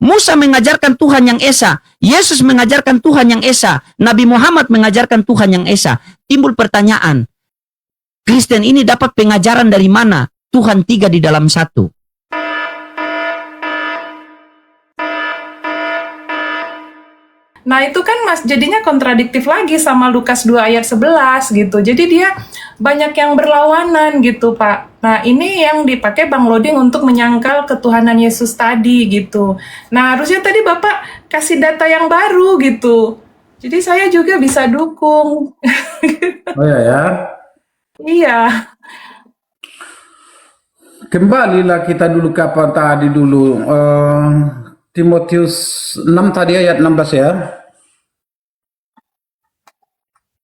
Musa mengajarkan Tuhan yang esa, Yesus mengajarkan Tuhan yang esa, Nabi Muhammad mengajarkan Tuhan yang esa. Timbul pertanyaan, Kristen ini dapat pengajaran dari mana? Tuhan tiga di dalam satu. Nah itu kan Mas jadinya kontradiktif lagi sama Lukas 2 ayat 11 gitu. Jadi dia banyak yang berlawanan gitu Pak. Nah ini yang dipakai Bang Loding untuk menyangkal ketuhanan Yesus tadi gitu. Nah harusnya tadi Bapak kasih data yang baru gitu. Jadi saya juga bisa dukung. Oh ya. Iya. Kembalilah kita dulu ke apa tadi dulu. Timotius 6 tadi ayat 16 ya.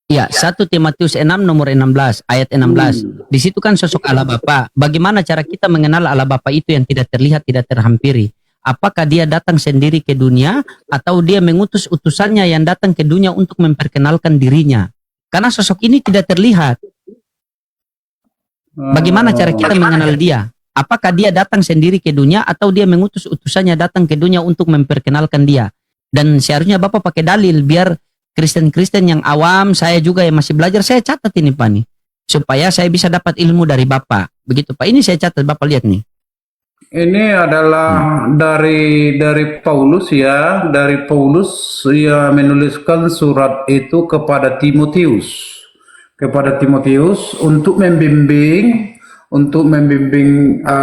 Ya, 1 Timotius 6 nomor 16 ayat 16. Di situ kan sosok Allah Bapa. Bagaimana cara kita mengenal Allah Bapa itu yang tidak terlihat, tidak terhampiri? Apakah dia datang sendiri ke dunia atau dia mengutus utusannya yang datang ke dunia untuk memperkenalkan dirinya? Karena sosok ini tidak terlihat. Bagaimana cara kita mengenal dia? Apakah dia datang sendiri ke dunia atau dia mengutus utusannya datang ke dunia untuk memperkenalkan dia? Dan seharusnya Bapak pakai dalil biar Kristen-Kristen yang awam, saya juga yang masih belajar, saya catat ini Pak nih. Supaya saya bisa dapat ilmu dari Bapak. Begitu Pak, ini saya catat, Bapak lihat nih. Ini adalah dari Paulus ya, dari Paulus ia menuliskan surat itu kepada Timotius. Kepada Timotius untuk membimbing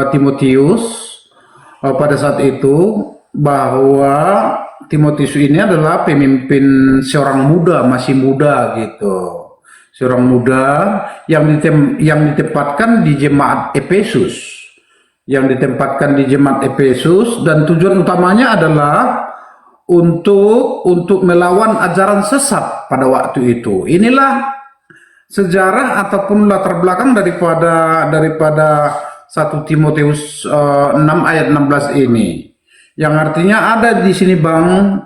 Timotius pada saat itu bahwa Timotius ini adalah pemimpin seorang muda, masih muda gitu. Seorang muda yang ditempatkan di jemaat Efesus. Yang ditempatkan di jemaat Efesus dan tujuan utamanya adalah untuk melawan ajaran sesat pada waktu itu. Inilah sejarah ataupun latar belakang daripada 1 Timotius 6 ayat 16 ini. Yang artinya ada di sini Bang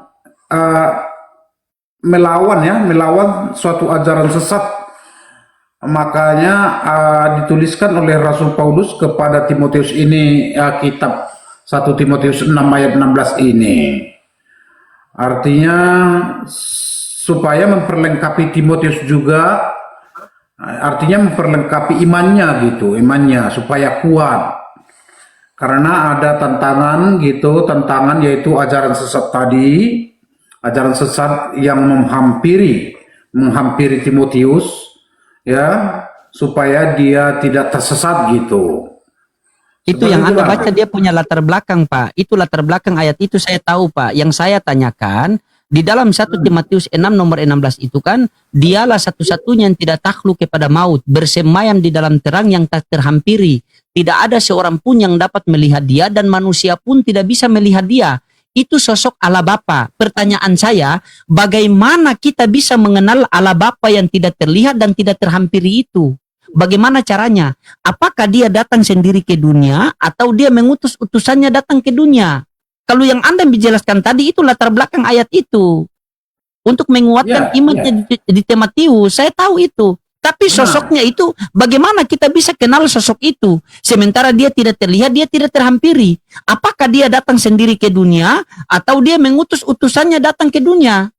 melawan suatu ajaran sesat. Makanya dituliskan oleh Rasul Paulus kepada Timotius ini kitab 1 Timotius 6 ayat 16 ini. Artinya supaya memperlengkapi Timotius juga, artinya memperlengkapi imannya gitu, imannya supaya kuat. Karena ada tantangan yaitu ajaran sesat tadi, ajaran sesat yang menghampiri Timotius ya, supaya dia tidak tersesat gitu. Itu Seperti yang Anda itulah. baca dia punya latar belakang Pak. Itu latar belakang ayat itu saya tahu Pak. Yang saya tanyakan di dalam 1 Timotius 6 nomor 16 itu kan, dialah satu-satunya yang tidak takluk kepada maut, bersemayam di dalam terang yang tak terhampiri. Tidak ada seorang pun yang dapat melihat dia dan manusia pun tidak bisa melihat dia. Itu sosok Allah Bapa. Pertanyaan saya, bagaimana kita bisa mengenal Allah Bapa yang tidak terlihat dan tidak terhampiri itu? Bagaimana caranya? Apakah dia datang sendiri ke dunia atau dia mengutus utusannya datang ke dunia? Kalau yang Anda menjelaskan tadi itu latar belakang ayat itu. Untuk menguatkan imannya di Timotius, saya tahu itu. Tapi sosoknya itu, bagaimana kita bisa kenal sosok itu? Sementara dia tidak terlihat, dia tidak terhampiri. Apakah dia datang sendiri ke dunia atau dia mengutus utusannya datang ke dunia?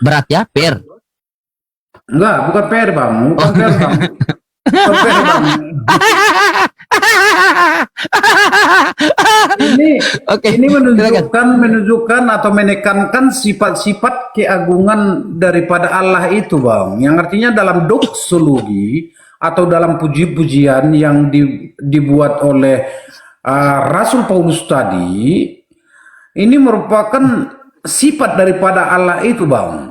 Berat ya, Per? Enggak, bukan PR Bang, bukan PR Bang. Bukan PR Bang. Ini menunjukkan atau menekankan sifat-sifat keagungan daripada Allah itu Bang, yang artinya dalam doksologi atau dalam puji-pujian yang dibuat oleh Rasul Paulus tadi, ini merupakan sifat daripada Allah itu Bang.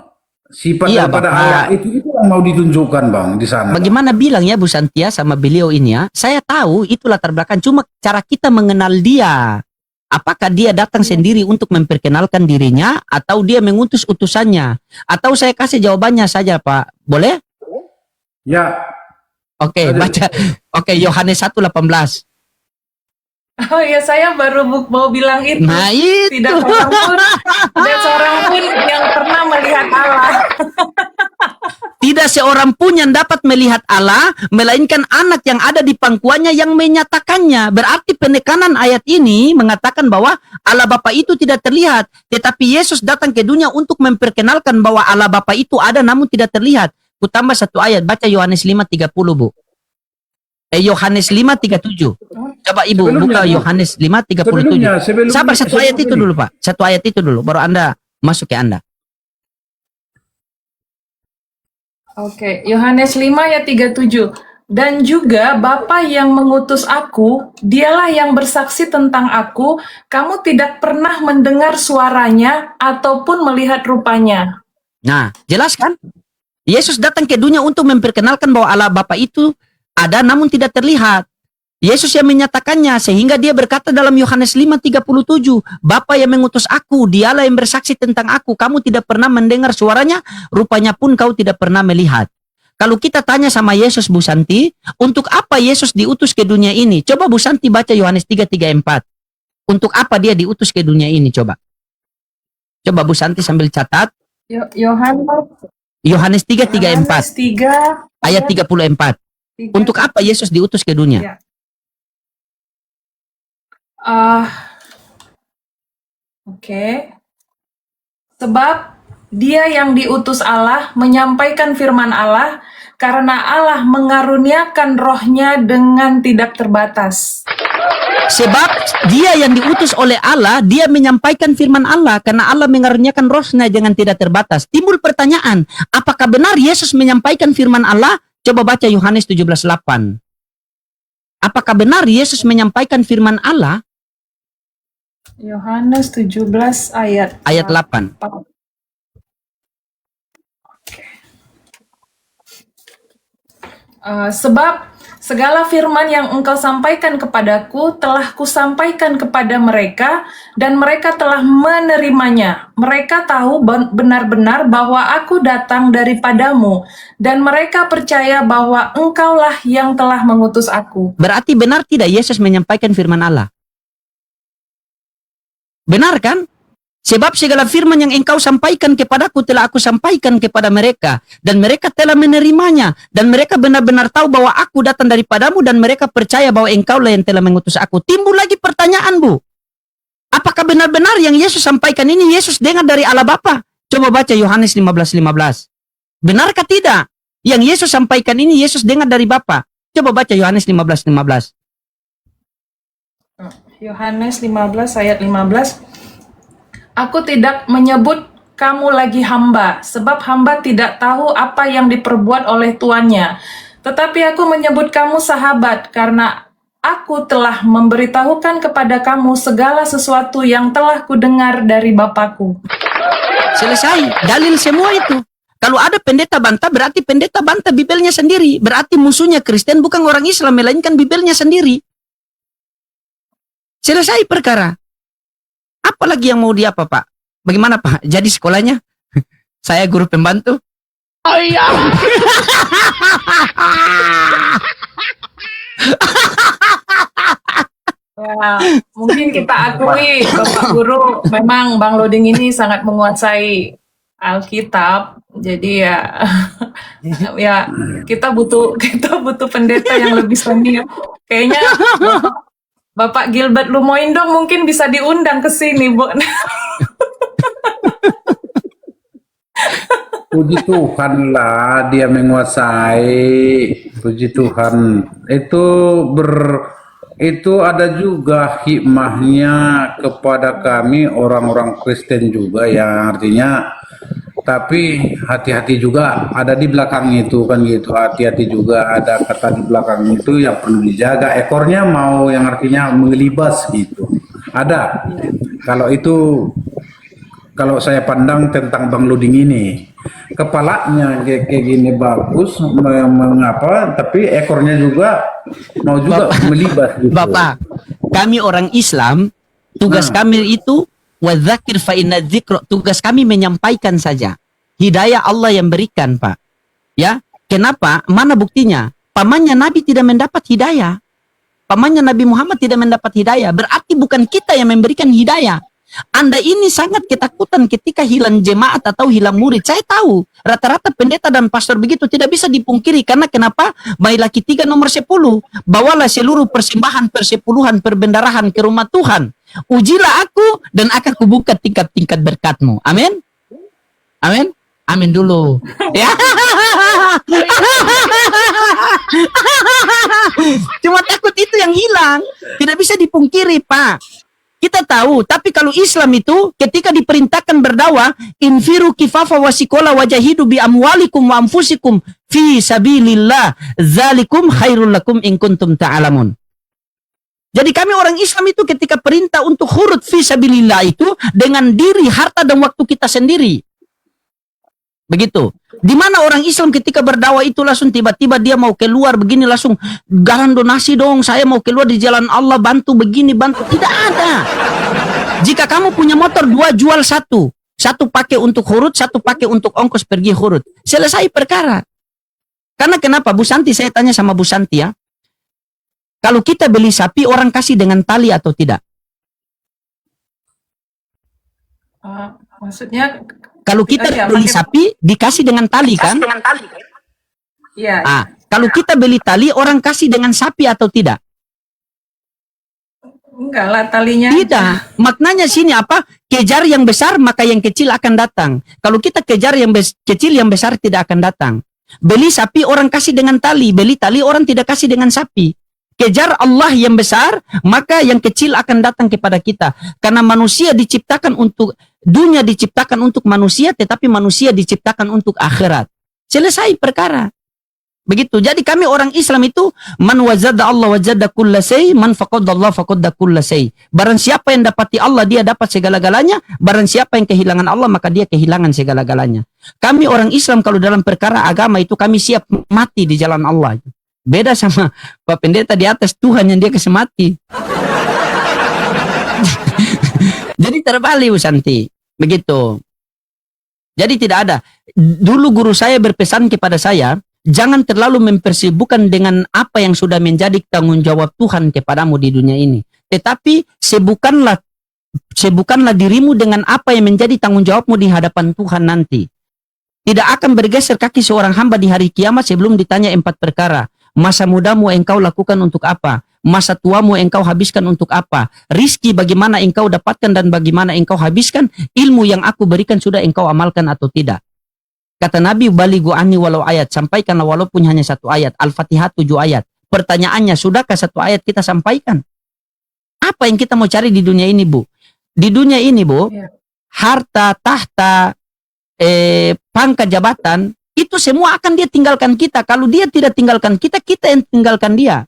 Sifat daripada Allah itu yang mau ditunjukkan Bang di sana. Bagaimana bilang ya Bu Santia sama beliau ini ya, saya tahu itu latar belakang, cuma cara kita mengenal dia. Apakah dia datang sendiri untuk memperkenalkan dirinya atau dia mengutus utusannya? Atau saya kasih jawabannya saja Pak, boleh? Ya. Oke, baca. Oke, Yohanes 1:18. Oh ya, saya baru mau bilang itu. Nah itu. Tidak seorang pun yang pernah melihat Allah. Tidak seorang pun yang dapat melihat Allah, melainkan anak yang ada di pangkuannya yang menyatakannya. Berarti penekanan ayat ini mengatakan bahwa Allah Bapa itu tidak terlihat. Tetapi Yesus datang ke dunia untuk memperkenalkan bahwa Allah Bapa itu ada namun tidak terlihat. Kutambah satu ayat, baca Yohanes 5:30, Bu. Yohanes 5:37. Coba Ibu buka Yohanes 5:37. Sabar, satu ayat itu dulu, Pak. Satu ayat itu dulu, baru Anda masuk ke Anda. Oke, Yohanes 5 ayat 37. Dan juga Bapa yang mengutus aku, dialah yang bersaksi tentang aku, kamu tidak pernah mendengar suaranya ataupun melihat rupanya. Nah, jelas kan? Yesus datang ke dunia untuk memperkenalkan bahwa Allah Bapa itu ada namun tidak terlihat. Yesus yang menyatakannya, sehingga dia berkata dalam Yohanes 5:37, Bapa yang mengutus aku, dialah yang bersaksi tentang aku, kamu tidak pernah mendengar suaranya, rupanya pun kau tidak pernah melihat. Kalau kita tanya sama Yesus, Bu Santi, untuk apa Yesus diutus ke dunia ini? Coba Bu Santi baca Yohanes 3:3-4. Untuk apa dia diutus ke dunia ini? Coba Bu Santi sambil catat. Yohanes 3:3-4. 3 Ayat 34. Untuk apa Yesus diutus ke dunia? Ya. Oke. Sebab dia yang diutus Allah menyampaikan firman Allah, karena Allah mengaruniakan rohnya dengan tidak terbatas. Sebab dia yang diutus oleh Allah, dia menyampaikan firman Allah, karena Allah mengaruniakan rohnya dengan tidak terbatas. Timbul pertanyaan, apakah benar Yesus menyampaikan firman Allah? Coba baca Yohanes 17:8. Apakah benar Yesus menyampaikan firman Allah? Yohanes 17 ayat 8. Sebab segala firman yang engkau sampaikan kepadaku telah kusampaikan kepada mereka, dan mereka telah menerimanya. Mereka tahu benar-benar bahwa aku datang daripadamu, dan mereka percaya bahwa engkaulah yang telah mengutus aku. Berarti benar tidak Yesus menyampaikan firman Allah? Benar kan? Sebab segala firman yang engkau sampaikan kepadaku telah aku sampaikan kepada mereka, dan mereka telah menerimanya, dan mereka benar-benar tahu bahwa aku datang daripadamu, dan mereka percaya bahwa engkaulah yang telah mengutus aku. Timbul lagi pertanyaan, Bu. Apakah benar-benar yang Yesus sampaikan ini Yesus dengar dari Allah Bapa? Coba baca Yohanes 15:15. Benarkah tidak? Yang Yesus sampaikan ini Yesus dengar dari Bapa. Coba baca Yohanes 15:15. Yohanes 15 ayat 15. Aku tidak menyebut kamu lagi hamba, sebab hamba tidak tahu apa yang diperbuat oleh tuannya. Tetapi aku menyebut kamu sahabat, karena aku telah memberitahukan kepada kamu segala sesuatu yang telah kudengar dari Bapakku. Selesai, dalil semua itu. Kalau ada pendeta bantah, berarti pendeta bantah Bibelnya sendiri. Berarti musuhnya Kristen bukan orang Islam, melainkan Bibelnya sendiri. Selesai perkara. Apalagi yang mau diapa, Pak? Bagaimana, Pak? Jadi sekolahnya? Saya guru pembantu. Oh iya. Ya, mungkin kita akui, Bapak Guru, memang Bang Loding ini sangat menguasai Alkitab. Jadi ya, ya kita butuh pendeta yang lebih senior. Kayaknya Bapak Gilbert Lumoindong mungkin bisa diundang ke sini, Bu. Puji Tuhan lah dia menguasai. Puji Tuhan. Itu ada juga hikmahnya kepada kami orang-orang Kristen juga, yang artinya tapi hati-hati juga ada di belakang itu kan gitu. Hati-hati juga ada kata di belakang itu yang perlu dijaga, ekornya mau yang artinya mengelibas gitu. Ada. Kalau saya pandang tentang Bang Luding ini, kepalanya kayak gini bagus, mengapa, tapi ekornya juga mau juga melibas gitu. Bapak, kami orang Islam, tugas kami itu wadzakir fa inna dzikra, tugas kami menyampaikan saja. Hidayah Allah yang berikan, Pak. Ya, kenapa? Mana buktinya? Pamannya Nabi tidak mendapat hidayah. pamannya Nabi Muhammad tidak mendapat hidayah, berarti bukan kita yang memberikan hidayah. Anda ini sangat ketakutan ketika hilang jemaat atau hilang murid. Saya tahu, rata-rata pendeta dan pastor begitu, tidak bisa dipungkiri. Karena kenapa? Mailaki 3 nomor 10. Bawalah seluruh persembahan persepuluhan perbendarahan ke rumah Tuhan. Ujilah aku dan akan kubuka tingkat-tingkat berkatmu. Amin? Amin? Amin dulu. Ya. Cuma takut itu yang hilang. Tidak bisa dipungkiri, Pak. Kita tahu, tapi kalau Islam itu ketika diperintahkan berdakwah, infiru kifafa wasikola wajahidu bi amwalikum wa anfusikum fi sabilillah zalikum khairul lakum in kuntum ta'alamun. Jadi kami orang Islam itu ketika perintah untuk khurut fi sabilillah itu dengan diri, harta dan waktu kita sendiri. Begitu. Di mana orang Islam ketika berdakwah itu langsung tiba-tiba dia mau keluar begini langsung galang donasi dong, saya mau keluar di jalan Allah, bantu begini, bantu. Tidak ada. Jika kamu punya motor 2, jual 1. 1 pakai untuk khurut, 1 pakai untuk ongkos pergi khurut. Selesai perkara. Karena kenapa? Bu Santi, saya tanya sama Bu Santi ya. Kalau kita beli sapi, orang kasih dengan tali atau tidak? Maksudnya Kalau kita iya, beli sapi, dikasih dengan tali kan? Iya. Kalau kita beli tali, orang kasih dengan sapi atau tidak? Enggak lah, talinya. Tidak. Maknanya sini apa? Kejar yang besar, maka yang kecil akan datang. Kalau kita kejar yang kecil, yang besar tidak akan datang. Beli sapi, orang kasih dengan tali. Beli tali, orang tidak kasih dengan sapi. Kejar Allah yang besar, maka yang kecil akan datang kepada kita. Karena manusia diciptakan untuk, dunia diciptakan untuk manusia, tetapi manusia diciptakan untuk akhirat. Selesai perkara. Begitu. Jadi kami orang Islam itu, man wajada Allah wajada kulla say, man faqadda Allah faqadda kulla say. Barang siapa yang dapati Allah, dia dapat segala-galanya. Barang siapa yang kehilangan Allah, maka dia kehilangan segala-galanya. Kami orang Islam kalau dalam perkara agama itu, kami siap mati di jalan Allah. Beda sama Pak Pendeta di atas, Tuhan yang dia kasih mati. Jadi terbalik Bu Santi. Begitu. Jadi tidak ada. Dulu guru saya berpesan kepada saya, jangan terlalu mempersibukkan dengan apa yang sudah menjadi tanggung jawab Tuhan kepadamu di dunia ini. Tetapi sibukkanlah dirimu dengan apa yang menjadi tanggung jawabmu di hadapan Tuhan nanti. Tidak akan bergeser kaki seorang hamba di hari kiamat sebelum ditanya 4 perkara. Masa mudamu engkau lakukan untuk apa? Masa tuamu engkau habiskan untuk apa? Rizki bagaimana engkau dapatkan dan bagaimana engkau habiskan? Ilmu yang aku berikan sudah engkau amalkan atau tidak? Kata Nabi, balighu anni walau ayat. Sampaikanlah walaupun hanya 1 ayat. Al-Fatihah 7 ayat. Pertanyaannya, sudahkah 1 ayat kita sampaikan? Apa yang kita mau cari di dunia ini, Bu? Di dunia ini, Bu, harta, tahta, pangkat jabatan, itu semua akan dia tinggalkan kita. Kalau dia tidak tinggalkan kita, kita yang tinggalkan dia.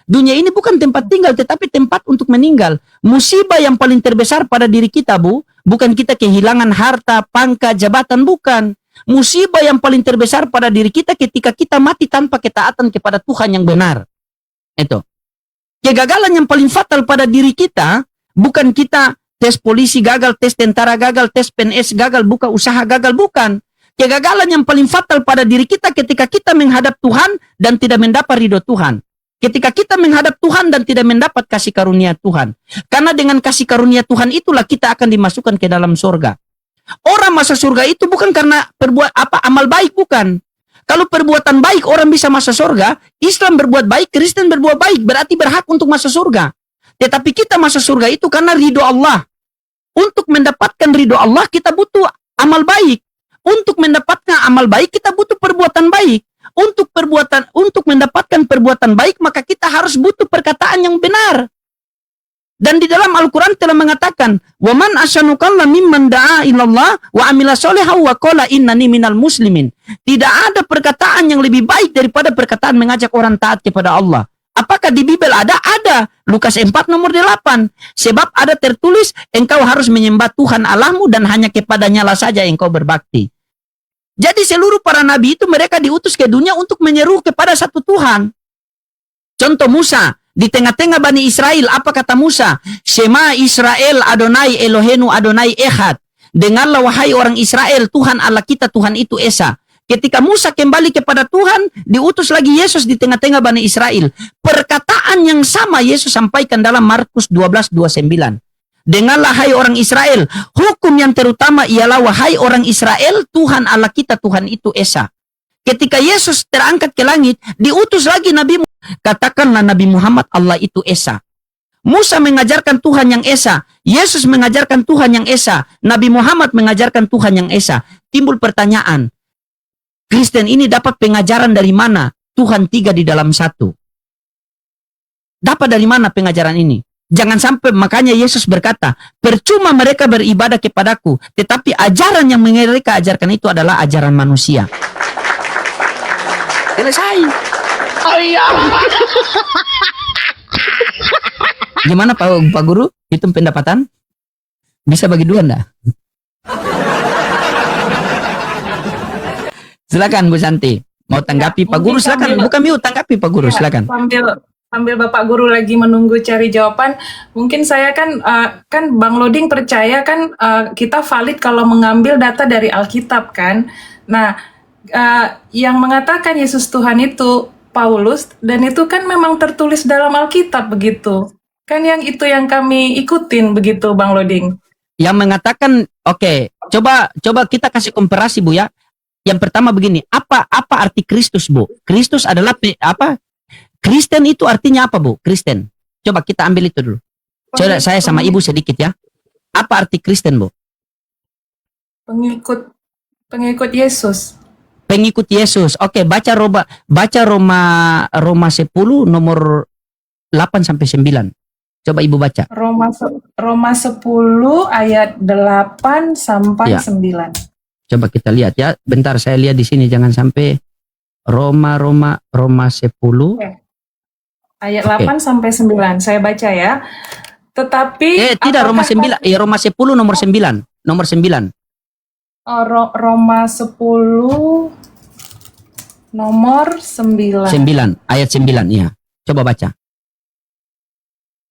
Dunia ini bukan tempat tinggal, tetapi tempat untuk meninggal. Musibah yang paling terbesar pada diri kita, Bu, bukan kita kehilangan harta, pangkat, jabatan, bukan. Musibah yang paling terbesar pada diri kita ketika kita mati tanpa ketaatan kepada Tuhan yang benar. Itu. Kegagalan yang paling fatal pada diri kita, bukan kita tes polisi gagal, tes tentara gagal, tes PNS gagal, buka usaha gagal, bukan. Kegagalan yang paling fatal pada diri kita ketika kita menghadap Tuhan dan tidak mendapat ridho Tuhan. Ketika kita menghadap Tuhan dan tidak mendapat kasih karunia Tuhan. Karena dengan kasih karunia Tuhan itulah kita akan dimasukkan ke dalam surga. Orang masuk surga itu bukan karena amal baik, bukan. Kalau perbuatan baik orang bisa masuk surga, Islam berbuat baik, Kristen berbuat baik, berarti berhak untuk masuk surga. Tetapi kita masuk surga itu karena ridho Allah. Untuk mendapatkan ridho Allah kita butuh amal baik. Untuk mendapatkan amal baik kita butuh perbuatan baik. Untuk mendapatkan perbuatan baik maka kita harus butuh perkataan yang benar. Dan di dalam Al-Quran telah mengatakan, "Waman ahsanu qawlan mimman da'a ilallah wa amila sholihan wa qala innani minal muslimin." Tidak ada perkataan yang lebih baik daripada perkataan mengajak orang taat kepada Allah. Apakah di Bible ada? Ada. Lukas 4 nomor 8. Sebab ada tertulis, engkau harus menyembah Tuhan Allahmu dan hanya kepadanya lah saja engkau berbakti. Jadi seluruh para nabi itu mereka diutus ke dunia untuk menyeru kepada satu Tuhan. Contoh Musa, di tengah-tengah Bani Israel, apa kata Musa? Shema Israel Adonai Elohenu Adonai Echad. Dengarlah wahai orang Israel, Tuhan Allah kita, Tuhan itu Esa. Ketika Musa kembali kepada Tuhan, diutus lagi Yesus di tengah-tengah Bani Israel. Perkataan Pernyataan yang sama Yesus sampaikan dalam Markus 12:29. Dengarlah hai orang Israel, hukum yang terutama ialah wahai orang Israel, Tuhan Allah kita Tuhan itu Esa. Ketika Yesus terangkat ke langit, diutus lagi Nabi Muhammad. Katakanlah Nabi Muhammad Allah itu Esa. Musa mengajarkan Tuhan yang Esa, Yesus mengajarkan Tuhan yang Esa, Nabi Muhammad mengajarkan Tuhan yang Esa. Timbul pertanyaan, Kristen ini dapat pengajaran dari mana? Tuhan 3 di dalam 1. Dapat dari mana pengajaran ini? Jangan sampai, makanya Yesus berkata, percuma mereka beribadah kepadaku, tetapi ajaran yang mereka ajarkan itu adalah ajaran manusia. Selesai. Oh iya. Gimana Pak Guru? Hitung pendapatan? Bisa bagi 2 enggak? Silakan Bu Santi. Mau tanggapi Pak Guru? Silakan. Bukan mute, tanggapi Pak Guru. Silakan. Sambil Bapak Guru lagi menunggu cari jawaban, mungkin saya kan Bang Loding percaya kan kita valid kalau mengambil data dari Alkitab kan. Nah, yang mengatakan Yesus Tuhan itu Paulus, dan itu kan memang tertulis dalam Alkitab begitu. Kan yang itu yang kami ikutin begitu Bang Loding. Yang mengatakan, oke, coba kita kasih komparasi Bu ya. Yang pertama begini, apa arti Kristus Bu? Kristus adalah apa? Kristen itu artinya apa Bu? Kristen. Coba kita ambil itu dulu. Coba saya sama Ibu sedikit ya. Apa arti Kristen Bu? Pengikut Yesus. Pengikut Yesus. Oke, baca Roma 10 nomor 8 sampai 9. Coba Ibu baca. Roma 10 ayat 8 sampai Ya. 9. Coba kita lihat ya. Bentar saya lihat di sini jangan sampai Roma 10. Ayat 8 sampai 9. Saya baca ya. Tetapi tidak Roma 9, Roma 10 nomor 9. Nomor 9. Roma 10 nomor 9. 9, ayat 9 iya. Coba baca.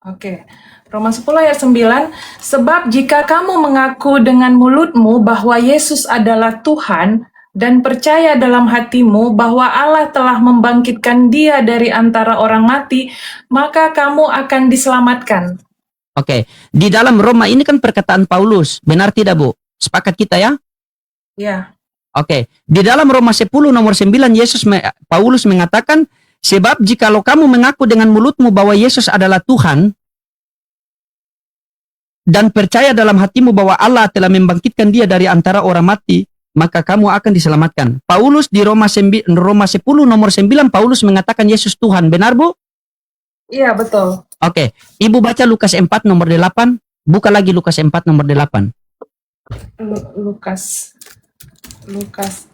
Oke. Roma 10 ayat 9, sebab jika kamu mengaku dengan mulutmu bahwa Yesus adalah Tuhan dan percaya dalam hatimu bahwa Allah telah membangkitkan Dia dari antara orang mati, maka kamu akan diselamatkan. Oke, di dalam Roma ini kan perkataan Paulus, benar tidak Bu? Sepakat kita ya? Ya. Oke, di dalam Roma 10 nomor 9 Paulus mengatakan, sebab jikalau kamu mengaku dengan mulutmu bahwa Yesus adalah Tuhan dan percaya dalam hatimu bahwa Allah telah membangkitkan Dia dari antara orang mati, maka kamu akan diselamatkan. Paulus di Roma 10 nomor 9 Paulus mengatakan Yesus Tuhan, benar Bu? Iya, betul. Oke, Ibu baca Lukas 4 nomor 8, buka lagi Lukas 4 nomor 8. Lukas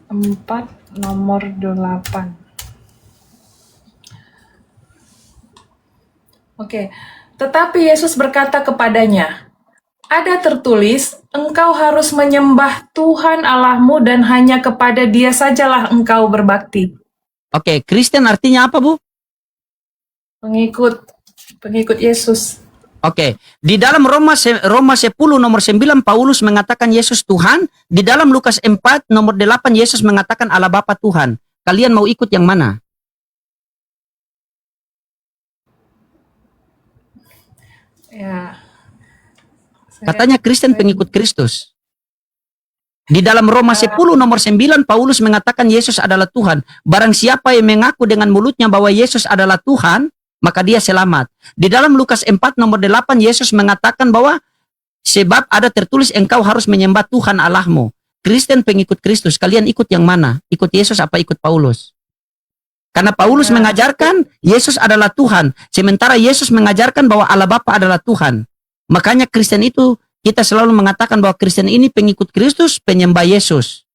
4 nomor 8. Oke. Tetapi Yesus berkata kepadanya, ada tertulis, engkau harus menyembah Tuhan Allahmu dan hanya kepada Dia sajalah engkau berbakti. Oke, Kristen artinya apa Bu? Pengikut Yesus. Oke, di dalam Roma 10 nomor 9 Paulus mengatakan Yesus Tuhan, di dalam Lukas 4 nomor 8 Yesus mengatakan Allah Bapa Tuhan. Kalian mau ikut yang mana? Ya. Katanya Kristen pengikut Kristus. Di dalam Roma 10 nomor 9 Paulus mengatakan Yesus adalah Tuhan. Barang siapa yang mengaku dengan mulutnya bahwa Yesus adalah Tuhan, maka dia selamat. Di dalam Lukas 4 nomor 8 Yesus mengatakan bahwa sebab ada tertulis engkau harus menyembah Tuhan Allahmu. Kristen pengikut Kristus, kalian ikut yang mana? Ikut Yesus apa ikut Paulus? Karena Paulus mengajarkan Yesus adalah Tuhan, sementara Yesus mengajarkan bahwa Allah Bapa adalah Tuhan. Makanya Kristen itu kita selalu mengatakan bahwa Kristen ini pengikut Kristus, penyembah Yesus.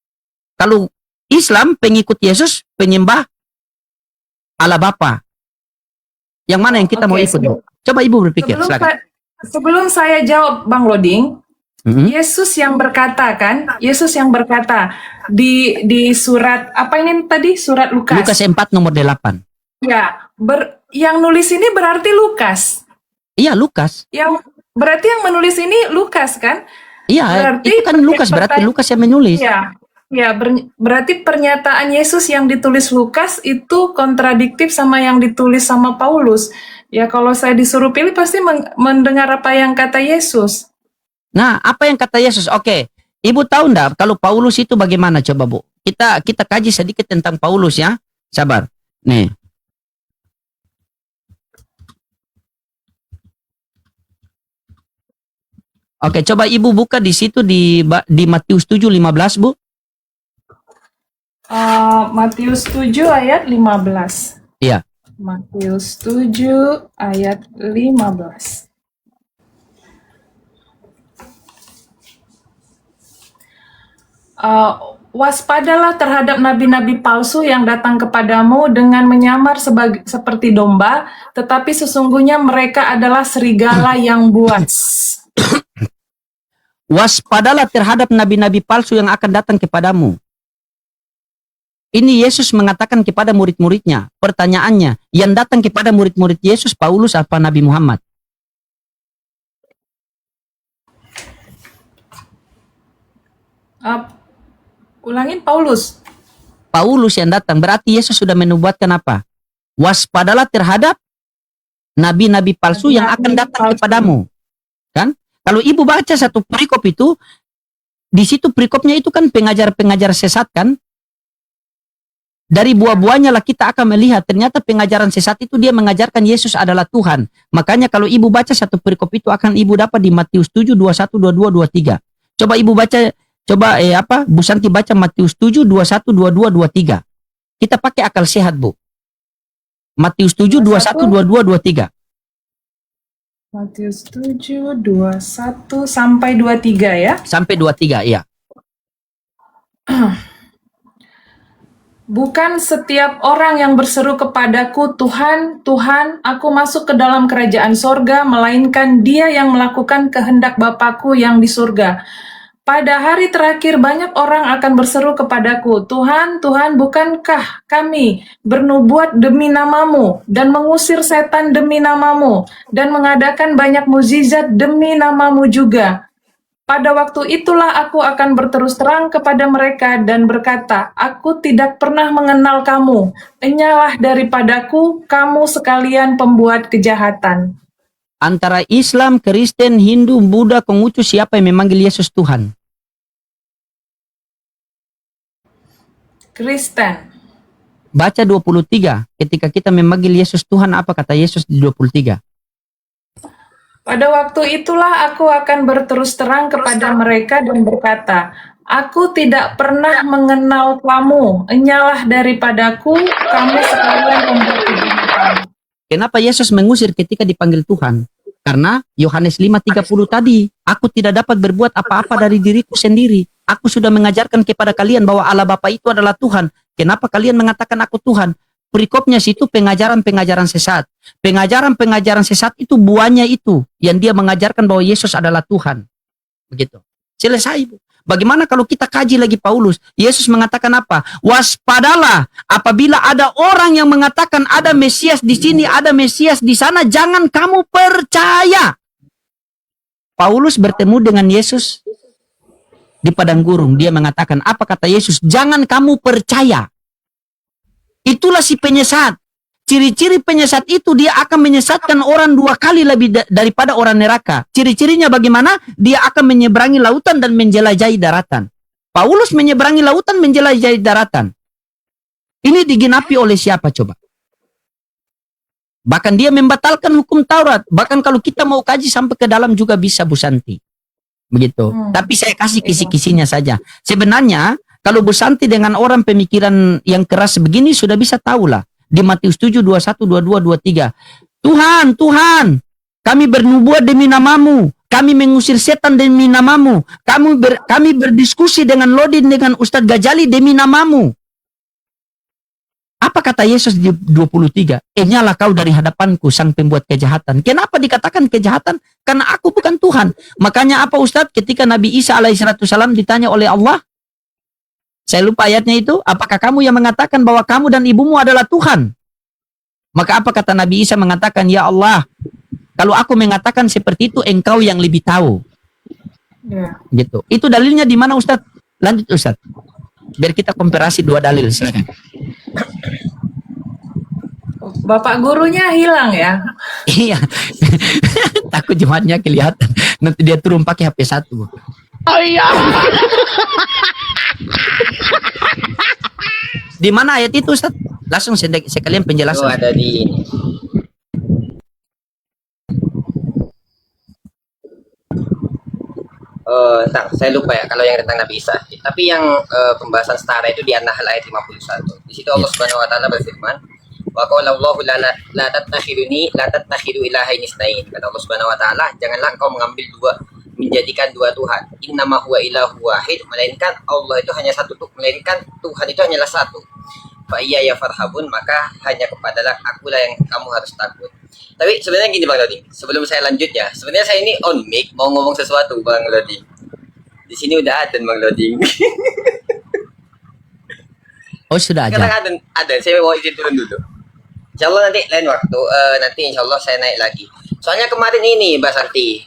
Kalau Islam pengikut Yesus, penyembah Allah Bapa. Yang mana yang kita mau ikut? Coba Ibu berpikir. Sebelum saya jawab Bang Loding, Yesus yang berkata di surat apa ini tadi, surat Lukas. Lukas 4 nomor 8. Ya, yang nulis ini berarti Lukas. Iya, Lukas. Berarti yang menulis ini Lukas kan? Iya, berarti itu kan Lukas, berarti Lukas yang menulis. Ya, berarti pernyataan Yesus yang ditulis Lukas itu kontradiktif sama yang ditulis sama Paulus. Ya kalau saya disuruh pilih pasti mendengar apa yang kata Yesus. Nah, apa yang kata Yesus? Oke, Ibu tahu enggak kalau Paulus itu bagaimana coba Bu? Kita kaji sedikit tentang Paulus ya. Sabar. Nih. Oke, coba Ibu buka di situ di Matius 7:15, Bu. Matius 7 ayat 15. Iya. Matius 7 ayat 15. Waspadalah terhadap nabi-nabi palsu yang datang kepadamu dengan menyamar seperti domba, tetapi sesungguhnya mereka adalah serigala yang buas. Waspadalah terhadap nabi-nabi palsu yang akan datang kepadamu. Ini Yesus mengatakan kepada murid-muridnya. Pertanyaannya, yang datang kepada murid-murid Yesus, Paulus apa Nabi Muhammad? Ulangin, Paulus. Paulus yang datang. Berarti Yesus sudah menubuatkan apa? Waspadalah terhadap nabi-nabi palsu yang akan datang kepadamu. Kan? Kalau Ibu baca satu perikop itu, di situ perikopnya itu kan pengajar-pengajar sesat kan? Dari buah-buahnya lah kita akan melihat ternyata pengajaran sesat itu dia mengajarkan Yesus adalah Tuhan. Makanya kalau Ibu baca satu perikop itu akan Ibu dapat di Matius 7, 21, 22, 23. Coba Ibu baca, Bu Santi baca Matius 7, 21, 22, 23. Kita pakai akal sehat, Bu. Matius 7, 21, 22, 23. Matius 7, 21 sampai 23 ya? Sampai 23, iya. Bukan setiap orang yang berseru kepadaku, Tuhan, Tuhan, aku masuk ke dalam kerajaan sorga, melainkan dia yang melakukan kehendak Bapakku yang di surga. Pada hari terakhir banyak orang akan berseru kepadaku, Tuhan, Tuhan, bukankah kami bernubuat demi namamu, dan mengusir setan demi namamu, dan mengadakan banyak mukjizat demi namamu juga? Pada waktu itulah aku akan berterus terang kepada mereka dan berkata, aku tidak pernah mengenal kamu. Enyalah daripadaku, kamu sekalian pembuat kejahatan. Antara Islam, Kristen, Hindu, Buddha, Konghucu, siapa yang memanggil Yesus Tuhan? Kristen. Baca 23. Ketika kita memanggil Yesus Tuhan, apa kata Yesus di 23? Pada waktu itulah aku akan berterus terang kepada mereka dan berkata, aku tidak pernah mengenal kamu, enyalah daripadaku, kamu sekalian pembuat kejahatan. Kenapa Yesus mengusir ketika dipanggil Tuhan? Karena Yohanes 5:30 tadi, aku tidak dapat berbuat apa-apa dari diriku sendiri. Aku sudah mengajarkan kepada kalian bahwa Allah Bapa itu adalah Tuhan. Kenapa kalian mengatakan aku Tuhan? Perikopnya situ pengajaran-pengajaran sesat. Pengajaran-pengajaran sesat itu buahnya itu yang dia mengajarkan bahwa Yesus adalah Tuhan. Begitu. Selesai, Bu. Bagaimana kalau kita kaji lagi Paulus? Yesus mengatakan apa? Waspadalah apabila ada orang yang mengatakan ada Mesias di sini, ada Mesias di sana, jangan kamu percaya. Paulus bertemu dengan Yesus di padang gurun. Dia mengatakan, apa kata Yesus? Jangan kamu percaya. Itulah si penyesat. Ciri-ciri penyesat itu dia akan menyesatkan orang 2 kali lebih daripada orang neraka. Ciri-cirinya bagaimana? Dia akan menyeberangi lautan dan menjelajahi daratan. Paulus menyeberangi lautan, menjelajahi daratan. Ini digenapi oleh siapa coba? Bahkan dia membatalkan hukum Taurat. Bahkan kalau kita mau kaji sampai ke dalam juga bisa, Bu Santi. Begitu. Tapi saya kasih kisi-kisinya saja. Sebenarnya kalau Bu Santi dengan orang pemikiran yang keras begini sudah bisa tahulah. Di Matius 7, 21, 22, 23. Tuhan, Tuhan, kami bernubuat demi namamu. Kami mengusir setan demi namamu. Kami berdiskusi dengan Lodin, dengan Ustadz Gajali demi namamu. Apa kata Yesus di 23? Enyalah kau dari hadapanku, sang pembuat kejahatan. Kenapa dikatakan kejahatan? Karena aku bukan Tuhan. Makanya apa Ustadz? Ketika Nabi Isa alaihissalam ditanya oleh Allah, saya lupa ayatnya itu, apakah kamu yang mengatakan bahwa kamu dan ibumu adalah Tuhan? Maka apa kata Nabi Isa mengatakan, ya Allah, kalau aku mengatakan seperti itu, engkau yang lebih tahu. Ya. Gitu. Itu dalilnya di mana Ustadz? Lanjut Ustadz. Biar kita komparasi 2 dalil. Silakan. Bapak gurunya hilang ya? Iya. Takut jemaatnya kelihatan. Nanti dia turun pakai HP 1. Di mana ayat itu, Ustaz? Langsung sekalian Itu penjelasan. ada di ini. Entar, saya lupa ya kalau yang tentang Nabi Isa. Tapi yang pembahasan setara itu di An-Nahl ayat 51. Di situ Allah Subhanahu wa taala berfirman, "Wa qala Allahu la tattakhidhu ilahain itsnain." Kata Allah Subhanahu wa taala, janganlah engkau mengambil menjadikan dua Tuhan. Innama huwa ilahu wahid, melainkan Allah itu hanya satu, melainkan Tuhan itu hanyalah satu. Fa iya ya farhabun, maka hanya kepadalah akulah yang kamu harus takut. Tapi sebenarnya gini Bang Lodi, sebelum saya lanjut ya, sebenarnya saya ini on mic mau ngomong sesuatu Bang Lodi. Di sini udah ada Bang Lodi. Oh, sudah aja. Sekarang ada, saya mau izin turun dulu. Insya Allah nanti lain waktu, nanti insya Allah saya naik lagi. Soalnya kemarin ini Mbak Santi,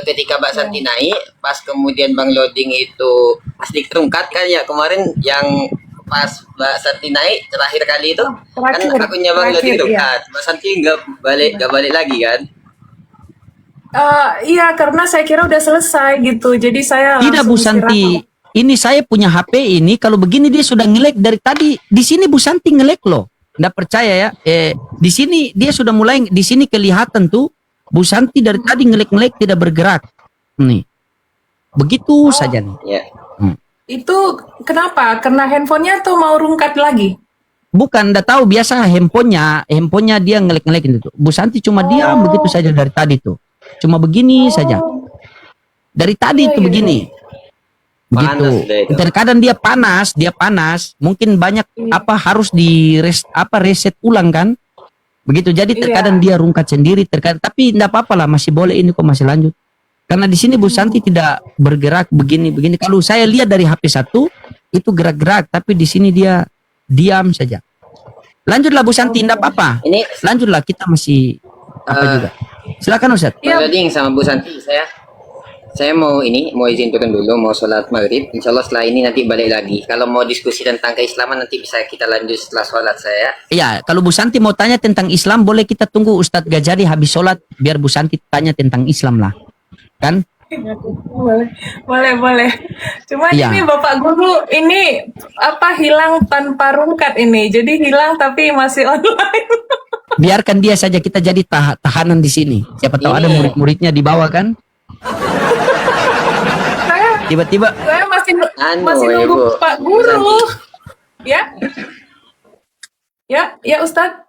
ketika Mbak Santi naik, pas kemudian Bang Loding itu pas diterungkat kan ya kemarin yang pas Mbak Santi naik terakhir kali itu kan akunnya Bang Loding terungkat, iya. Mbak Santi nggak balik lagi kan? Iya, karena saya kira udah selesai gitu, jadi saya Tidak Bu Santi, ini saya punya HP ini, kalau begini dia sudah ngelek dari tadi. Di sini Bu Santi ngelek loh, nggak percaya ya? Di sini dia sudah mulai, di sini kelihatan tuh Bu Santi dari tadi ngelek-ngelek tidak bergerak. Nih, begitu saja nih. Ya. Itu kenapa? Karena handphonenya tuh mau rungkat lagi? Bukan, nggak tahu, biasa handphonenya dia ngelek-ngelek itu. Bu Santi cuma diam begitu saja dari tadi tuh. Cuma begini saja. Dari tadi itu begini. Begitu. Terkadang dia panas. Mungkin banyak harus reset ulang kan? Begitu. Jadi terkadang dia rungkat sendiri, tapi enggak apa-apa lah, masih boleh ini kok, masih lanjut. Karena di sini Bu Santi tidak bergerak begini. Kalau saya lihat dari HP 1 itu gerak-gerak, tapi di sini dia diam saja. Lanjutlah Bu Santi, enggak apa-apa. Ini lanjutlah, kita masih juga. Silakan Ustaz. Bang Loding sama Bu Santi, saya mau izin turun dulu, mau sholat maghrib. Insya Allah setelah ini nanti balik lagi. Kalau mau diskusi tentang keislaman nanti bisa kita lanjut setelah sholat saya. Iya, kalau Bu Santi mau tanya tentang Islam, boleh kita tunggu Ustadz Gajari habis sholat, biar Bu Santi tanya tentang Islam lah, kan? Boleh. Cuma ini Bapak Guru ini hilang tanpa rungkat ini, jadi hilang tapi masih online. Biarkan dia saja, kita jadi tahanan di sini. Siapa tahu ada murid-muridnya di bawah kan? Tiba-tiba saya masih nunggu Pak Guru. Ya Ustadz.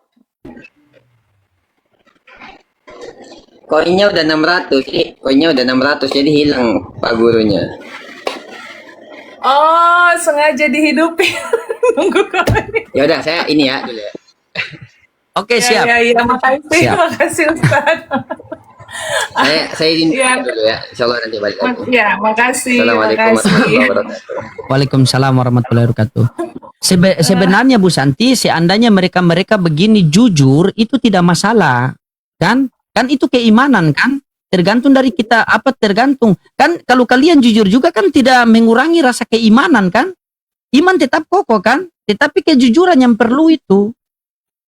Koinnya udah 600, jadi hilang Pak Gurunya. Oh, sengaja dihidupin. Nunggu koin. Ya udah, saya ini ya dulu ya. Oke, siap. Iya, makasih Ustadz. Saya izin dulu ya. Insyaallah nanti balik lagi. Ya, makasih. Assalamualaikum warahmatullahi wabarakatuh. Waalaikumsalam warahmatullahi wabarakatuh. Sebenarnya Bu Santi, seandainya mereka begini jujur, itu tidak masalah, kan? Kan itu keimanan kan? Tergantung dari kita, tergantung. Kan kalau kalian jujur juga kan tidak mengurangi rasa keimanan kan? Iman tetap kokoh kan? Tetapi kejujuran yang perlu itu.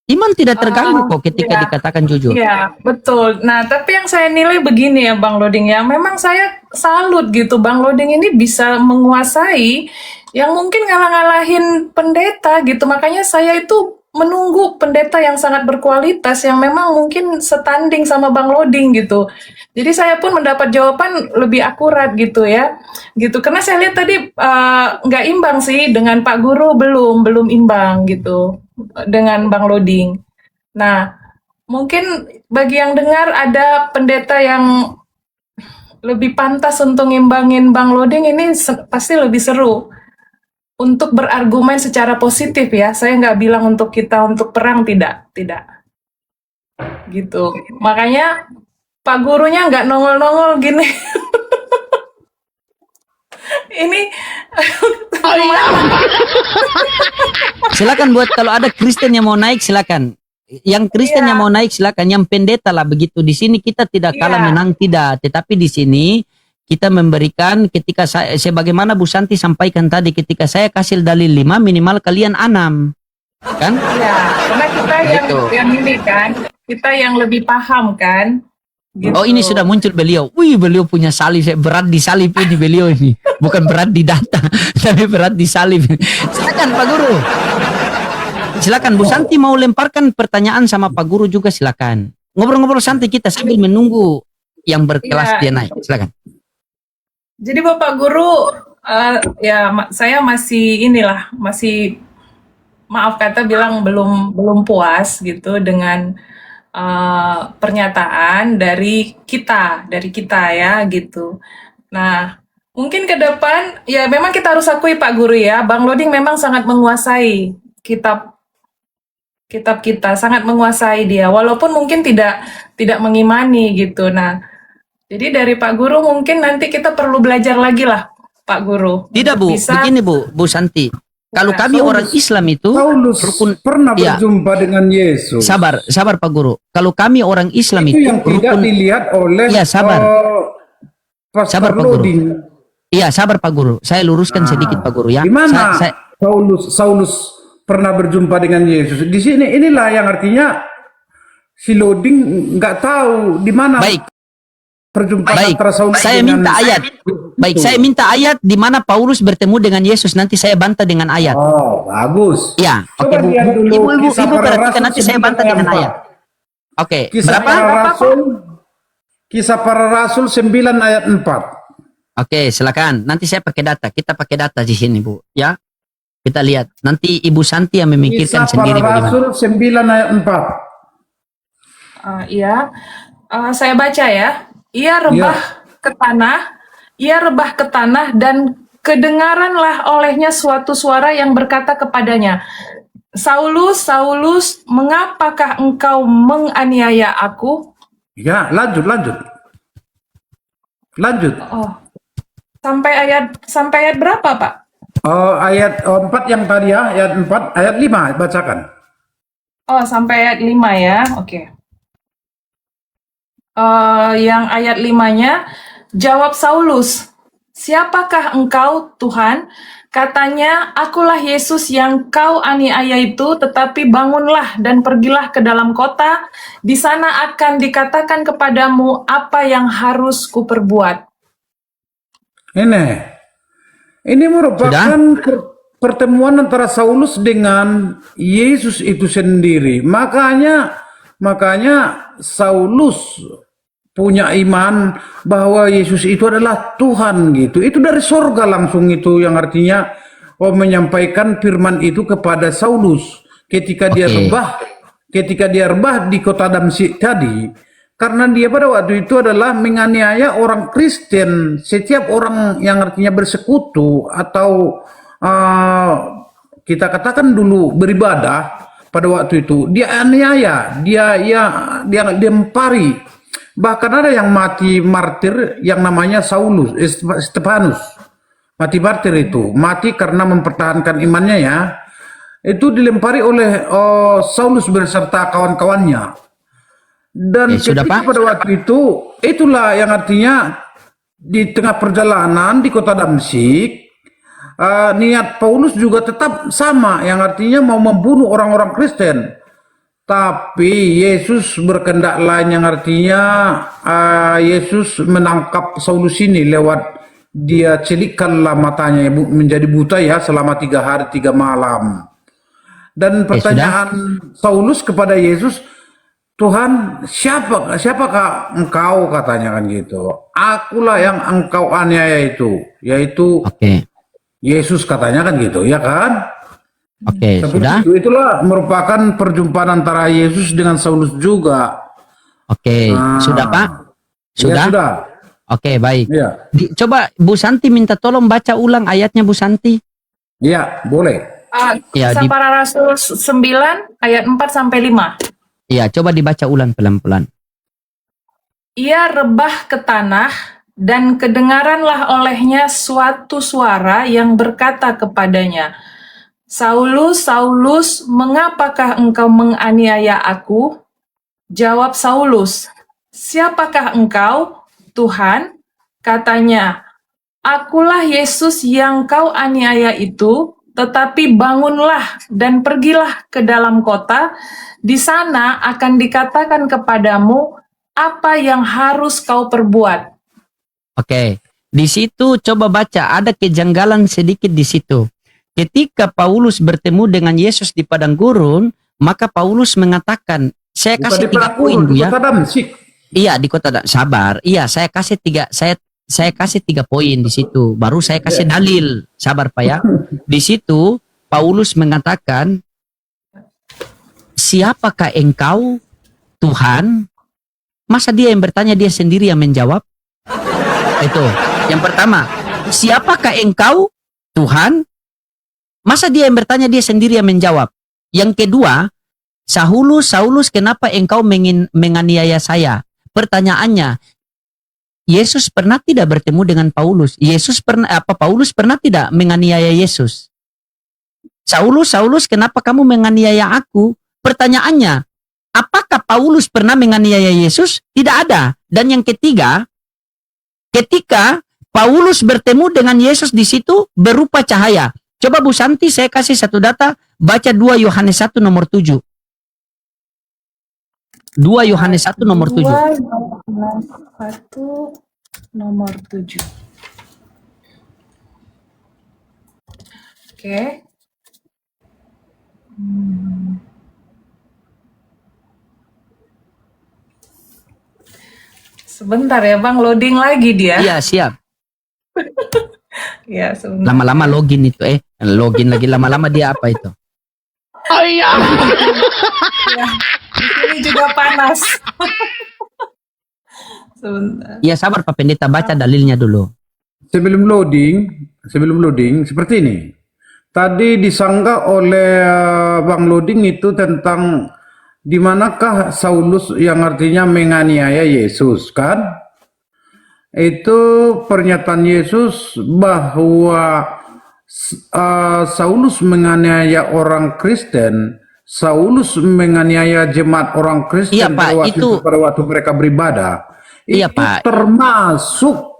Iman tidak terganggu kok ketika dikatakan jujur. Iya, betul. Nah, tapi yang saya nilai begini ya Bang Loding ya, memang saya salut gitu, Bang Loding ini bisa menguasai yang mungkin ngalah-ngalahin pendeta gitu. Makanya saya itu menunggu pendeta yang sangat berkualitas, yang memang mungkin setanding sama Bang Loding gitu. Jadi saya pun mendapat jawaban lebih akurat gitu ya, gitu. Karena saya lihat tadi nggak imbang sih dengan Pak Guru, belum imbang gitu dengan Bang Loding. Nah, mungkin bagi yang dengar ada pendeta yang lebih pantas untuk ngimbangin Bang Loding, ini pasti lebih seru untuk berargumen secara positif ya. Saya nggak bilang untuk kita untuk perang, tidak gitu. Makanya Pak Gurunya nggak nongol-nongol gini. Ini silakan buat kalau ada Kristen yang mau naik silakan. Yang Kristen yang mau naik silakan. Yang pendeta lah begitu. Di sini kita tidak kalah menang tidak, tetapi di sini kita memberikan ketika sebagaimana Bu Santi sampaikan tadi, ketika saya kasih dalil 5 minimal kalian 6. kan? Ya, karena kita Gitu. yang ini kan, kita yang lebih paham kan. Gitu. Oh, ini sudah muncul beliau. Wih, beliau punya salib. Saya berat di salib ini beliau ini. Bukan berat di data, tapi berat di salib. Silakan Pak Guru. Silakan Bu Santi mau lemparkan pertanyaan sama Pak Guru juga, silakan. Ngobrol-ngobrol santai kita sambil menunggu yang berkelas Iya. dia naik. Silakan. Jadi Bapak Guru, saya masih masih maaf kata bilang belum puas gitu dengan pernyataan dari kita ya gitu. Nah, mungkin ke depan ya memang kita harus akui Pak Guru ya, Bang Loding memang sangat menguasai kitab kita, sangat menguasai dia, walaupun mungkin tidak mengimani gitu. Nah, jadi dari Pak Guru mungkin nanti kita perlu belajar lagi lah Pak Guru. Tidak untuk Bu, bisa begini Bu Santi. Kalau Ya, kami orang Islam itu Paulus rukun. pernah Iya. berjumpa dengan Yesus. Sabar Pak Guru. Kalau kami orang Islam Itu itu yang tidak rukun. dilihat oleh Iya, sabar. Pastor Sabar, Pak Guru. Loding. Iya, sabar Pak Guru. Saya luruskan sedikit Pak Guru ya. Di mana Saya, Saulus pernah berjumpa dengan Yesus? Di sini inilah yang artinya si Loding nggak tahu di mana baik. perjumpaan Baik, antara Saulus saya dengan minta ayat. Baik, saya minta ayat di mana Paulus bertemu dengan Yesus. Nanti saya bantah dengan ayat. Oh, bagus. Ya, oke Coba Bu. lihat dulu Ibu Kisah Para perhatikan Rasul nanti saya 9 bantah dengan 4. ayat. Oke, Kisah berapa? Para Rasul Kisah Para Rasul 9 ayat 4. Oke, silakan. Nanti saya pakai data. Kita pakai data di sini, Bu. Ya. Kita lihat. Nanti Ibu Santi yang memikirkan Kisah sendiri Para bagaimana. Rasul 9 ayat 4. saya baca ya. Ia rebah ke tanah dan kedengaranlah olehnya suatu suara yang berkata kepadanya, Saulus, Saulus, mengapakah engkau menganiaya aku? Ya, lanjut. Oh, sampai ayat berapa, Pak? Ayat 4 yang tadi ya, ayat 4, ayat 5 bacakan. Oh, sampai ayat 5 ya. Oke. Yang ayat 5-nya, jawab Saulus, siapakah engkau, Tuhan? Katanya, akulah Yesus yang kau aniaya itu, tetapi bangunlah dan pergilah ke dalam kota, di sana akan dikatakan kepadamu apa yang harus kuperbuat. Ini merupakan pertemuan antara Saulus dengan Yesus itu sendiri. Makanya Saulus punya iman bahwa Yesus itu adalah Tuhan gitu. Itu dari sorga langsung itu yang artinya menyampaikan firman itu kepada Saulus ketika dia rebah di kota Damsyik tadi, karena dia pada waktu itu adalah menganiaya orang Kristen, setiap orang yang artinya bersekutu atau kita katakan dulu beribadah pada waktu itu, dia aniaya, dia lempari. Bahkan ada yang mati martir yang namanya Stefanus. Mati martir itu, mati karena mempertahankan imannya ya. Itu dilempari oleh Saulus beserta kawan-kawannya. Dan ketika pada waktu itu, itulah yang artinya di tengah perjalanan di kota Damsyik, niat Paulus juga tetap sama, yang artinya mau membunuh orang-orang Kristen. Tapi Yesus berkehendak lain, yang artinya Yesus menangkap Saulus ini lewat dia celikkanlah matanya menjadi buta ya selama 3 hari 3 malam. Dan pertanyaan Saulus kepada Yesus, Tuhan, siapakah engkau, katanya kan gitu. Akulah yang engkau aniaya itu, yaitu Yesus, katanya kan gitu, ya kan? Sudah? Itulah merupakan perjumpaan antara Yesus dengan Saulus juga. Sudah Pak? Sudah? Ya, sudah. Baik. Ya. Coba Bu Santi minta tolong baca ulang ayatnya Bu Santi. Ya, boleh. Kisah Para Rasul 9 ayat 4 sampai 5. Iya, coba dibaca ulang pelan-pelan. Ia rebah ke tanah dan kedengaranlah olehnya suatu suara yang berkata kepadanya, Saulus, Saulus, mengapakah engkau menganiaya aku? Jawab Saulus, siapakah engkau, Tuhan? Katanya, akulah Yesus yang kau aniaya itu. tetapi bangunlah dan pergilah ke dalam kota, di sana akan dikatakan kepadamu apa yang harus kau perbuat. Oke, di situ coba baca, ada kejanggalan sedikit di situ. Ketika Paulus bertemu dengan Yesus di padang gurun, maka Paulus mengatakan, saya Bukan kasih di 3 Padang poin, Gurun, Bu di ya. Kota Damsik. Iya, di kota sabar. Iya, saya kasih 3, saya kasih 3 poin di situ. Baru saya kasih dalil. Sabar, Pak ya. Di situ Paulus mengatakan, siapakah engkau, Tuhan? Masa dia yang bertanya, dia sendiri yang menjawab? Itu. Yang pertama, siapakah engkau, Tuhan? Masa dia yang bertanya, dia sendiri yang menjawab? Yang kedua, Saulus, Saulus, kenapa engkau menganiaya saya? Pertanyaannya, Yesus pernah tidak bertemu dengan Paulus? Paulus pernah tidak menganiaya Yesus? Saulus, Saulus, kenapa kamu menganiaya aku? Pertanyaannya, apakah Paulus pernah menganiaya Yesus? Tidak ada. Dan yang ketiga, ketika Paulus bertemu dengan Yesus di situ berupa cahaya. Coba Bu Santi, saya kasih satu data, baca 2 Yohanes 1 nomor 7. 2 Yohanes 1 nomor 7. 2 Yohanes 1 nomor 7. Oke. Sebentar ya Bang, loading lagi dia. Iya, siap. Ya, sebentar. Lama-lama login itu, login lagi, lama-lama dia apa itu? Ya, di sini juga panas. Sebentar. Iya, sabar Pak Pendeta, baca dalilnya dulu. Sebelum loading seperti ini. Tadi disanggah oleh Bang Loading itu tentang di manakah Saulus yang artinya menganiaya Yesus, kan? Itu pernyataan Yesus bahwa Saulus menganiaya orang Kristen, Saulus menganiaya jemaat orang Kristen. Iya, Pak, pada waktu mereka beribadah. Iya, itu Pak. termasuk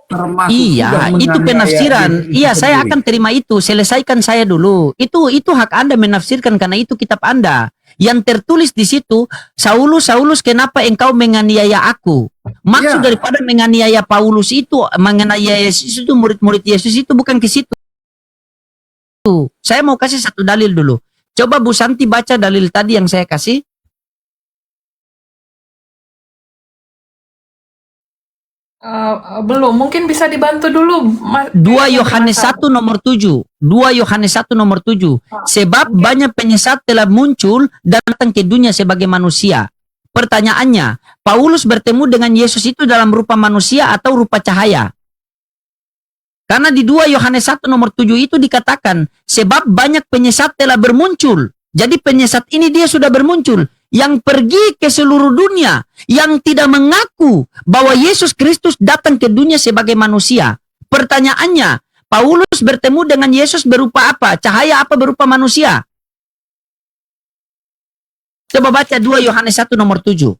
Iya, sudah itu menganiaya penafsiran. diri Iya, saya sendiri. akan terima itu. Selesaikan saya dulu. Itu hak Anda menafsirkan karena itu kitab Anda. Yang tertulis di situ, Saulus, Saulus, kenapa engkau menganiaya aku? Maksud Ya. daripada menganiaya Paulus itu, menganiaya Yesus itu, murid-murid Yesus itu bukan ke situ. Saya mau kasih satu dalil dulu. Coba Bu Santi baca dalil tadi yang saya kasih. Belum, mungkin bisa dibantu dulu. 2 Yohanes 1 nomor 7. 2 Yohanes 1 nomor 7. Sebab banyak penyesat telah muncul dan datang ke dunia sebagai manusia. Pertanyaannya, Paulus bertemu dengan Yesus itu dalam rupa manusia atau rupa cahaya? Karena di 2 Yohanes 1 nomor 7 itu dikatakan, sebab banyak penyesat telah bermuncul. Jadi penyesat ini dia sudah bermuncul. Yang pergi ke seluruh dunia, yang tidak mengaku bahwa Yesus Kristus datang ke dunia sebagai manusia. Pertanyaannya, Paulus bertemu dengan Yesus berupa apa? Cahaya apa berupa manusia? Coba baca 2 Yohanes 1 nomor 7.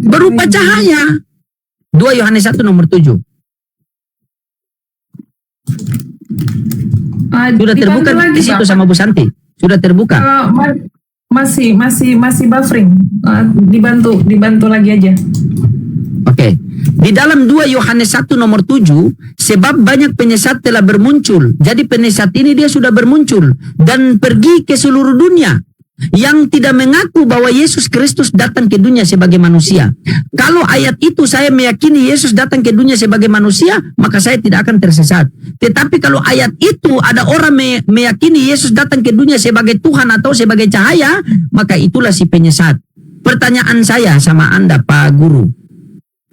Berupa cahaya. 2 Yohanes 1 nomor 7. Sudah terbuka di situ sama Bu Santi. Sudah terbuka. Masih buffering. Dibantu lagi aja. Oke. Di dalam 2 Yohanes 1 nomor 7, sebab banyak penyesat telah bermuncul. Jadi penyesat ini dia sudah bermuncul dan pergi ke seluruh dunia. Yang tidak mengaku bahwa Yesus Kristus datang ke dunia sebagai manusia. Kalau ayat itu saya meyakini Yesus datang ke dunia sebagai manusia, maka saya tidak akan tersesat. Tetapi kalau ayat itu ada orang meyakini Yesus datang ke dunia sebagai Tuhan atau sebagai cahaya, maka itulah si penyesat. Pertanyaan saya sama Anda, Pak Guru.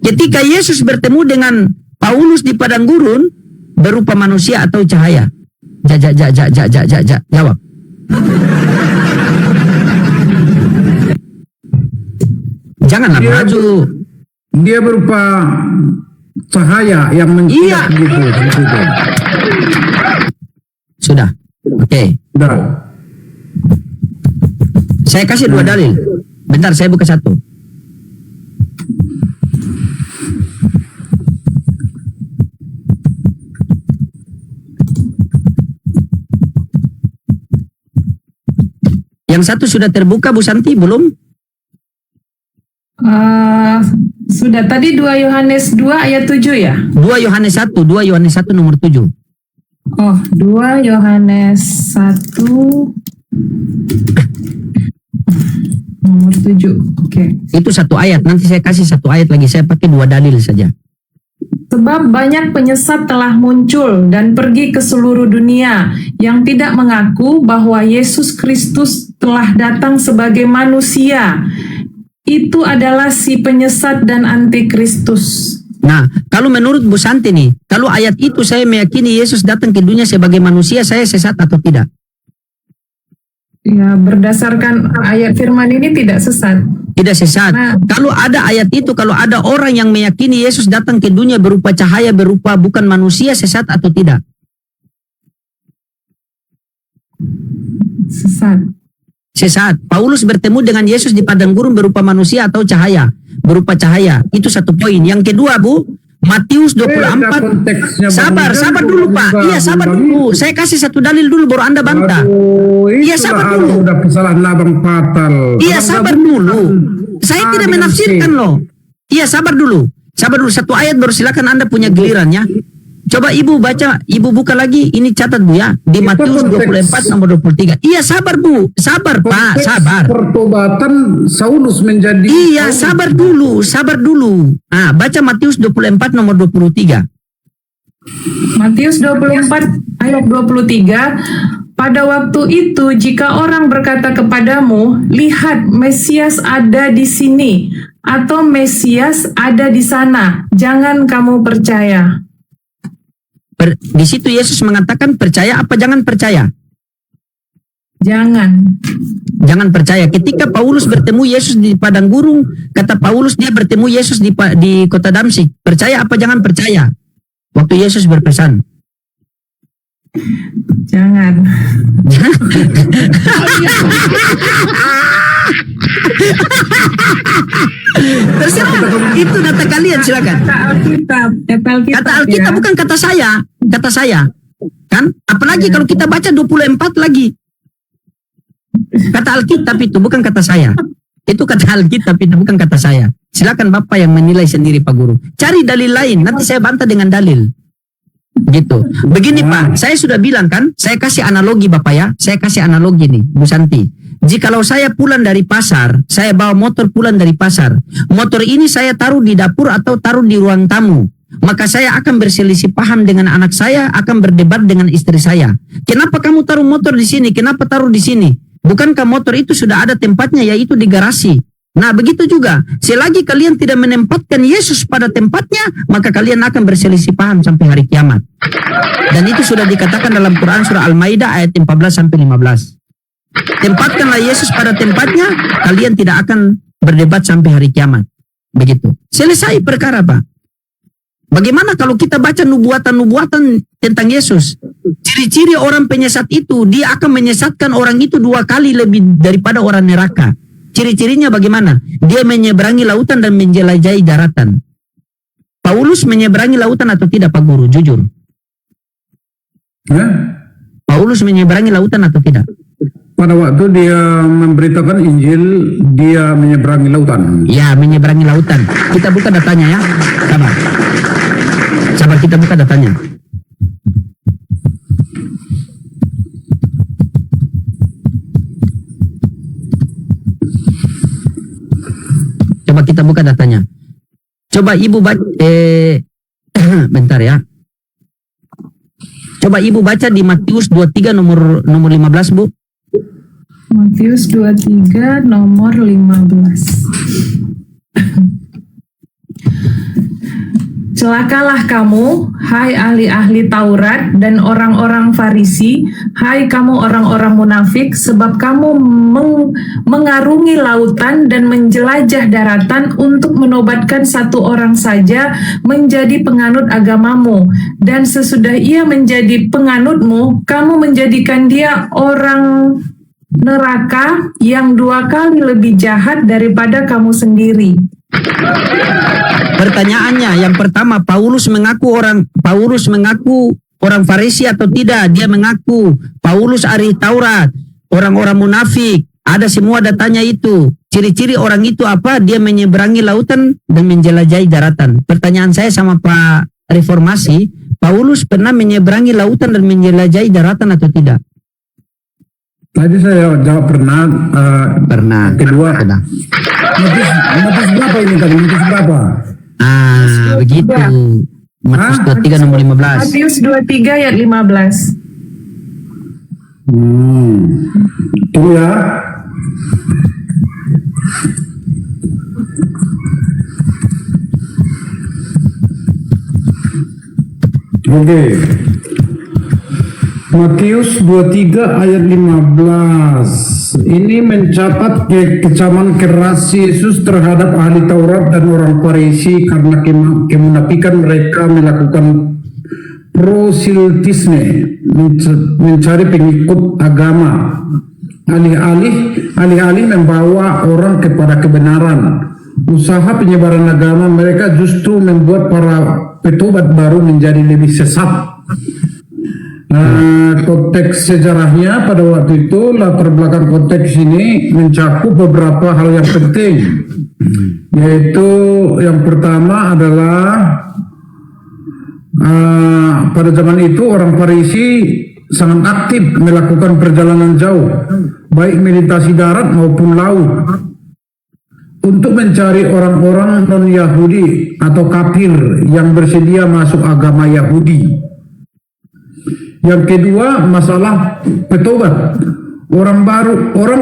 Ketika Yesus bertemu dengan Paulus di padang gurun, berupa manusia atau cahaya? Jawab. Janganlah maju. Dia berupa cahaya yang menjilat gitu. Sudah. Oke. Sudah. Saya kasih 2 dalil. Bentar, saya buka 1. Yang satu sudah terbuka Bu Santi belum? Sudah tadi 2 Yohanes 2 ayat 7 ya? 2 Yohanes 1 nomor 7. Oh, 2 Yohanes 1 nomor 7. Oke. Itu satu ayat. Nanti saya kasih satu ayat lagi. Saya pakai 2 dalil saja. Sebab banyak penyesat telah muncul dan pergi ke seluruh dunia yang tidak mengaku bahwa Yesus Kristus telah datang sebagai manusia. Itu adalah si penyesat dan antikristus. Nah, kalau menurut Bu Santi nih, kalau ayat itu saya meyakini Yesus datang ke dunia sebagai manusia, saya sesat atau tidak? Ya, berdasarkan ayat firman ini tidak sesat. Tidak sesat. Nah. Kalau ada ayat itu, kalau ada orang yang meyakini Yesus datang ke dunia berupa cahaya, berupa bukan manusia, sesat atau tidak? Sesat. Sesat. Paulus bertemu dengan Yesus di padang gurun berupa manusia atau cahaya? Berupa cahaya. Itu satu poin. Yang kedua, Bu, Matius 24. Sabar dulu Pak. Iya, sabar dulu. Saya kasih satu dalil dulu baru Anda bantah. Iya, sabar dulu. Udah salah nabang fatal. Iya, sabar dulu. Saya tidak menafsirkan loh. Iya, sabar dulu. Sabar dulu, satu ayat baru silakan Anda punya gilirannya. Coba Ibu baca, Ibu buka lagi. Ini catat Bu ya. Di Matius 24 nomor 23. Iya, sabar Bu. Sabar Pak, sabar. Pertobatan Saulus menjadi... Iya, sabar dulu. Ah, baca Matius 24 nomor 23. Matius 24 ayat 23. Pada waktu itu jika orang berkata kepadamu, lihat Mesias ada di sini atau Mesias ada di sana, jangan kamu percaya. Di situ Yesus mengatakan percaya apa jangan percaya? Jangan percaya. Ketika Paulus bertemu Yesus di padang gurun, kata Paulus dia bertemu Yesus di kota Damsyik. Percaya apa jangan percaya? Waktu Yesus berpesan. Jangan. Terserah, itu data kalian silakan. Kata Alkitab Alkitab ya. bukan kata saya. Kan? Apalagi kalau kita baca 24 lagi. Kata Alkitab itu bukan kata saya. Itu kata Alkitab itu bukan kata saya. Silakan Bapak yang menilai sendiri Pak Guru. Cari dalil lain, nanti saya bantah dengan dalil. Gitu. Begini Pak, saya sudah bilang kan, saya kasih analogi Bapak ya. Saya kasih analogi nih, Bu Santi. Jikalau saya pulang dari pasar, saya bawa motor pulang dari pasar. Motor ini saya taruh di dapur atau taruh di ruang tamu. Maka saya akan berselisih paham dengan anak saya, akan berdebat dengan istri saya. Kenapa kamu taruh motor di sini? Kenapa taruh di sini? Bukankah motor itu sudah ada tempatnya, yaitu di garasi? Nah, begitu juga. Selagi kalian tidak menempatkan Yesus pada tempatnya, maka kalian akan berselisih paham sampai hari kiamat. Dan itu sudah dikatakan dalam Quran surah Al-Maidah ayat 14-15. Tempatkanlah Yesus pada tempatnya, kalian tidak akan berdebat sampai hari kiamat. Begitu. Selesai perkara, Pak. Bagaimana kalau kita baca nubuatan-nubuatan tentang Yesus? Ciri-ciri orang penyesat itu, dia akan menyesatkan orang itu 2 kali lebih daripada orang neraka. Ciri-cirinya bagaimana? Dia menyeberangi lautan dan menjelajahi daratan. Paulus menyeberangi lautan atau tidak, Pak Guru? Jujur. Paulus menyeberangi lautan atau tidak? Pada waktu dia memberitakan Injil, dia menyeberangi lautan. Ya, menyeberangi lautan. Kita buka datanya ya. Sabar, kita buka datanya. Coba kita buka datanya. Coba Ibu baca, bentar ya. Coba Ibu baca di Matius 23 nomor 15, Bu. Matius 23 nomor 15. Celakalah kamu, hai ahli-ahli Taurat dan orang-orang Farisi, hai kamu orang-orang munafik, sebab kamu mengarungi lautan dan menjelajah daratan untuk menobatkan satu orang saja menjadi penganut agamamu. Dan sesudah ia menjadi penganutmu, kamu menjadikan dia orang neraka yang 2 kali lebih jahat daripada kamu sendiri. Pertanyaannya, yang pertama, Paulus mengaku orang Farisi atau tidak? Dia mengaku Paulus ahli Taurat, orang-orang munafik. Ada semua datanya itu. Ciri-ciri orang itu apa? Dia menyeberangi lautan dan menjelajahi daratan. Pertanyaan saya sama Pak Reformasi, Paulus pernah menyeberangi lautan dan menjelajahi daratan atau tidak? Tadi saya jawab pernah. Pernah. Kedua, Pernah. Matius berapa ini tadi? Matius berapa? Begitu. Matius 23 nomor 15. Matius 23 ayat 15. Tunggu ya. Oke. Matius 23 ayat 15. Ini mencatat kecaman keras Yesus terhadap ahli Taurat dan orang Farisi karena kemunafikan mereka melakukan proseltisme, mencari pengikut agama. Alih-alih membawa orang kepada kebenaran. Usaha penyebaran agama mereka justru membuat para petobat baru menjadi lebih sesat. Konteks sejarahnya pada waktu itu, latar belakang konteks ini mencakup beberapa hal yang penting, yaitu yang pertama adalah pada zaman itu orang Farisi sangat aktif melakukan perjalanan jauh, baik melintasi darat maupun laut, untuk mencari orang-orang non-Yahudi atau kafir yang bersedia masuk agama Yahudi. Yang kedua, masalah petobat. Orang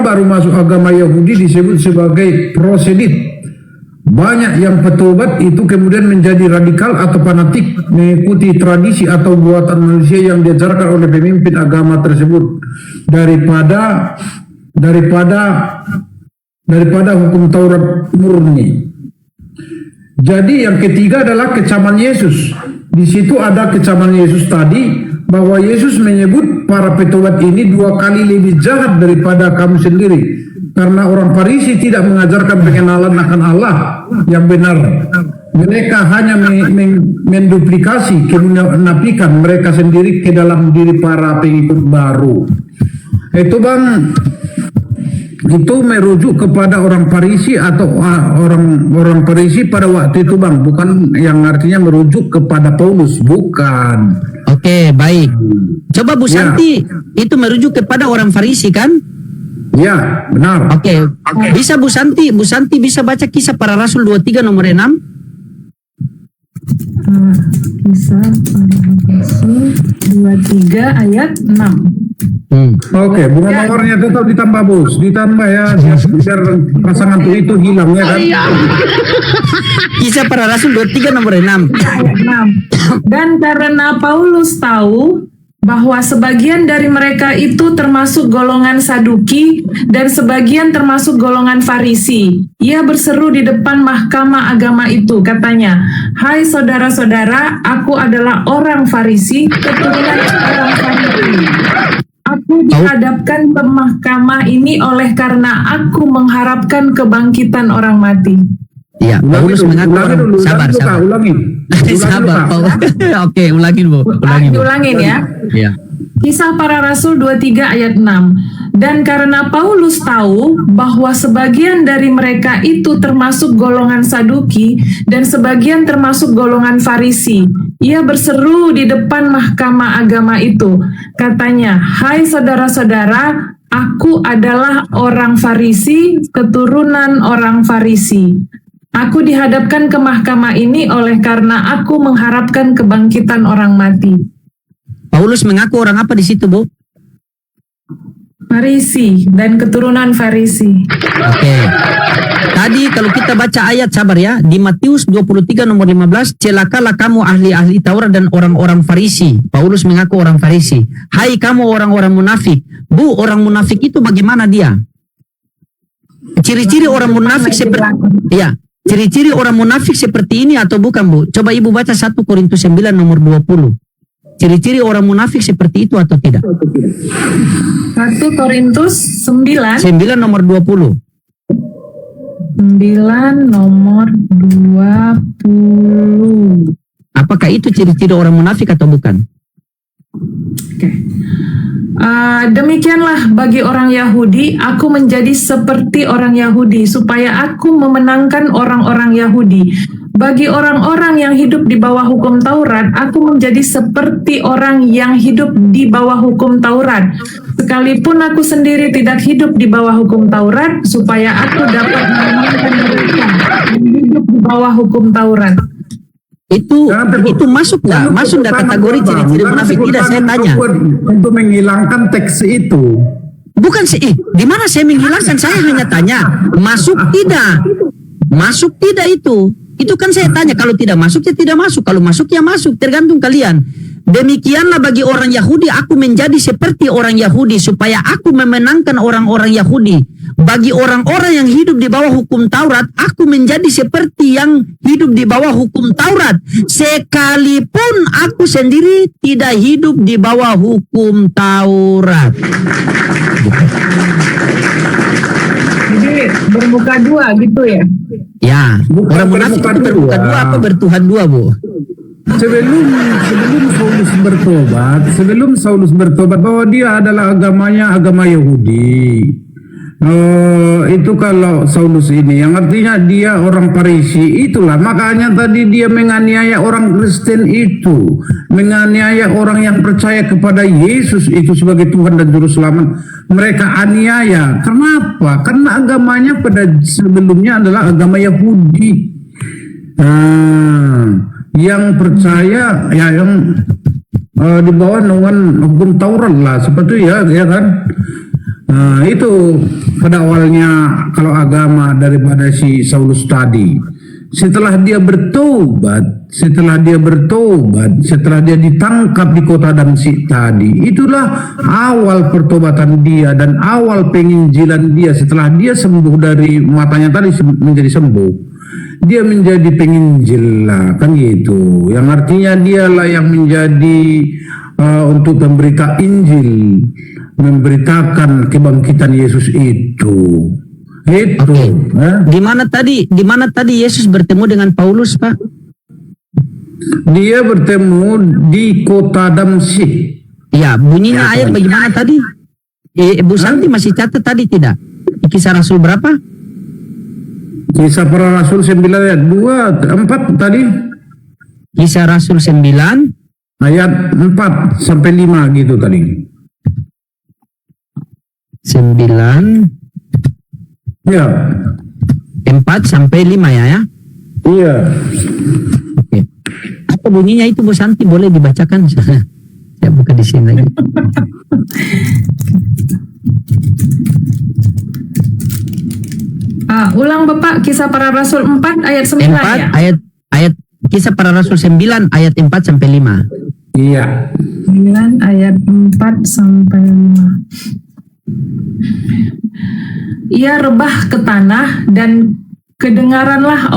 baru masuk agama Yahudi disebut sebagai proselit. Banyak yang petobat itu kemudian menjadi radikal atau fanatik, mengikuti tradisi atau buatan manusia yang diajarkan oleh pemimpin agama tersebut daripada hukum Taurat murni. Jadi yang ketiga adalah kecaman Yesus. Di situ ada kecaman Yesus tadi, bahwa Yesus menyebut para petobat ini 2 kali lebih jahat daripada kamu sendiri, karena orang Farisi tidak mengajarkan pengenalan akan Allah yang benar. Mereka hanya menduplikasi kemunafikan mereka sendiri ke dalam diri para pengikut baru. Itu Bang, itu merujuk kepada orang Farisi atau orang Farisi pada waktu itu Bang, bukan yang artinya merujuk kepada Paulus, bukan. Oke, baik. Coba Bu Santi, itu merujuk kepada orang Farisi kan? Ya, benar. Oke. Bisa Bu Santi bisa baca Kisah Para Rasul 23 nomor 6? Kisah Para Rasul 23 ayat 6. Oke, bunga mawarnya tetap ditambah Bos, ditambah ya, biar pasangan itu hilang ya kan. Kisah Para Rasul 23 nomor 6. Ayat 6. Dan karena Paulus tahu bahwa sebagian dari mereka itu termasuk golongan Saduki dan sebagian termasuk golongan Farisi, ia berseru di depan mahkamah agama itu, katanya, "Hai saudara-saudara, aku adalah orang Farisi, keturunan orang Farisi. Aku dihadapkan ke mahkamah ini oleh karena aku mengharapkan kebangkitan orang mati." Ya, Paulus mengaku orang sabar. Ulangi. Sabar. Oke, ulangin Bu. Ulangin ya. Ya. Kisah Para Rasul 23 ayat 6. Dan karena Paulus tahu bahwa sebagian dari mereka itu termasuk golongan Saduki dan sebagian termasuk golongan Farisi, ia berseru di depan mahkamah agama itu, katanya, "Hai saudara-saudara, aku adalah orang Farisi, keturunan orang Farisi. Aku dihadapkan ke mahkamah ini oleh karena aku mengharapkan kebangkitan orang mati." Paulus mengaku orang apa di situ, Bu? Farisi dan keturunan Farisi. Oke. Tadi kalau kita baca ayat, sabar ya, di Matius 23 nomor 15, "Celakalah kamu ahli-ahli Taurat dan orang-orang Farisi." Paulus mengaku orang Farisi. "Hai kamu orang-orang munafik." Bu, orang munafik itu bagaimana dia? Ciri-ciri orang munafik seperti ciri-ciri orang munafik seperti ini atau bukan, Bu? Coba Ibu baca 1 Korintus 9 nomor 20. Ciri-ciri orang munafik seperti itu atau tidak? 1 Korintus 9 nomor 20. 9 nomor 20. Apakah itu ciri-ciri orang munafik atau bukan? Oke. Demikianlah bagi orang Yahudi, aku menjadi seperti orang Yahudi supaya aku memenangkan orang-orang Yahudi. Bagi orang-orang yang hidup di bawah hukum Taurat, aku menjadi seperti orang yang hidup di bawah hukum Taurat. Sekalipun aku sendiri tidak hidup di bawah hukum Taurat, supaya aku dapat memenangkan mereka yang hidup di bawah hukum Taurat. Itu masuk nggak? Masuk nggak kategori ciri-ciri munafik? Tidak, saya tanya. Untuk menghilangkan teks itu. Bukan sih, di mana saya menghilangkan? Saya hanya tanya, masuk tidak? Masuk tidak itu? Itu kan saya tanya. Kalau tidak masuk ya tidak masuk. Kalau masuk ya masuk. Tergantung kalian. Demikianlah bagi orang Yahudi, aku menjadi seperti orang Yahudi supaya aku memenangkan orang-orang Yahudi. Bagi orang-orang yang hidup di bawah hukum Taurat, aku menjadi seperti yang hidup di bawah hukum Taurat. Sekalipun aku sendiri tidak hidup di bawah hukum Taurat. Jadi bermuka dua gitu ya? Ya, Bukan orang munafik bermuka itu bermuka dua. dua apa bertuhan dua, Bu? Sebelum Saulus bertobat bahwa dia adalah agamanya agama Yahudi. Itu kalau Saulus ini yang artinya dia orang Farisi, itulah makanya tadi dia menganiaya orang Kristen itu, menganiaya orang yang percaya kepada Yesus itu sebagai Tuhan dan Juru Selamat. Mereka aniaya. Kenapa? Karena agamanya pada sebelumnya adalah agama Yahudi. Yang percaya ya yang di bawah naungan hukum Taurat lah seperti ya kan. Itu pada awalnya kalau agama daripada si Saulus tadi. Setelah dia bertobat, setelah dia ditangkap di kota Damsyik tadi, itulah awal pertobatan dia dan awal penginjilan dia. Setelah dia sembuh dari matanya tadi menjadi sembuh, dia menjadi penginjil lah, kan gitu. Yang artinya dialah yang menjadi untuk memberitakan Injil, memberitakan kebangkitan Yesus itu. Itu. Di mana tadi Yesus bertemu dengan Paulus, Pak? Dia bertemu di kota Damsyik. Ya, bunyinya ayat bagaimana tadi? Ibu Santi masih catat tadi tidak? Kisah Rasul berapa? Kisah para Rasul 9 ayat 2, 4 tadi. Kisah Rasul 9 Ayat 4 sampai 5 gitu tadi. 9 Ya. 4 sampai 5 ya? Iya. Oke. Apa bunyinya itu, Bu Santi? Boleh dibacakan? Saya buka di sini lagi. Ulang Bapak, Kisah Para Rasul 4 ayat 9 ya? Ayat Kisah Para Rasul 9 ayat 4 sampai 5. Iya. 9 ayat 4 sampai 5. Ia rebah ke tanah dan kedengaranlah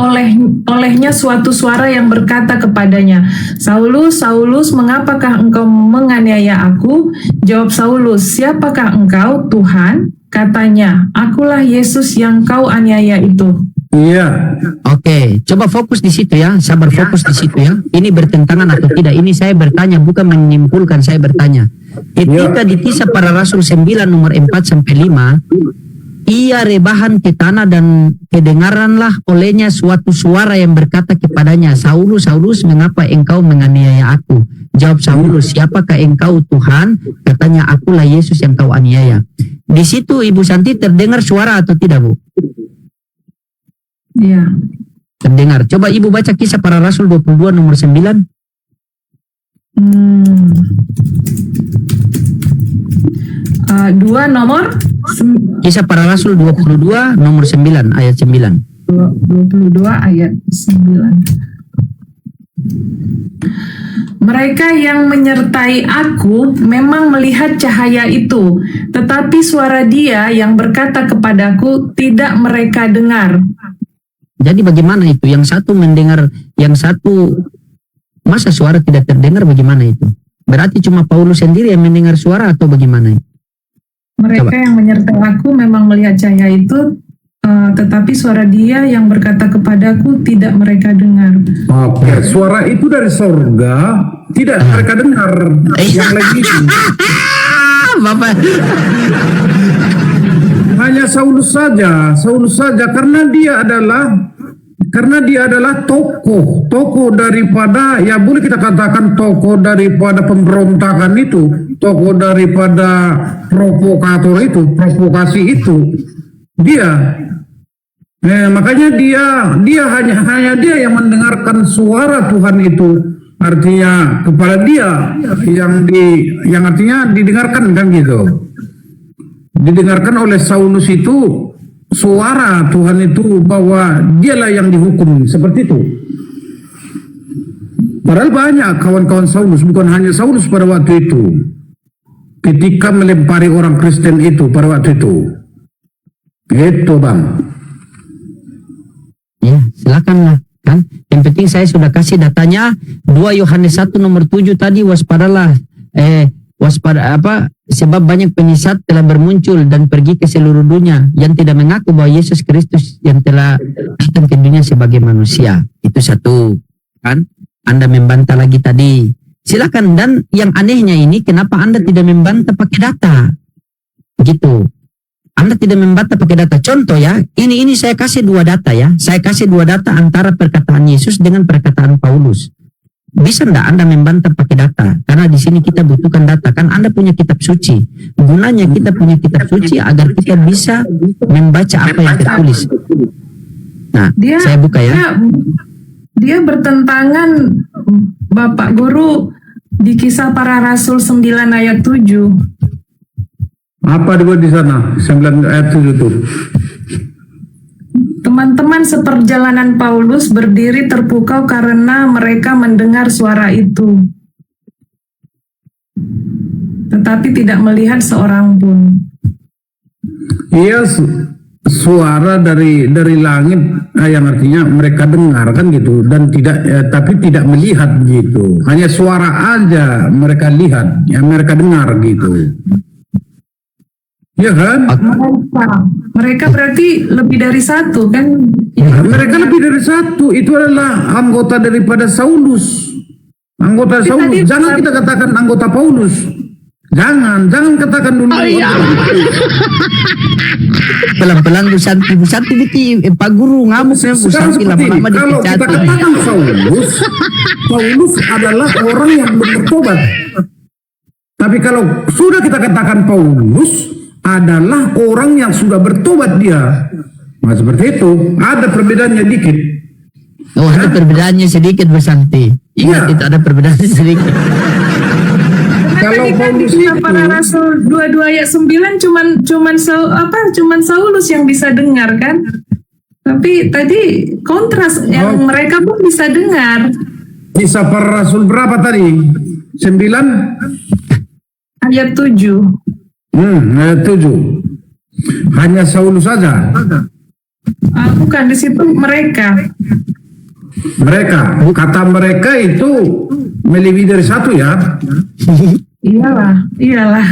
olehnya suatu suara yang berkata kepadanya, Saulus, Saulus, mengapakah engkau menganiaya aku? Jawab Saulus, siapakah engkau, Tuhan? Katanya, akulah Yesus yang kau aniaya itu. Iya. Oke, coba fokus di situ ya. Sabar, fokus di situ ya. Ini bertentangan atau tidak? Ini saya bertanya, bukan menyimpulkan, saya bertanya. Ketika di Kisah Para Rasul 9 nomor 4 sampai 5, ia rebahan ke tanah dan kedengaranlah olehnya suatu suara yang berkata kepadanya, Saulus, Saulus, mengapa engkau menganiaya aku? Jawab Saulus, siapakah engkau, Tuhan? Katanya, akulah Yesus yang kau aniaya. Di situ Ibu Santi terdengar suara atau tidak, Bu? Iya. Terdengar. Coba Ibu baca Kisah Para Rasul 22 nomor 9. Dua nomor Kisah Para Rasul 22 nomor 9 ayat 9. 22 ayat 9. Mereka yang menyertai aku memang melihat cahaya itu, tetapi suara Dia yang berkata kepadaku tidak mereka dengar. Jadi bagaimana itu? Yang satu mendengar, yang satu masa suara tidak terdengar, bagaimana itu? Berarti cuma Paulus sendiri yang mendengar suara atau bagaimana? Mereka Coba. yang menyertai aku memang melihat cahaya itu, tetapi suara Dia yang berkata kepadaku tidak mereka dengar. Oke, suara itu dari sorga tidak mereka dengar. Yang lagi itu. Bapak. Hanya Saulus saja karena dia adalah tokoh daripada, ya boleh kita katakan tokoh daripada pemberontakan itu, tokoh daripada provokasi itu. Makanya dia hanya dia yang mendengarkan suara Tuhan itu, artinya kepada dia yang artinya didengarkan kan gitu. Didengarkan oleh Saulus itu suara Tuhan itu bahwa dialah yang dihukum, seperti itu. Padahal banyak kawan-kawan Saulus, bukan hanya Saulus pada waktu itu, ketika melempari orang Kristen itu pada waktu itu. Gitu Bang. Ya, silakanlah kan. Yang penting saya sudah kasih datanya 2 Yohanes 1 nomor 7 tadi, waspadalah sebab banyak penyesat telah bermuncul dan pergi ke seluruh dunia yang tidak mengaku bahwa Yesus Kristus yang telah datang ke dunia sebagai manusia. Itu satu kan. Anda membantah lagi tadi, silakan. Dan yang anehnya ini, kenapa Anda tidak membantah pakai data gitu? Anda tidak membantah pakai data. Contoh ya, ini saya kasih 2 data ya. Saya kasih 2 data antara perkataan Yesus dengan perkataan Paulus. Bisa enggak Anda membantah pakai data? Karena di sini kita butuhkan data. Kan Anda punya kitab suci. Gunanya kita punya kitab suci agar kita bisa membaca apa yang tertulis. Nah, saya buka ya. Dia bertentangan, Bapak Guru, di Kisah Para Rasul 9 ayat 7. Apa dibuat di sana? 9 ayat 7 itu. Teman-teman seperjalanan Paulus berdiri terpukau karena mereka mendengar suara itu, tetapi tidak melihat seorang pun. Iya, suara dari langit, yang artinya mereka dengar kan gitu, dan tapi tidak melihat gitu. Hanya suara aja mereka lihat, ya mereka dengar gitu. Iya kan? Mereka berarti lebih dari satu kan? Ya, mereka lebih dari satu. Itu adalah anggota daripada Saulus. Anggota Saulus. Jangan kita katakan anggota Paulus. Jangan katakan dulu. Pelan-pelan Bu Santi Biti, Pak Guru ngamuk ya Bu Santi, lama-lama kalau dipecat. kita katakan Paulus adalah orang yang bertobat. Tapi kalau sudah kita katakan Paulus adalah orang yang sudah bertobat dia. Nah, seperti itu. Ada perbedaannya dikit. Oh, ada perbedaannya sedikit Bu Santi. Ingat, itu ada perbedaannya sedikit. Kalau Paulus itu Para Rasul 22 ayat 9 cuman Saulus yang bisa dengar kan? Tapi tadi kontras yang mereka pun bisa dengar. Kisah Para Rasul berapa tadi? 9 ayat 7. Ayat 7. Hanya Saulus saja. Bukan, di situ mereka. Kata mereka itu melebihi dari satu ya. Iyalah.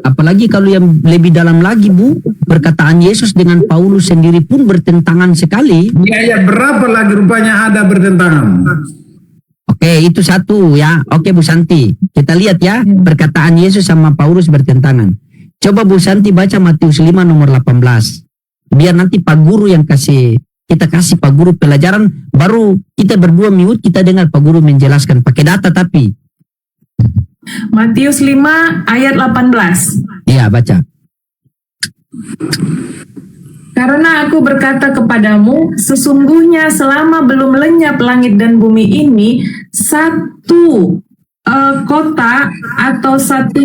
Apalagi kalau yang lebih dalam lagi Bu, perkataan Yesus dengan Paulus sendiri pun bertentangan sekali. Ya, berapa lagi rupanya ada bertentangan. Oke, itu satu ya. Oke Bu Santi, kita lihat ya, perkataan Yesus sama Paulus bertentangan. Coba Bu Santi baca Matius 5 nomor 18. Biar nanti Pak Guru yang kita kasih Pak Guru pelajaran, baru kita berdua mute, kita dengar Pak Guru menjelaskan pakai data tapi. Matius 5 ayat 18. Iya, baca. Karena aku berkata kepadamu, sesungguhnya selama belum lenyap langit dan bumi ini, satu kota atau satu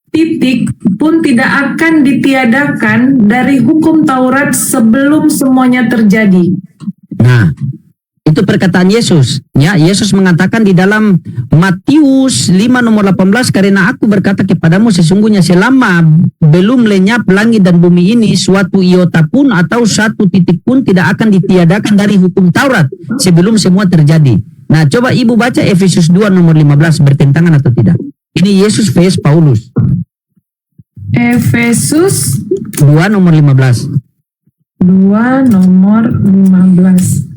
titik pun tidak akan ditiadakan dari hukum Taurat sebelum semuanya terjadi. Nah, itu perkataan Yesus. Ya, Yesus mengatakan di dalam Matius 5 nomor 18, karena aku berkata kepadamu sesungguhnya selama belum lenyap langit dan bumi ini, suatu iota pun atau satu titik pun tidak akan ditiadakan dari hukum Taurat sebelum semua terjadi. Nah, coba Ibu baca Efesus 2 nomor 15, bertentangan atau tidak? Ini Yesus vs Paulus. Efesus 2 nomor 15. 2 nomor 15.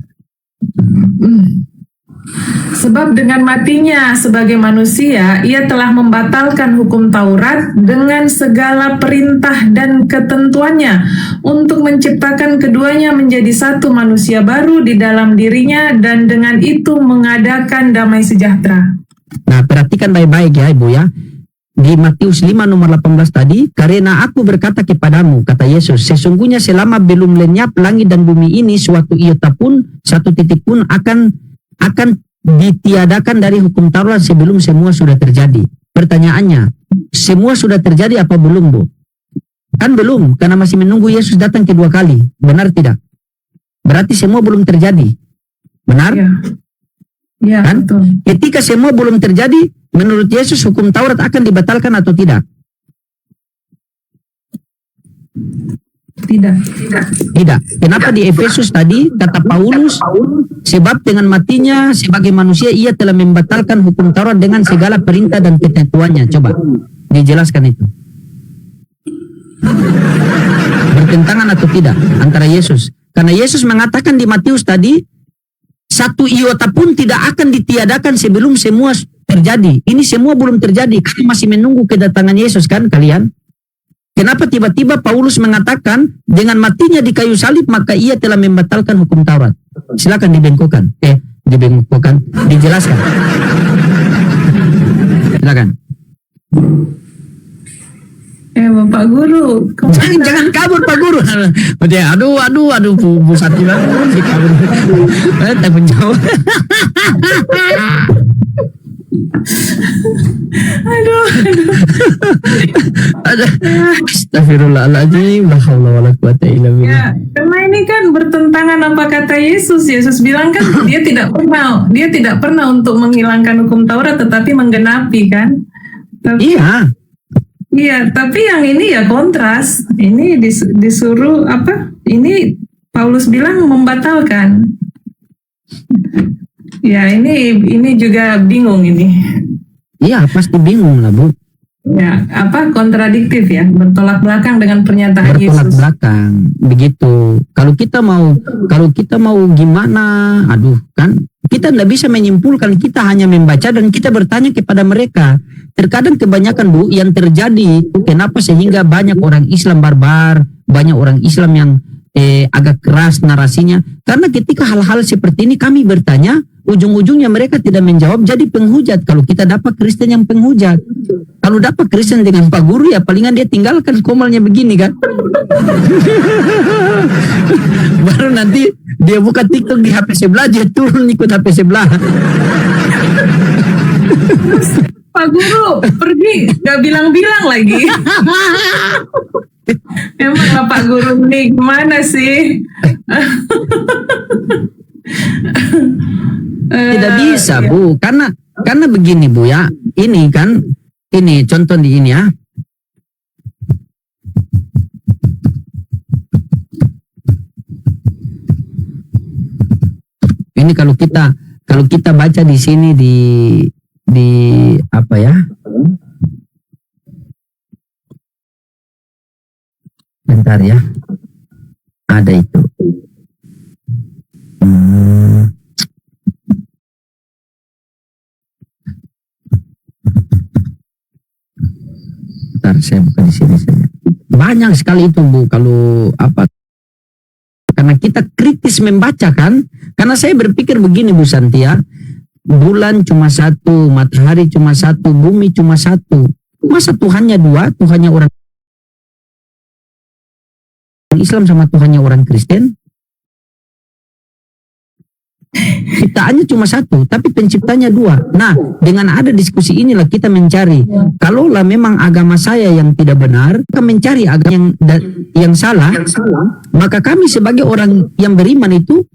Sebab dengan matinya sebagai manusia, ia telah membatalkan hukum Taurat dengan segala perintah dan ketentuannya untuk menciptakan keduanya menjadi satu manusia baru di dalam dirinya dan dengan itu mengadakan damai sejahtera. Nah, perhatikan baik-baik ya Ibu ya. Di Matius 5 nomor 18 tadi, karena aku berkata kepadamu, kata Yesus, sesungguhnya selama belum lenyap langit dan bumi ini, suatu iota pun, satu titik pun akan ditiadakan dari hukum Taurat sebelum semua sudah terjadi. Pertanyaannya, semua sudah terjadi apa belum, Bu? Kan belum, karena masih menunggu Yesus datang kedua kali. Benar tidak? Berarti semua belum terjadi. Benar? Ya, Kan? betul. Ketika semua belum terjadi, menurut Yesus hukum Taurat akan dibatalkan atau tidak? Tidak. Tidak. Kenapa di Efesus tadi kata Paulus, sebab dengan matinya sebagai manusia ia telah membatalkan hukum Taurat dengan segala perintah dan ketentuannya. Coba dijelaskan itu. Bertentangan atau tidak antara Yesus? Karena Yesus mengatakan di Matius tadi, satu iota pun tidak akan ditiadakan sebelum semua terjadi. Ini semua belum terjadi. Kami masih menunggu kedatangan Yesus kan kalian? Kenapa tiba-tiba Paulus mengatakan dengan matinya di kayu salib maka ia telah membatalkan hukum Taurat? Silakan dibengkokkan. Dibengkokkan, dijelaskan. Silakan. Bapak Guru, Jangan kabur Pak Guru. Aduh Bu Sati banget sih kabur. Tak menjawab. aduh. Astagfirullahaladzim. La haula wala quwata illa billah. Ya, karena ini kan bertentangan apa kata Yesus. Yesus bilang kan dia tidak pernah untuk menghilangkan hukum Taurat tetapi menggenapi kan. Iya, tapi yang ini ya kontras. Ini disuruh apa? Ini Paulus bilang membatalkan. Ya, ini juga bingung ini. Iya, pasti bingung lah, Bu. Ya, apa kontradiktif ya, bertolak belakang dengan pernyataan Bertolak Yesus. belakang, begitu. Kalau kita mau gimana? Aduh, kan kita tidak bisa menyimpulkan, kita hanya membaca dan kita bertanya kepada mereka. Terkadang kebanyakan Bu yang terjadi kenapa sehingga banyak orang Islam barbar, banyak orang Islam yang agak keras narasinya, karena ketika hal-hal seperti ini kami bertanya, ujung-ujungnya mereka tidak menjawab, jadi penghujat. Kalau kita dapat Kristen yang penghujat, kalau dapat Kristen dengan Pak Guru ya palingan dia tinggalkan komalnya begini kan. Baru nanti dia buka TikTok di HP sebelah, dia turun ikut HP sebelah. Pak Guru pergi, gak bilang-bilang lagi. Emang Pak Guru nih gimana sih? Tidak bisa Bu, karena begini Bu ya. Ini kan, ini contoh di ini ya. Ini kalau kita baca di sini di apa ya? Bentar ya. Ada itu. Bentar, saya buka di sini saja. Banyak sekali itu Bu, kalau apa? Karena kita kritis membaca kan. Karena saya berpikir begini Bu Santi ya. Bulan cuma satu, matahari cuma satu, bumi cuma satu. Masa Tuhannya dua? Tuhannya orang Islam sama Tuhannya orang Kristen? Ciptaannya cuma satu, tapi penciptanya dua. Nah, dengan ada diskusi inilah kita mencari. Kalaulah memang agama saya yang tidak benar, kita mencari agama yang salah, maka kami sebagai orang yang beriman itu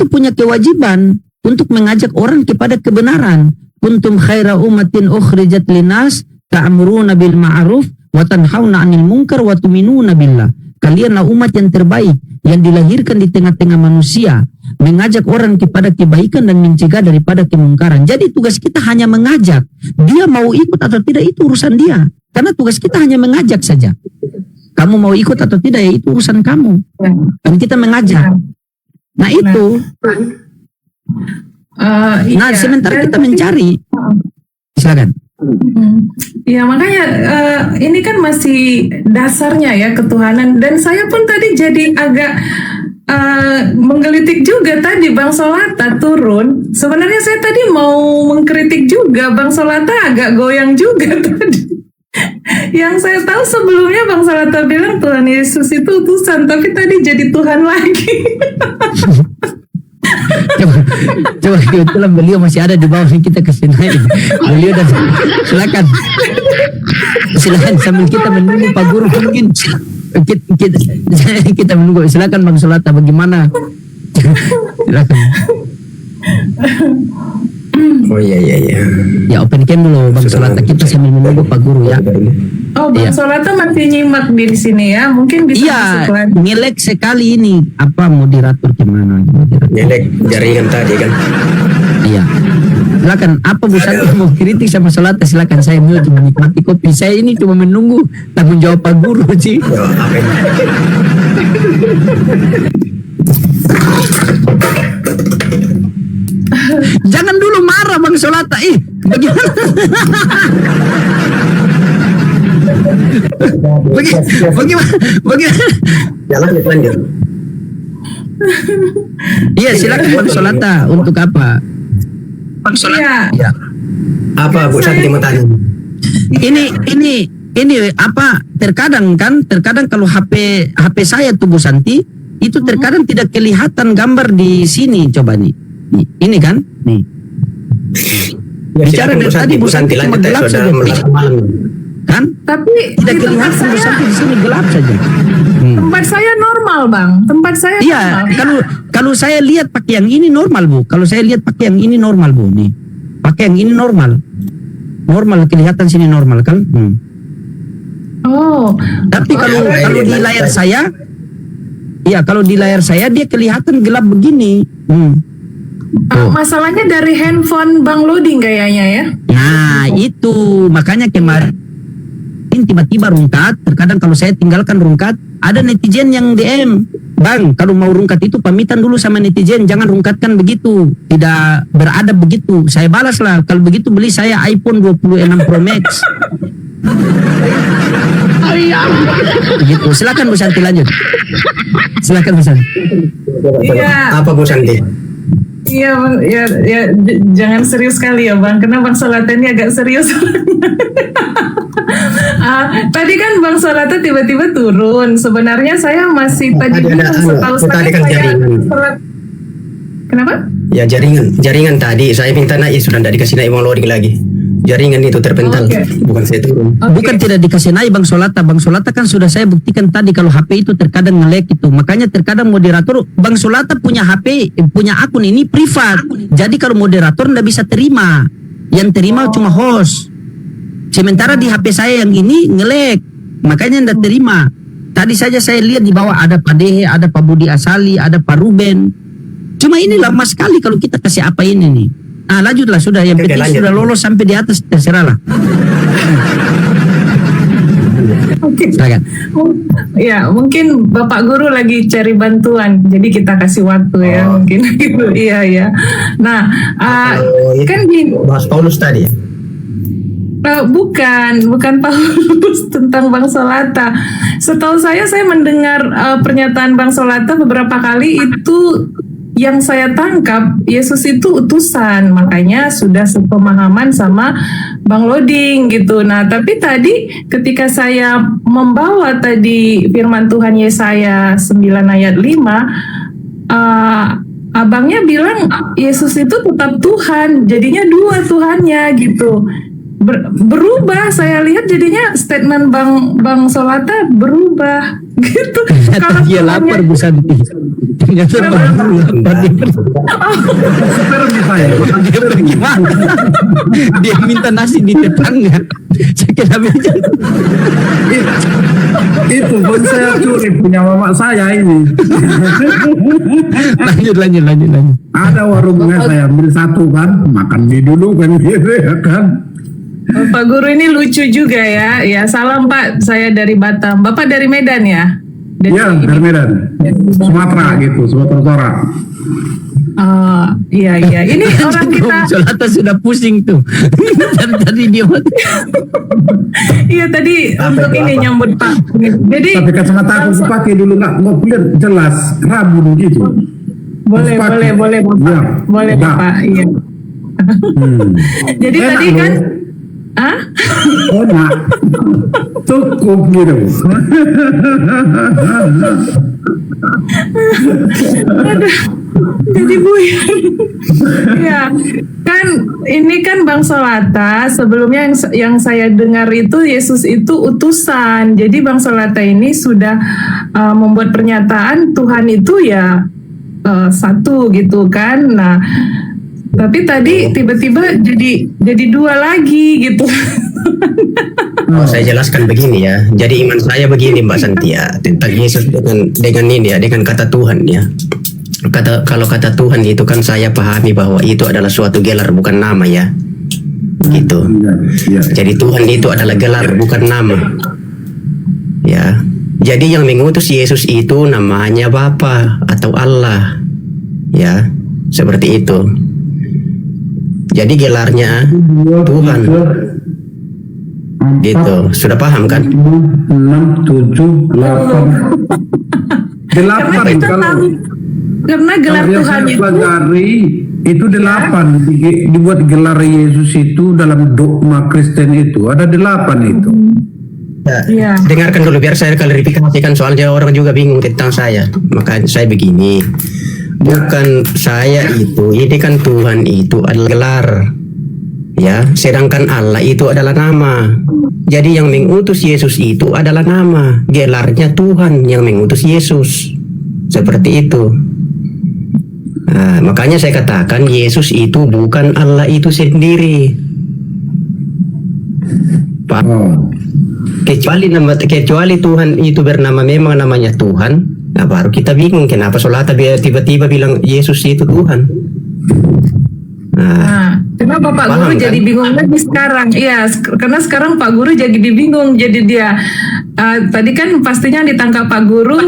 punya kewajiban untuk mengajak orang kepada kebenaran. Kuntum khaira ummatin ukhrijat linas ta'muruna bil ma'ruf wa tanhauna 'anil munkar wa tu'minuna billah. Kalianlah umat yang terbaik yang dilahirkan di tengah-tengah manusia, mengajak orang kepada kebaikan dan mencegah daripada kemungkaran. Jadi tugas kita hanya mengajak. Dia mau ikut atau tidak itu urusan dia. Karena tugas kita hanya mengajak saja. Kamu mau ikut atau tidak ya itu urusan kamu. Dan kita mengajak. Nah itu. Nah, iya. sementara Dan kita tapi- mencari. Silakan. Ya makanya ini kan masih dasarnya ya ketuhanan, dan saya pun tadi jadi agak menggelitik juga tadi Bang Solata turun. Sebenarnya saya tadi mau mengkritik juga Bang Solata, agak goyang juga tadi. Yang saya tahu sebelumnya Bang Solata bilang Tuhan Yesus itu utusan, tapi tadi jadi Tuhan lagi. Coba kebetulan beliau masih ada di bawah, kita kesini. Beliau dan silakan sambil kita menunggu Pak Guru, mungkin kita menunggu. Silakan Bang Solata, bagaimana? Silakan. Oh iya. Ya, open cam dulu Bang Solata, kita sambil menunggu Pak Guru ya. Oh, Bang Iya. Solata masih nyimak di sini ya, mungkin bisa Iya, masuk lagi. ngelek sekali ini. Apa moderator gimana? Moderator. Nyelek jaringan tadi kan. Iya. Silakan, apa Bu Santi mau kritik sama Solata? Silakan, saya mau cuma menikmati kopi. Saya ini cuma menunggu tanggung jawab Pak Guru sih. Ya, apa ini? Jangan dulu marah Bang Solata. Bagaimana? Bagaimana? Jalan lanjut. Iya, silakan Bang Solata, untuk apa? Bang Solata. Iya. Ya. Apa Bu Santi mau tanya? Ini apa, terkadang kalau HP saya tuh Bu Santi itu terkadang tidak kelihatan gambar di sini. Coba nih. Ini kan? Nih. Ya, Bicara silakan, dari tadi Bu Santi cuma lanjut, gelap sudah saja. melewati malam. Kan? Tapi Tidak di tempat kelihatan Bu saya, Santi di sini gelap saja. tempat saya normal Bang, tempat saya Iya, normal. kalau saya lihat pakai yang ini normal Bu. Kalau saya lihat pakai yang ini normal Bu nih. Pakai yang ini normal. Normal, kelihatan sini normal kan? Oh, Tapi kalau di layar saya, iya, kalau di layar saya dia kelihatan gelap begini. masalahnya dari handphone Bang Loading kayaknya ya. Nah, itu makanya kemarin tiba-tiba rungkat. Terkadang kalau saya tinggalkan rungkat, ada netizen yang DM, Bang, kalau mau rungkat itu pamitan dulu sama netizen, jangan rungkatkan begitu, tidak beradab begitu. Saya balas lah, kalau begitu beli saya iPhone 26 Pro Max. Begitu. Silakan Bu Santi lanjut. Silakan Bu Santi. Iya. Apa Bu Santi? Iya, Bang. Ya, jangan serius kali ya Bang, karena Bang Solata ini agak serius. Tadi kan Bang Solata tiba-tiba turun. Sebenarnya saya masih tadi Tadi ada setahu tadi saya kan jaringan. Kenapa? Ya jaringan tadi saya minta naik, sudah tidak dikasih naik, mau loading lagi. Jaringan itu terpental, Oke. bukan saya turun. Oke. Bukan tidak dikasih naik Bang Solata. Bang Solata kan sudah saya buktikan tadi kalau HP itu terkadang nge-lag itu. Makanya terkadang moderator, Bang Solata punya HP, punya akun ini privat. Jadi kalau moderator nggak bisa terima. Yang terima cuma host. Sementara di HP saya yang ini nge-lag. Makanya nggak terima. Tadi saja saya lihat di bawah ada Pak Dehe, ada Pak Budi Asali, ada Pak Ruben. Cuma ini lama sekali kalau kita kasih apa ini nih. Nah, lanjutlah sudah, yang Oke, penting lanjut. sudah lolos sampai di atas, terserah lah. Oke. Silakan. Ya, mungkin Bapak Guru lagi cari bantuan, jadi kita kasih waktu ya mungkin. Iya ya. Nah, kan gini, Bahas Paulus tadi. bukan Paulus tentang Bang Solata. Setahu saya mendengar pernyataan Bang Solata beberapa kali itu. Yang saya tangkap, Yesus itu utusan, makanya sudah sepemahaman sama Bang Loading gitu. Nah, tapi tadi ketika saya membawa tadi firman Tuhan Yesaya 9 ayat 5, abangnya bilang Yesus itu tetap Tuhan, jadinya dua Tuhannya gitu. Berubah, saya lihat jadinya statement Bang Solata berubah gitu. Ternyata dia lapar Bu Santi. Ternyata Bang Guru lapar. Dia pergi mana? Dia minta nasi di tetangga. Saya kira meja. Itu pun saya curi punya mama saya ini. Lanjut. Ada warungnya saya ambil satu kan, makan di dulu kan gitu ya kan. Pak Guru ini lucu juga ya. Ya, salam Pak, saya dari Batam. Bapak dari Medan ya? Iya, dari Medan. Sumatera gitu, Sumatera Utara. Iya. Ini orang kita, Solata sudah pusing tuh. Tadi dia iya tadi untuk ini nyambut Pak. Jadi Tapi kacamata aku pakai dulu nggak lihat jelas rabun gitu. boleh pakai. Bapak. Ya, Boleh ya. Bapak. Iya. Jadi Enak tadi loh. kan, Enak. Cukup gitu. jadi buyar. Ya, kan ini kan Bang Solata sebelumnya yang saya dengar itu Yesus itu utusan. Jadi Bang Solata ini sudah membuat pernyataan Tuhan itu ya satu gitu kan. Nah, tapi tadi tiba-tiba jadi dua lagi gitu. Saya jelaskan begini ya. Jadi iman saya begini Mbak Santia tentang Yesus dengan ini ya, dengan kata Tuhan ya. Kalau kata Tuhan itu kan saya pahami bahwa itu adalah suatu gelar bukan nama ya. Gitu. Ya. Jadi Tuhan itu adalah gelar bukan nama. Ya. Jadi yang mengutus Yesus itu namanya Bapa atau Allah. Ya, seperti itu. Jadi gelarnya Tuhan. Gitu. Sudah paham kan? 6, 7, 8. 8 kita kalau tahu karena gelar yang Tuhan saya itu pelajari itu 8 dibuat gelar Yesus itu dalam dogma Kristen itu ada 8 itu. Iya. Dengarkan dulu biar saya klarifikasikan soalnya orang juga bingung tentang saya. Maka saya begini. Bukan saya itu, ini kan Tuhan itu adalah gelar. Ya, sedangkan Allah itu adalah nama. Jadi yang mengutus Yesus itu adalah nama. Gelarnya Tuhan yang mengutus Yesus. Seperti itu. Nah, makanya saya katakan Yesus itu bukan Allah itu sendiri. Pak. Oh. Kecuali Tuhan itu bernama memang namanya Tuhan, nah baru kita bingung kenapa Solata tiba-tiba bilang Yesus itu Tuhan. Nah, kenapa Pak Paham, Guru kan? jadi bingung lagi sekarang? Iya, karena sekarang Pak Guru jadi bingung. Jadi dia tadi kan pastinya ditangkap Pak Guru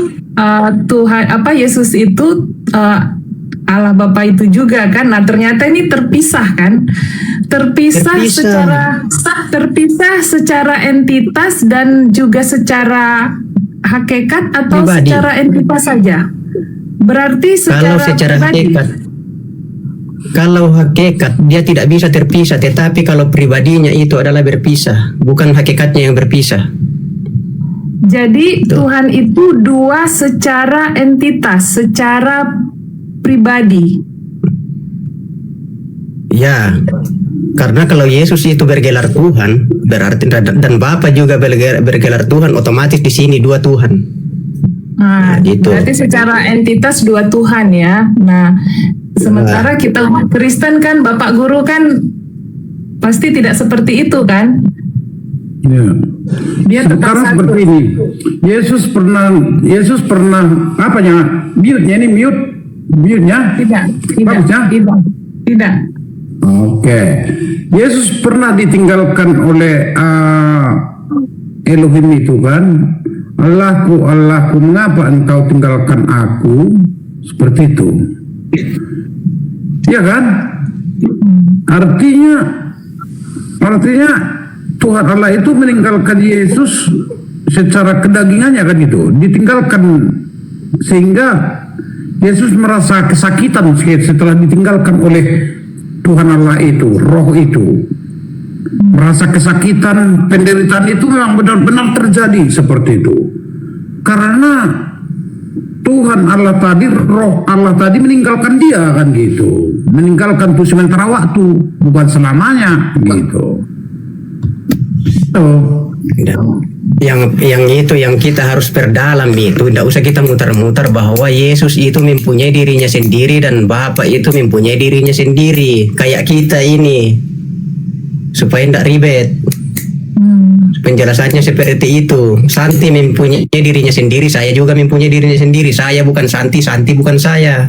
Tuhan Yesus itu Allah Bapa itu juga kan. Nah, ternyata ini terpisah kan? Terpisah secara entitas dan juga secara hakikat atau Pribadi. secara entitas saja. Berarti Kalau secara pribadi. Kalau hakikat dia tidak bisa terpisah, tetapi kalau pribadinya itu adalah berpisah, bukan hakikatnya yang berpisah. Jadi Tuhan itu dua secara entitas, secara pribadi. Ya, karena kalau Yesus itu bergelar Tuhan, berarti dan Bapa juga bergelar Tuhan, otomatis di sini dua Tuhan. Nah, gitu. berarti secara entitas dua Tuhan ya. Nah, sementara kita umat Kristen kan Bapak Guru kan pasti tidak seperti itu kan? Ya. Dia tetap Sekarang satu. seperti ini. Yesus pernah apanya? Mute-nya ini mute-nya? Tidak. Oke. Yesus pernah ditinggalkan oleh Elohim itu kan? Allahku, mengapa engkau tinggalkan aku? Seperti itu. Ya kan? Artinya Tuhan Allah itu meninggalkan Yesus secara kedagingannya kan itu. Ditinggalkan sehingga Yesus merasa kesakitan setelah ditinggalkan oleh Tuhan Allah itu, roh itu. Merasa kesakitan, penderitaan itu memang benar-benar terjadi seperti itu. Karena Tuhan Allah tadi, roh Allah tadi meninggalkan dia kan gitu. Meninggalkan itu sementara waktu, bukan selamanya gitu. Yang itu yang kita harus perdalam itu, tidak usah kita mutar-mutar bahwa Yesus itu mempunyai dirinya sendiri dan Bapa itu mempunyai dirinya sendiri. Kayak kita ini, supaya tidak ribet. Penjelasannya seperti itu. Santi mempunyai dirinya sendiri, saya juga mempunyai dirinya sendiri. Saya bukan Santi, Santi bukan saya.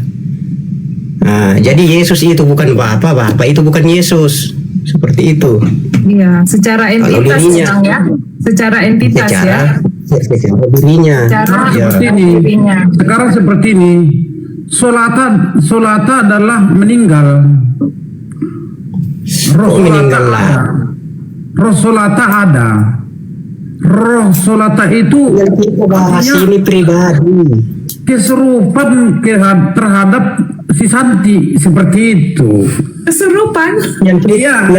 Nah, jadi Yesus itu bukan Bapa, Bapa itu bukan Yesus. Seperti itu. Iya, secara Kalau entitas dirinya, Bang, ya. Secara entitas ya. secara dirinya. Secara Ya. Seperti ini. dirinya. Sekarang seperti ini. solata adalah meninggal. Roh solata meninggal lah. ada. Roh solata ada. Roh solata itu Yang kita bahas artinya ini pribadi. keserupan terhadap si Santi seperti itu. Kesurupan. Iya.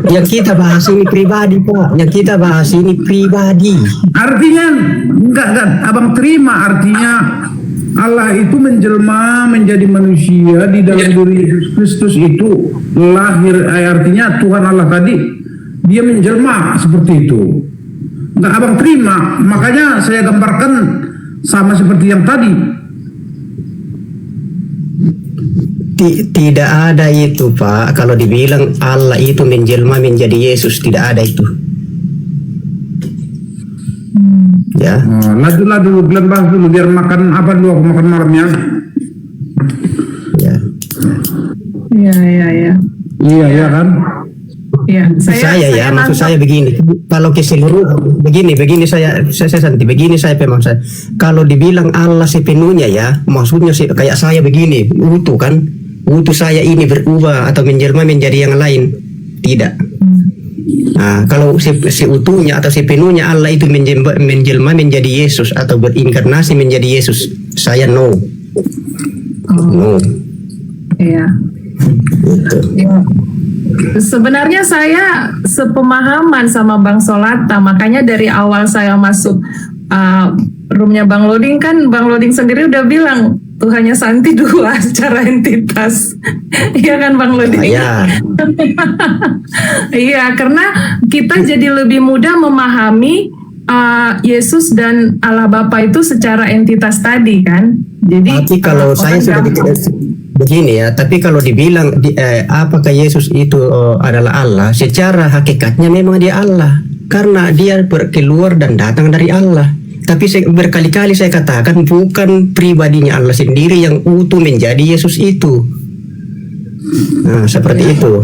Yang kita bahas ini pribadi, Pak. Yang kita bahas ini pribadi. Artinya enggak, abang terima artinya Allah itu menjelma menjadi manusia di dalam diri Yesus Kristus itu lahir, artinya Tuhan Allah tadi dia menjelma seperti itu. Enggak abang terima, makanya saya gambarkan sama seperti yang tadi. Tidak ada itu, Pak. Kalau dibilang Allah itu menjelma menjadi Yesus, tidak ada itu. Ya. Lajulah dulu, bilang bahas dulu biar makan apa dulu, aku makan malam ya. Ya. Iya. Iya kan? Iya, Saya ya, maksud saya begini. Kalau keseluruhan begini saya Santi, begini saya memang saya. Kalau dibilang Allah sepenuhnya ya, maksudnya kayak saya begini, utuh kan? Utuh saya ini berubah atau menjelma menjadi yang lain. Tidak. Nah, kalau seutuhnya atau sepenuhnya Allah itu menjelma menjadi Yesus atau berinkarnasi menjadi Yesus, saya no. No. Iya. Gitu. Ya. Sebenarnya saya sepemahaman sama Bang Solata, makanya dari awal saya masuk roomnya Bang Loding kan, Bang Loding sendiri udah bilang Tuhannya Santi dua secara entitas. Iya kan Bang Loding? Ya. Iya, karena kita jadi lebih mudah memahami Yesus dan Allah Bapa itu secara entitas tadi kan. Jadi Tapi kalau saya sudah begini ya, tapi kalau dibilang apakah Yesus itu adalah Allah, secara hakikatnya memang dia Allah, karena dia keluar dan datang dari Allah. Tapi berkali-kali saya katakan bukan pribadinya Allah sendiri yang utuh menjadi Yesus itu. Nah, seperti itu.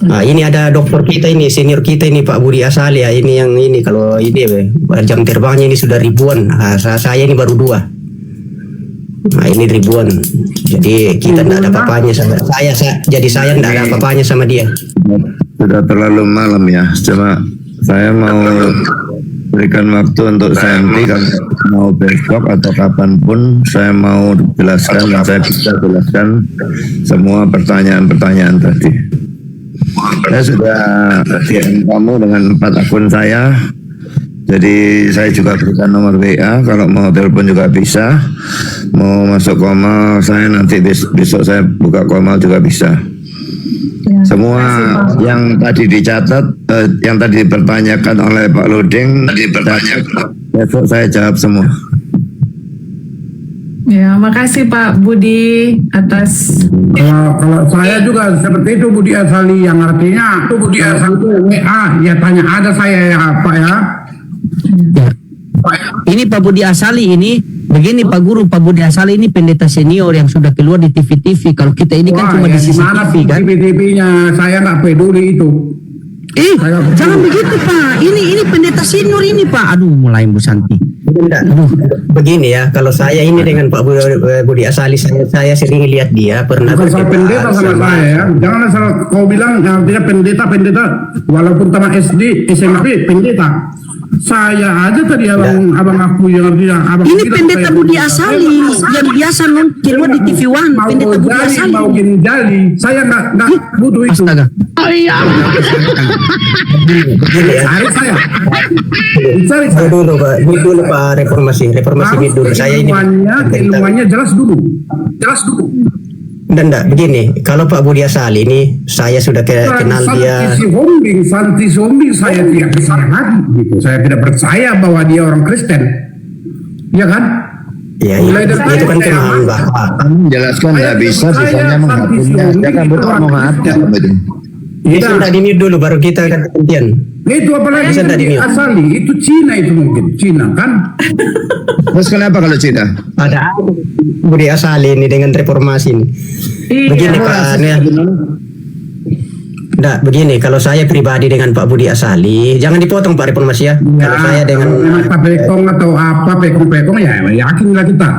Nah, ini ada dokter kita ini, senior kita ini Pak Budi Asali ya, ini yang ini kalau ini jam terbangnya ini sudah ribuan. Nah, saya ini baru 2. Nah, ini ribuan. Jadi kita tidak ada apa-apanya sama saya jadi saya tidak ada apa-apanya sama dia. Sudah terlalu malam ya. Cuma saya mau berikan waktu untuk Santi, kalau mau besok atau kapanpun saya mau jelaskan dan saya bisa jelaskan semua pertanyaan-pertanyaan tadi. Saya sudah DM kamu dengan 4 akun saya. Jadi saya juga berikan nomor WA, kalau mau telepon juga bisa. Mau masuk komal saya nanti besok saya buka komal juga bisa. Semua yang tadi dicatat, yang tadi dipertanyakan oleh Pak Loding, besok saya jawab semua. ya, makasih Pak Budi atas Kalau saya juga seperti itu Budi Asali, yang artinya itu Budi Asali itu WA, ya tanya ada saya ya apa ya. Ya. Ini Pak Budi Asali ini begini Pak Guru, Pak Budi Asali ini pendeta senior yang sudah keluar di TV-TV. Kalau kita ini kan cuma ya di gimana CCTV kan. TV-TV-nya saya nggak peduli itu. Jangan begitu Pak. Ini pendeta senior ini Pak. Aduh, mulai Bu Santi. Begini ya, kalau saya ini dengan Pak Budi Asali, saya sering lihat dia pernah Bukan soal pendeta sama saya ya. Jangan asal kau bilang dia pendeta walaupun tamat SD, SMP pendeta. Saya aja tadi abang aku yang abang Ini pendeta Budi Asali yang biasa keluar di TV One. Pendeta Budi Asali. Mau gini jali, saya nggak butuh itu. Astaga. Begini ya. Cari saya. Cari Saya saya. dulu Pak, ini dulu Pak reformasi dulu. Saya ini Ilmuannya jelas dulu. dan enggak begini. Kalau Pak Budi Asali ini saya sudah kenal dia. Santi Zombing saya tidak percaya lagi gitu. Saya tidak percaya bahwa dia orang Kristen. Ya kan? Ya, itu kan pemahaman Bapak. Jelaskan nggak bisa, sisanya menghapusnya. Dia kan butuh menghapusnya. Itu sudah di mute dulu baru kita akan gantian. Itu apalagi Bisa tadi Budi nih. Asali itu Cina itu mungkin Cina kan? Terus kenapa kalau Cina? Ada Budi Asali ini dengan reformasi ini. Begini Pak, ya. Enggak, begini, kalau saya pribadi dengan Pak Budi Asali, jangan dipotong Pak Reformasi ya. Kalau saya dengan Pak Pekong atau apa pekong ya yakinlah kita.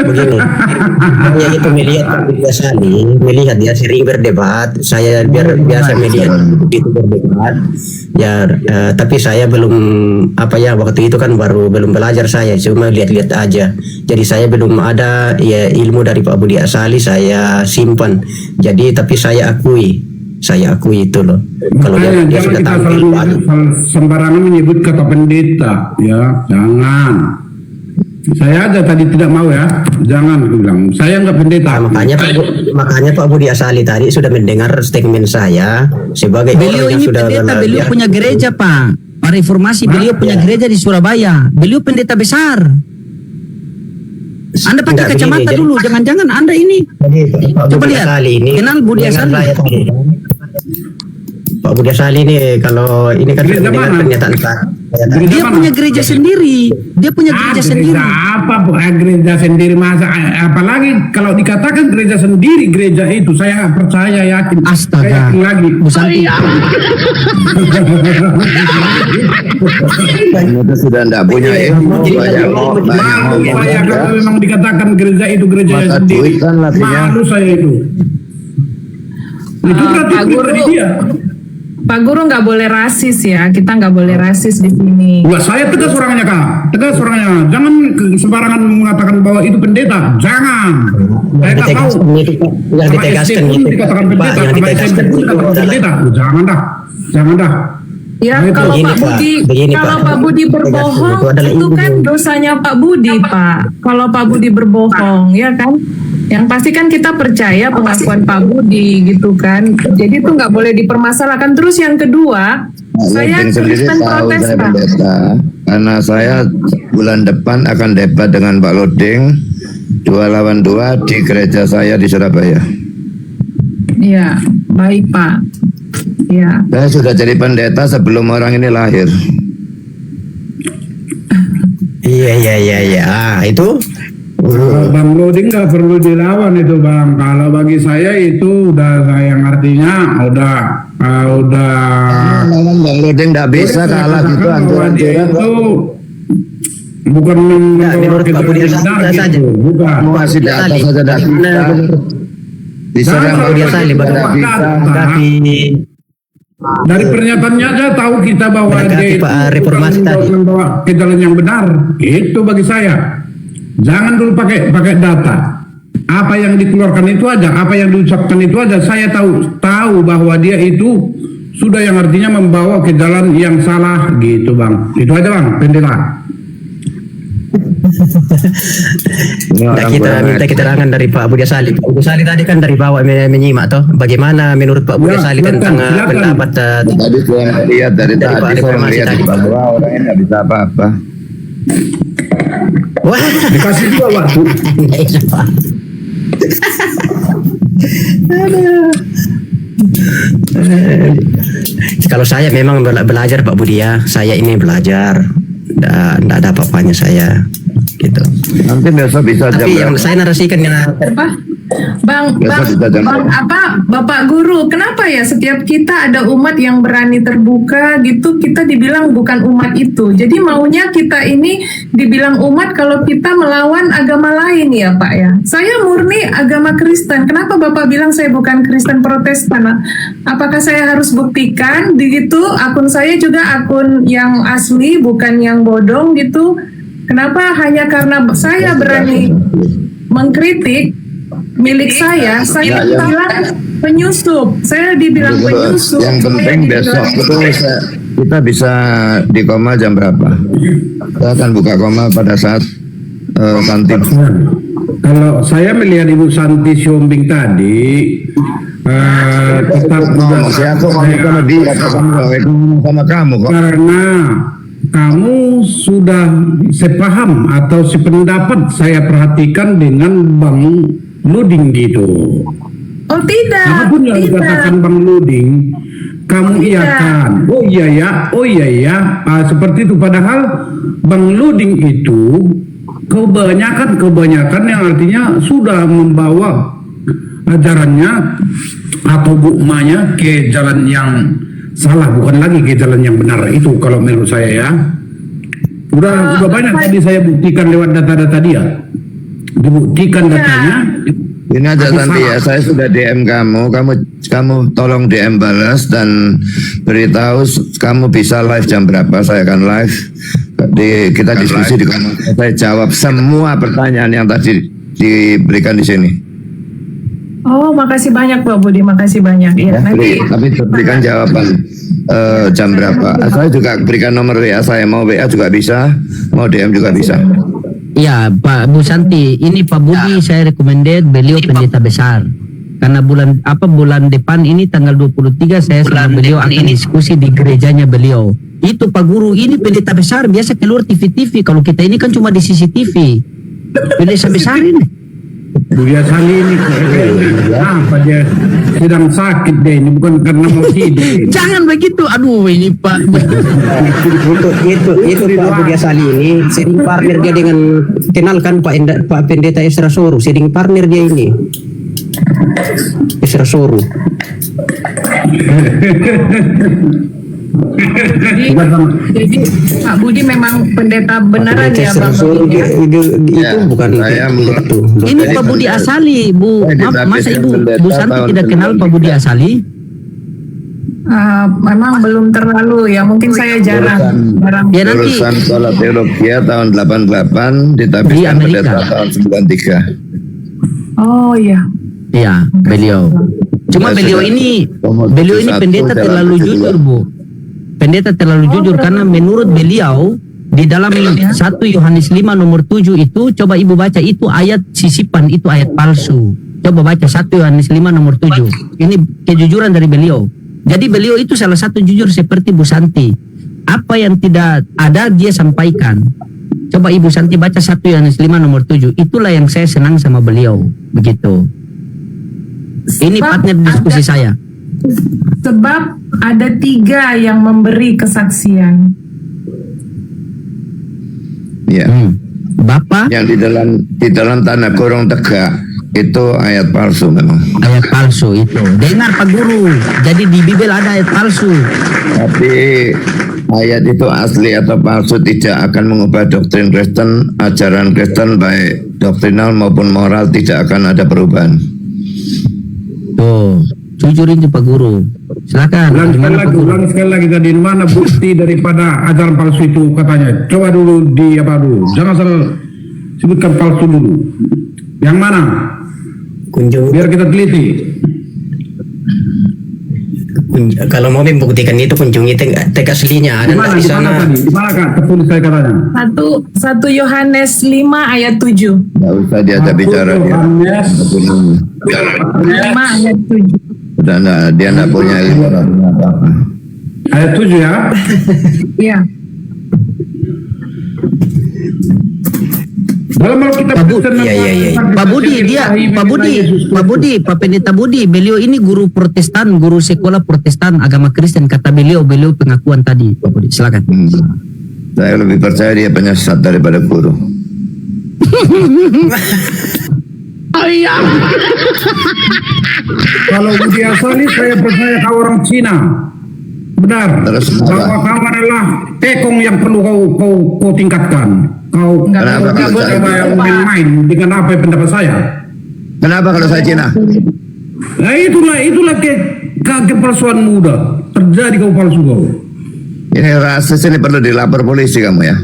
begini, saya itu melihat Pak Budi Asali, melihat dia sering berdebat, saya biasa melihat itu berdebat, ya, tapi saya belum waktu itu kan belum belajar, saya cuma lihat-lihat aja, jadi saya belum ada ya ilmu dari Pak Budi Asali saya simpan, jadi tapi saya akui itu loh, kalau dia Jangan sudah kita tampil sembarangan menyebut kata pendeta, ya jangan. Saya aja tadi tidak mau ya, jangan bilang. Saya nggak pendeta. makanya Pak Budi Asali tadi sudah mendengar statement saya sebagai Beliau orang yang ini sudah pendeta, beliau punya gereja Pak. Pak Reformasi, beliau punya gereja di Surabaya. Beliau pendeta besar. Anda pakai Enggak, kacamata begini, dulu, jangan-jangan Anda ini. Pak Coba Budi lihat. Asali ini Kenal Budi dengan Asali? saya tadi. Pak Budi Asali ini kalau ini kan Gereja mendengar mana? pernyataan saya. Dia punya gereja sendiri. Dia punya gereja sendiri. Apa gereja sendiri masa? Apalagi kalau dikatakan gereja sendiri, gereja itu saya percaya yakin. Astaga. Saya yakin lagi. Bu Santi. Itu sudah tidak punya ilmu. Banyak Malu saya kalau memang dikatakan gereja itu gereja Mata sendiri. duit kan artinya. Malu saya itu. Itu berarti Pak Guru. pribadi dia. Pak Guru nggak boleh rasis ya, kita nggak boleh rasis di sini. Wah, saya tegas orangnya Kak, tegas orangnya. Jangan sembarangan mengatakan bahwa itu pendeta, jangan. Saya nggak tahu. Yang Sama ditegaskan SD pun itu, dikatakan Pak, pendeta, yang sama SMP ditegaskan pun itu dikatakan adalah pendeta. Jangan dah. Ya, Nah, itu. kalau Begini, Pak Pak. Budi, Begini, kalau Pak. Pak Budi berbohong Itu adalah itu ilmu. kan dosanya Pak Budi, Pak. Kalau Pak Budi berbohong, ya kan? Yang pasti kan kita percaya pengakuan Pak Budi gitu kan. Jadi itu nggak boleh dipermasalahkan. Terus yang kedua, saya Loding sendiri Kristen tahu saya Protestan. pendeta karena saya bulan depan akan debat dengan Pak Loding 2 lawan 2 di gereja saya di Surabaya. Iya, baik Pak. Ya. Saya sudah jadi pendeta sebelum orang ini lahir. Iya. Itu Bang Loding nggak perlu dilawan itu Bang. Kalau bagi saya itu udah yang artinya udah Lawan Bang Loding tidak bisa kalah gitu bahwa dia anjuran. itu bukan menurut Pak Budi benar Asali saja. gitu, bukan. Masih di atas saja tidak bisa. Diserang Pak Budi Loding Asali tidak bagaimana? bisa. Tapi Dari pernyataannya aja tahu kita bahwa Mendekati dia itu Pak Reformasi tadi. membawa ke jalan yang benar. Itu bagi saya. Jangan dulu pakai data. Apa yang dikeluarkan itu aja, apa yang diucapkan itu aja. Saya tahu bahwa dia itu sudah yang artinya membawa ke jalan yang salah gitu Bang. Itu aja Bang, pendeta. Nah, kita minta keterangan dari Pak Budi Asali. Pak Budi Asali tadi kan dari bawah menyimak toh. Bagaimana menurut Pak Budi Ya, Asali silakan, tentang silakan. pendapat Tadi saya melihat dari Dari Pak tadi saya Reformasi melihat tadi. bahwa orang ini tidak bisa apa-apa. wah. Dikasih juga waktu. Iya, Pak. Kalau saya memang belajar Pak Budi ya, saya ini belajar, tidak ada apa-apanya saya, gitu. Nanti besok bisa jam Tapi yang berapa? saya narasikan yang Apa? Bang, Bapak Guru, kenapa ya setiap kita ada umat yang berani terbuka gitu, kita dibilang bukan umat itu. Jadi maunya kita ini dibilang umat kalau kita melawan agama lain ya Pak ya. Saya murni agama Kristen. Kenapa Bapak bilang saya bukan Kristen Protestan? Apakah saya harus buktikan begitu? Akun saya juga akun yang asli, bukan yang bodong gitu. Kenapa hanya karena saya berani mengkritik milik saya dibilang penyusup. Saya dibilang penyusup. Yang penting besok itu kita bisa di koma jam berapa? Kita akan buka koma pada saat Santi. Kalau saya melihat Ibu Santi Siombing tadi, tetap juga Aku mau sama dia, sama kamu kok. karena kamu sudah sepaham atau sependapat saya perhatikan dengan Bang Luding gitu. Oh tidak. Apapun yang dikatakan Bang Luding, kamu iakan. Oh iya ya. Seperti itu. Padahal Bang Luding itu kebanyakan yang artinya sudah membawa ajarannya atau Bu emaknya ke jalan yang salah, bukan lagi ke jalan yang benar. Itu kalau menurut saya ya. Udah banyak tadi saya buktikan lewat data-data dia. Dibuktikan datanya. Ini aja Aku nanti ya, salah. saya sudah DM kamu tolong DM balas dan beritahu kamu bisa live jam berapa, saya akan live. Kita diskusi di komentar, saya jawab semua pertanyaan yang tadi diberikan di sini. Oh, makasih banyak Pak Budi, makasih banyak. Ya, nanti Tapi berikan jawaban jam berapa. Saya juga berikan nomor WA saya, mau WA juga bisa, mau DM juga bisa. Ya, Pak Bu Santi, ini Pak Budi saya recommended beliau pendeta besar. Karena bulan depan ini tanggal 23 saya sama beliau akan diskusi di gerejanya beliau. Itu Pak Guru, ini pendeta besar biasa keluar TV-TV. Kalau kita ini kan cuma di CCTV. Pendeta besar ini. Buya Sali ini apa dia sedang sakit deh, ini bukan karena mau tidur. Jangan begitu. Aduh, ini Pak. Itu Pak Budi Asali ini sering partner dia dengan kenalkan Pak Pendeta Esra Soru, sering partner dia ini. Esra Soru. jadi Pak Budi memang pendeta beneran Pendeta ya Esra Bang Soru Budi. itu Ya, bukan saya itu. Ini Pak Budi Asali, Bu. Masa Ibu Bu Santi tidak kenal Pak Budi Asali? Memang belum terlalu ya, mungkin saya jarang. Ya nanti Lulusan sekolah teologi tahun 88, Di ditabiskan Amerika. pendeta tahun 93. Oh iya. ya beliau. Cuma Ya, beliau sudah. ini Nomor pendeta 71 terlalu dalam jujur, 72. Bu. Pendeta terlalu jujur karena menurut beliau di dalam 1 Yohanes 5 nomor 7 itu, coba Ibu baca, itu ayat sisipan, itu ayat palsu. Coba baca 1 Yohanes 5 nomor 7. Ini kejujuran dari beliau. Jadi beliau itu salah satu jujur seperti Bu Santi. Apa yang tidak ada dia sampaikan. Coba Ibu Santi baca 1 Yohanes 5 nomor 7. Itulah yang saya senang sama beliau. Begitu. Ini partner diskusi saya. Sebab ada 3 yang memberi kesaksian. Ya. Bapak Yang di dalam tanda kurung tegak itu ayat palsu memang. ayat palsu itu. Dengar Pak Guru. Jadi di Bibel ada ayat palsu. Tapi ayat itu asli atau palsu tidak akan mengubah doktrin Kristen, ajaran Kristen baik doktrinal maupun moral tidak akan ada perubahan. Tuh, jujur itu Pak Guru. Silakan. Ulang sekali lagi tadi, mana bukti daripada ajaran palsu itu katanya. Coba dulu jangan salah sebutkan palsu dulu. Yang mana? Biar kita teliti. Kalau mau membuktikan itu kunjungi teks aslinya ada Di di mana sana. tadi? Di mana Kak? Tertulis saya katanya. 1 Yohanes 5 ayat 7. Tidak usah diajak bicara dia. Yohanes 5 ayat 7. Dia tidak punya ilmu apa-apa. ayat 7 ya. Iya. Dalam Alkitab Pak Bu- Kristen Iya. Pak Budi dia, Pak Pendeta Budi, beliau ini guru Protestan, guru sekolah Protestan, agama Kristen, kata beliau pengakuan tadi, Pak Budi. Silakan. Saya lebih percaya dia penyesat daripada guru. Kalau Budi Asali saya percaya kau orang Cina. Benar. Terus Bahwa kau adalah tekong yang perlu kau tingkatkan. Kau Kenapa nggak kalau boleh saya- main-main dengan apa yang pendapat saya. Kenapa kalau saya Cina? Nah itulah kepalsuan muda. Terjadi kau palsu kau. Ini rasis, ini perlu dilapor polisi kamu ya.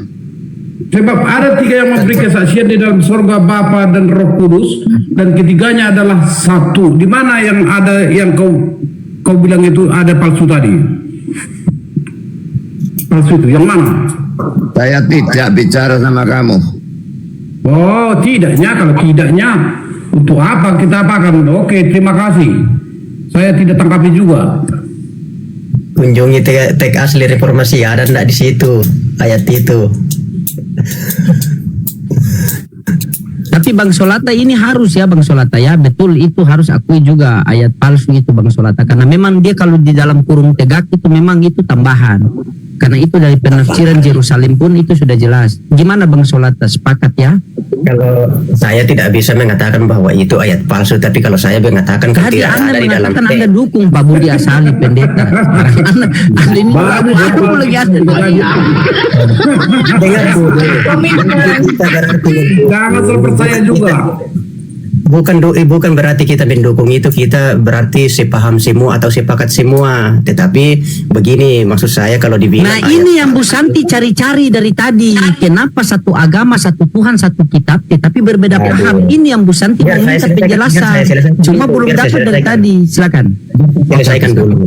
Sebab ada 3 yang memberi kesaksian di dalam surga, Bapa dan Roh Kudus, dan ketiganya adalah satu. Di mana yang ada yang kau bilang itu ada palsu tadi? Palsu itu yang mana? Saya tidak bicara sama kamu. Oh, tidaknya. Kalau tidaknya, untuk apa kita apakan? Oke, terima kasih. Saya tidak tangkapi juga. Kunjungi teks asli reformasi ada enggak di situ ayat itu. Tapi Tapi Bang Solata ini harus ya Bang Solata ya, betul itu harus akui juga ayat palsu itu Bang Solata, karena memang dia kalau di dalam kurung tegak itu memang itu tambahan. Karena itu dari penafsiran Yerusalem pun itu sudah jelas. Gimana Bang Solata, sepakat ya? Kalau saya tidak bisa mengatakan bahwa itu ayat palsu, tapi kalau saya mengatakan Tadi tidak Anda ada di dalam mengatakan Anda dukung Pak Budi Asali pendeta. Anda ini aku lagi Dengar Bu, Jangan selalu percaya juga. bukan berarti kita mendukung itu, kita berarti sepaham semua atau sepakat semua. Tetapi begini maksud saya, kalau dibilang Nah ini yang Bu Santi cari-cari dari tadi. Kenapa satu agama, satu Tuhan, satu kitab, tetapi berbeda paham. Ini yang Bu Santi Ya, meminta saya penjelasan. selesaikan Cuma dulu. belum Biar saya dapat dari selesaikan. tadi. Silakan. Selesaikan dulu.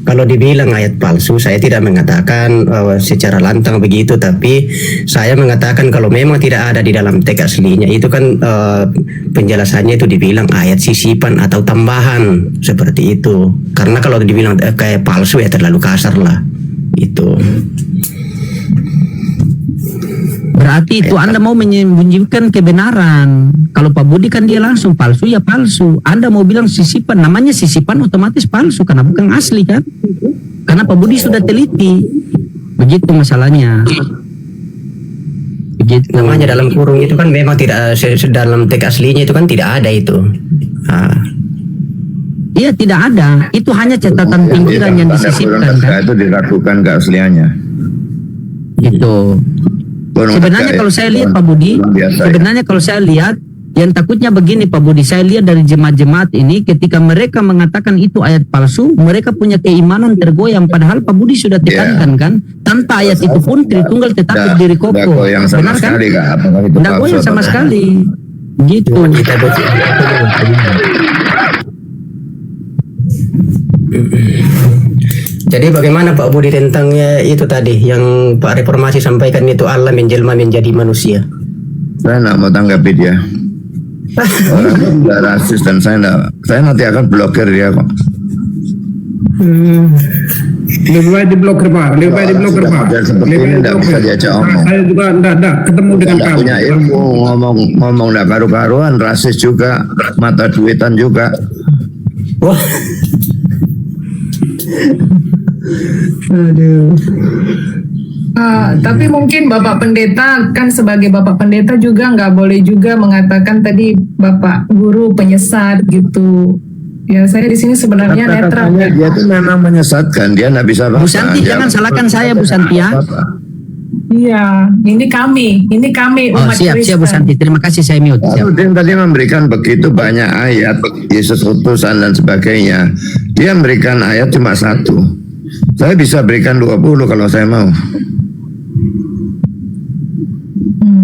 Kalau dibilang ayat palsu, saya tidak mengatakan secara lantang begitu, tapi saya mengatakan kalau memang tidak ada di dalam teks aslinya, itu kan penjelasannya itu dibilang ayat sisipan atau tambahan seperti itu. Karena kalau dibilang kayak palsu ya terlalu kasar lah itu. Berarti itu Anda mau menyembunyikan kebenaran. Kalau Pak Budi kan dia langsung palsu ya palsu. Anda mau bilang sisipan, namanya sisipan otomatis palsu karena bukan asli kan? Karena Pak Budi sudah teliti. Begitu masalahnya. Begitu. Namanya dalam kurung itu kan memang tidak dalam teks aslinya itu kan tidak ada itu. Iya tidak ada. Itu hanya catatan pinggiran yang disisipkan kan? Itu diragukan keasliannya. Gitu. Sebenarnya kalau saya lihat Pak Budi, sebenarnya kalau saya lihat yang takutnya begini Pak Budi, saya lihat dari jemaat-jemaat ini ketika mereka mengatakan itu ayat palsu, mereka punya keimanan tergoyang, padahal Pak Budi sudah tekankan kan, tanpa ayat itu pun Tritunggal tetap berdiri kokoh. Yang sama Benar kan? sekali Kak, apakah itu Tidak palsu goyang sama atau sekali. Gitu. Kita Jadi bagaimana Pak Budi tentang itu tadi yang Pak Reformasi sampaikan, itu Allah menjelma menjadi manusia? Saya nggak mau tanggapi dia. Orang itu nggak rasis dan saya nanti akan blokir dia kok. Lebih baik diblokir Pak, lebih baik diblokir Pak. Model seperti ini nggak bisa diajak omong. Saya juga enggak ketemu dengan Nggak kamu. punya ilmu, ngomong nggak karu-karuan, rasis juga, mata duitan juga. Wah. Aduh. Tapi mungkin Bapak Pendeta kan sebagai Bapak Pendeta juga nggak boleh juga mengatakan tadi Bapak Guru penyesat gitu. Ya saya di sini sebenarnya netral. Kata-katanya dia itu memang menyesatkan, dia nggak bisa Bu Santi jangan salahkan saya Bu Santi ya. Iya, ini kami Oh umat siap Bu Kristen. Santi, terima kasih saya mute. Siap. Udin tadi memberikan begitu banyak ayat, Yesus utusan dan sebagainya. Dia memberikan ayat cuma satu. Saya bisa berikan 20 kalau saya mau.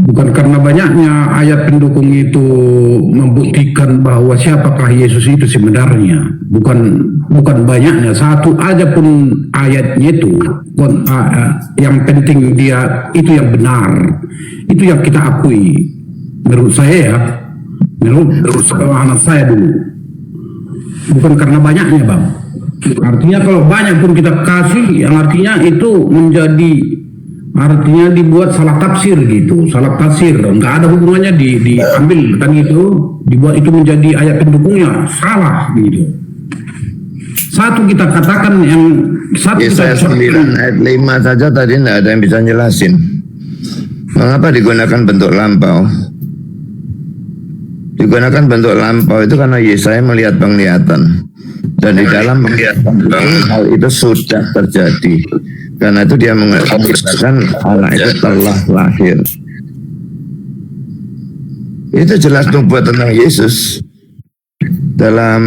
Bukan karena banyaknya ayat pendukung itu membuktikan bahwa siapakah Yesus itu sebenarnya. Bukan banyaknya, satu aja pun ayatnya itu. Yang penting dia itu yang benar. Itu yang kita akui. Menurut saya ya. Menurut anak saya dulu. Bukan karena banyaknya Bang. Artinya kalau banyak pun kita kasih, yang artinya itu artinya dibuat salah tafsir gitu, salah tafsir, nggak ada hubungannya diambil kan itu, dibuat itu menjadi ayat pendukungnya, salah gitu. Satu kita katakan yang satu Yesaya 9 ayat 5 saja tadi tidak ada yang bisa jelasin. Mengapa digunakan bentuk lampau? Digunakan bentuk lampau itu karena Yesaya melihat penglihatan. Dan di dalam penglihatan hal itu sudah terjadi. Karena itu dia mengatakan anak itu telah lahir. Itu jelas nubuat tentang Yesus. Dalam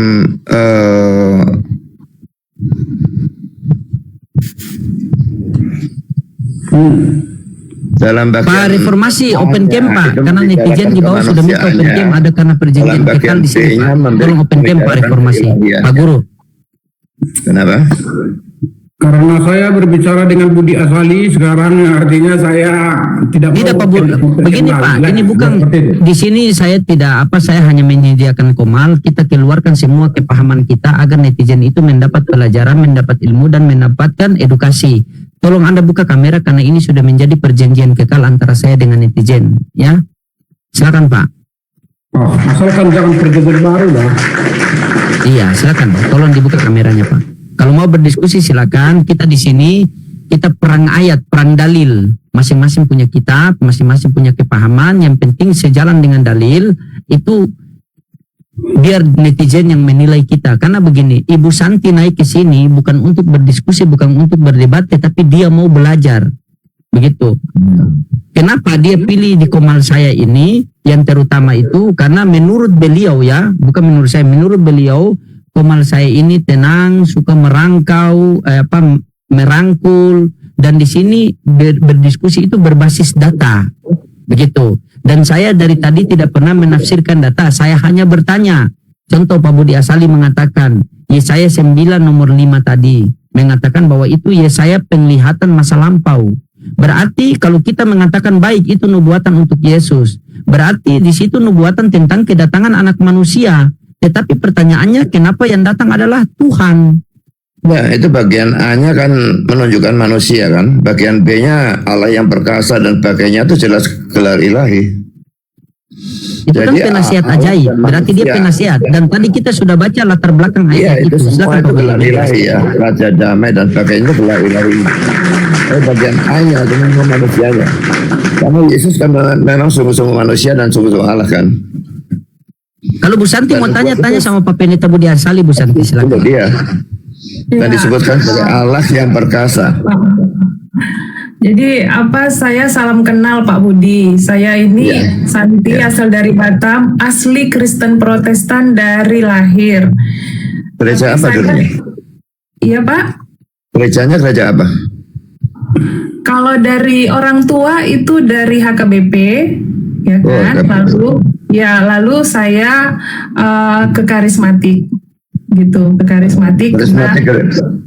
dalam Pak bagian Reformasi open camp Pak, itu karena netizen di bawah sudah minta open kemanusiaannya. camp, ada karena perjanjian Dalam kekal bagian di sini B-nya Pak. memberi Tolong open camp Pak pembicaraan Reformasi, ilahiah. Pak Guru. Kenapa? karena saya berbicara dengan Budi Asali sekarang artinya saya tidak Tidak Pak Guru, begini Pak, ini bukan di sini saya tidak saya hanya menyediakan komal, kita keluarkan semua kepahaman kita agar netizen itu mendapat pelajaran, mendapat ilmu dan mendapatkan edukasi. Tolong Anda buka kamera karena ini sudah menjadi perjanjian kekal antara saya dengan netizen, ya. Silakan Pak. Oh, asalkan jangan perjodohan baru lah. Iya, silakan Pak. Tolong dibuka kameranya Pak. Kalau mau berdiskusi silakan. Kita di sini kita perang ayat, perang dalil. Masing-masing punya kitab, masing-masing punya kepahaman. Yang penting sejalan dengan dalil itu biar netizen yang menilai kita. Karena begini, Ibu Santi naik ke sini bukan untuk berdiskusi, bukan untuk berdebat, tetapi dia mau belajar. Begitu. Kenapa dia pilih di Komal saya ini? Yang terutama itu karena menurut beliau ya, bukan menurut saya, menurut beliau Komal saya ini tenang, suka merangkau, merangkul, dan di sini berdiskusi itu berbasis data, begitu. Dan saya dari tadi tidak pernah menafsirkan data, saya hanya bertanya. Contoh Pak Budi Asali mengatakan, Yesaya 9 nomor 5 tadi mengatakan bahwa itu Yesaya penglihatan masa lampau. Berarti kalau kita mengatakan baik itu nubuatan untuk Yesus, berarti di situ nubuatan tentang kedatangan anak manusia. Tetapi pertanyaannya kenapa yang datang adalah Tuhan? Ya, itu bagian A-nya kan menunjukkan manusia kan. Bagian B-nya Allah yang perkasa dan sebagainya itu jelas gelar ilahi. Itu kan Jadi, penasihat Allah ajaib, dan berarti dia manusia. penasihat. Dan tadi kita sudah baca latar belakang Iya, ayat itu semua Silakan itu Pak gelar Budi. ilahi ya. Raja damai dan sebagainya itu gelar ilahi. Bagian A-nya dengan manusianya. Karena Yesus kan memang sungguh-sungguh manusia dan sungguh-sungguh Allah kan. Kalau Bu Santi Dan mau itu- tanya sama Pak Pendeta Budi Asali, Bu Santi Itu silakan. dia. Dan Ya. disebutkan sebagai Allah yang perkasa. Jadi saya salam kenal Pak Budi. Saya ini Iya. Santi Iya. asal dari Batam, asli Kristen Protestan dari lahir. Gereja Tapi apa saya- dulunya? Iya Pak. Gerejanya gereja apa? Kalau dari orang tua itu dari HKBP, ya Oh, kan. HKBP. Lalu saya ke karismatik, gitu, ke karismatik.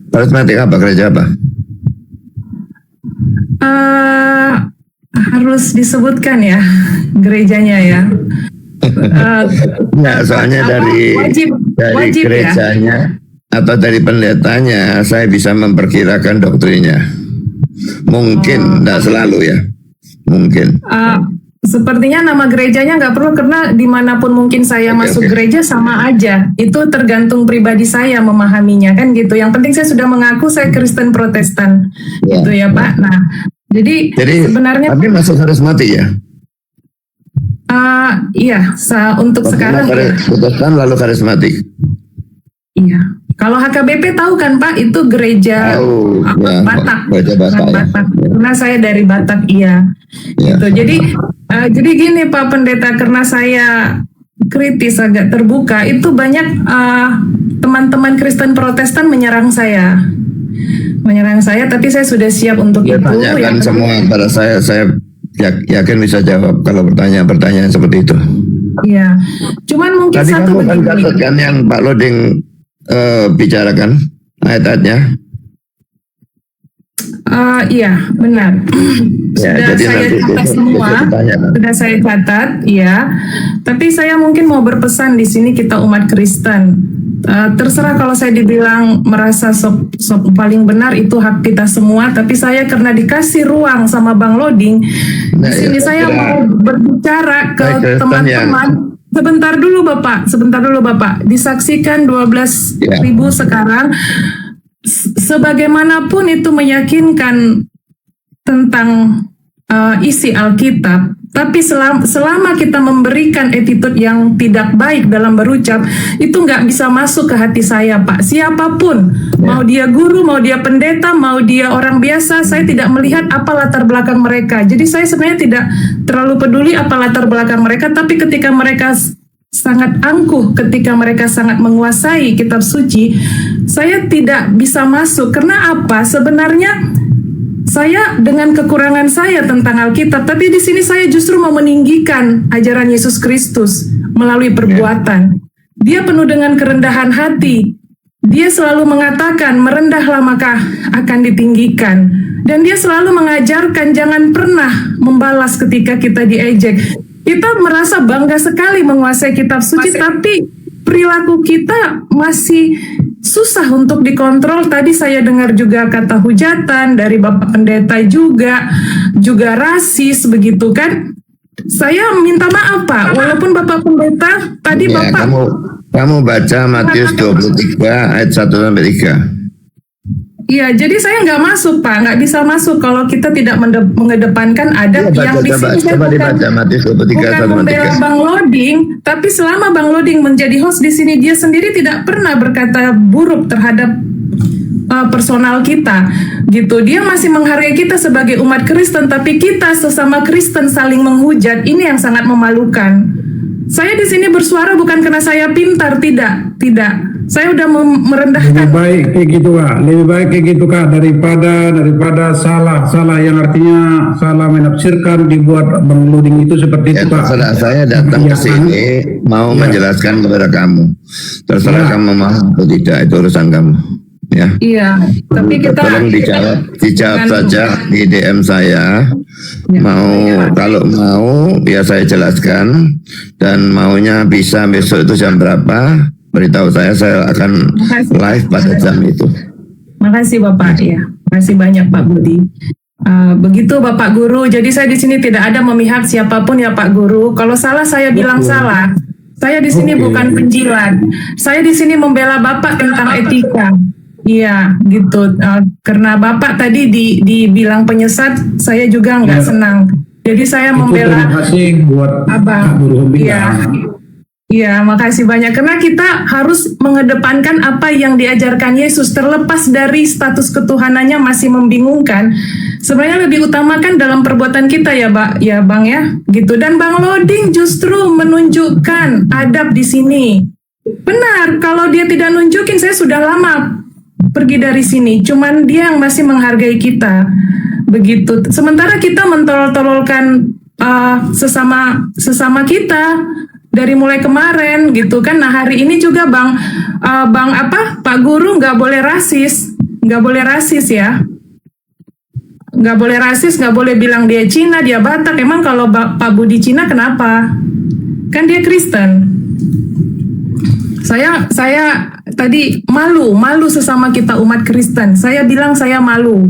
Karismatik apa? Gereja apa? Harus disebutkan ya gerejanya ya. Ya, soalnya dari wajib ya. gerejanya atau dari pendetanya saya bisa memperkirakan doktrinnya. Mungkin, tidak selalu ya. Mungkin. Sepertinya nama gerejanya nggak perlu karena dimanapun mungkin saya masuk gereja sama aja. Itu tergantung pribadi saya memahaminya kan gitu. Yang penting saya sudah mengaku saya Kristen Protestan, gitu ya Pak. Nah, jadi sebenarnya tapi masuk karismatik ya. iya untuk sekarang ya. Protestan lalu karismatik. Iya. Kalau HKBP tahu kan Pak itu gereja Tahu, ya, Batak. gereja Batak, ya. Batak. Karena saya dari Batak iya. Ya. Gitu. Jadi gini Pak Pendeta, karena saya kritis agak terbuka, itu banyak teman-teman Kristen Protestan menyerang saya. Tapi saya sudah siap untuk Ya, itu. tanyakan semua pada saya yakin bisa jawab kalau pertanyaan seperti itu. Iya. Cuman mungkin Tadi satu kamu kan begini. katakan yang Pak Loding bicarakan ayat-ayatnya. Iya, benar. Ya, Sudah jadi saya nanti catat besok semua. ditanyakan. Sudah saya catat, ya. Tapi saya mungkin mau berpesan di sini kita umat Kristen. Terserah kalau saya dibilang merasa sok paling benar, itu hak kita semua. Tapi saya karena dikasih ruang sama Bang Loding, di sini saya mau berbicara ke Kristen teman-teman. Sebentar dulu Bapak. Disaksikan 12.000 sekarang. Sebagaimanapun itu meyakinkan tentang isi Alkitab, tapi selama kita memberikan attitude yang tidak baik dalam berucap, itu nggak bisa masuk ke hati saya, Pak. Siapapun, mau dia guru, mau dia pendeta, mau dia orang biasa, saya tidak melihat apa latar belakang mereka. Jadi saya sebenarnya tidak terlalu peduli apa latar belakang mereka, tapi ketika mereka sangat angkuh, ketika mereka sangat menguasai kitab suci, saya tidak bisa masuk. Karena apa? Sebenarnya saya dengan kekurangan saya tentang Alkitab, tapi di sini saya justru mau meninggikan ajaran Yesus Kristus melalui perbuatan. Dia penuh dengan kerendahan hati. Dia selalu mengatakan, merendahlah maka akan ditinggikan. Dan dia selalu mengajarkan jangan pernah membalas ketika kita diejek. Kita merasa bangga sekali menguasai kitab suci, tapi perilaku kita masih susah untuk dikontrol. Tadi saya dengar juga kata hujatan dari Bapak Pendeta juga rasis begitu kan. Saya minta maaf Pak, walaupun Bapak Pendeta tadi Ya, Bapak kamu baca Matius 23 ayat 1 sampai 3. Iya, jadi saya nggak masuk Pak, nggak bisa masuk kalau kita tidak mengedepankan adab Iya, yang di sini saya coba bukan, dibaca Matius 23 bukan 1 sampai membela 3. Bang Loding, tapi selama Bang Loding menjadi host di sini dia sendiri tidak pernah berkata buruk terhadap personal kita, gitu. Dia masih menghargai kita sebagai umat Kristen, tapi kita sesama Kristen saling menghujat. Ini yang sangat memalukan. Saya di sini bersuara bukan karena saya pintar, tidak. Saya udah merendahkan. Lebih baik kayak gitu Kak, lebih baik kayak gitu Kak daripada salah yang artinya salah menafsirkan dibuat Bang Loding itu seperti Ya, itu Kak. terserah saya datang ke Iya, sini mau menjelaskan kepada kamu. Terserah kamu mau atau tidak, itu urusan kamu. Ya. Iya, tapi kita Tolong dijawab saja di DM saya. Kalau mau ya saya jelaskan, dan maunya bisa besok itu jam berapa, beritahu saya akan live pada jam itu. Makasih Bapak, ya. Makasih banyak Pak Budi. Begitu Bapak Guru. Jadi saya di sini tidak ada memihak siapapun ya Pak Guru. Kalau salah saya bilang salah. Saya di sini bukan penjilat. Saya di sini membela Bapak tentang etika. Iya, gitu. Karena Bapak tadi dibilang penyesat, saya juga nggak senang. Jadi saya membela. Terima kasih buat Abang. Pak Guru Hobi. Iya, makasih banyak. Karena kita harus mengedepankan apa yang diajarkan Yesus, terlepas dari status ketuhanannya masih membingungkan. Sebenarnya lebih utamakan dalam perbuatan kita ya, Bang ya, gitu. Dan Bang Loding justru menunjukkan adab di sini. Benar, kalau dia tidak nunjukin, saya sudah lama pergi dari sini. Cuman dia yang masih menghargai kita, begitu. Sementara kita mentolol-tololkan sesama kita dari mulai kemarin, gitu kan. Nah hari ini juga Pak Guru nggak boleh rasis ya. Nggak boleh rasis, nggak boleh bilang dia Cina, dia Batak. Emang kalau Pak Budi Cina kenapa? Kan dia Kristen. Saya tadi malu sesama kita umat Kristen. Saya bilang saya malu.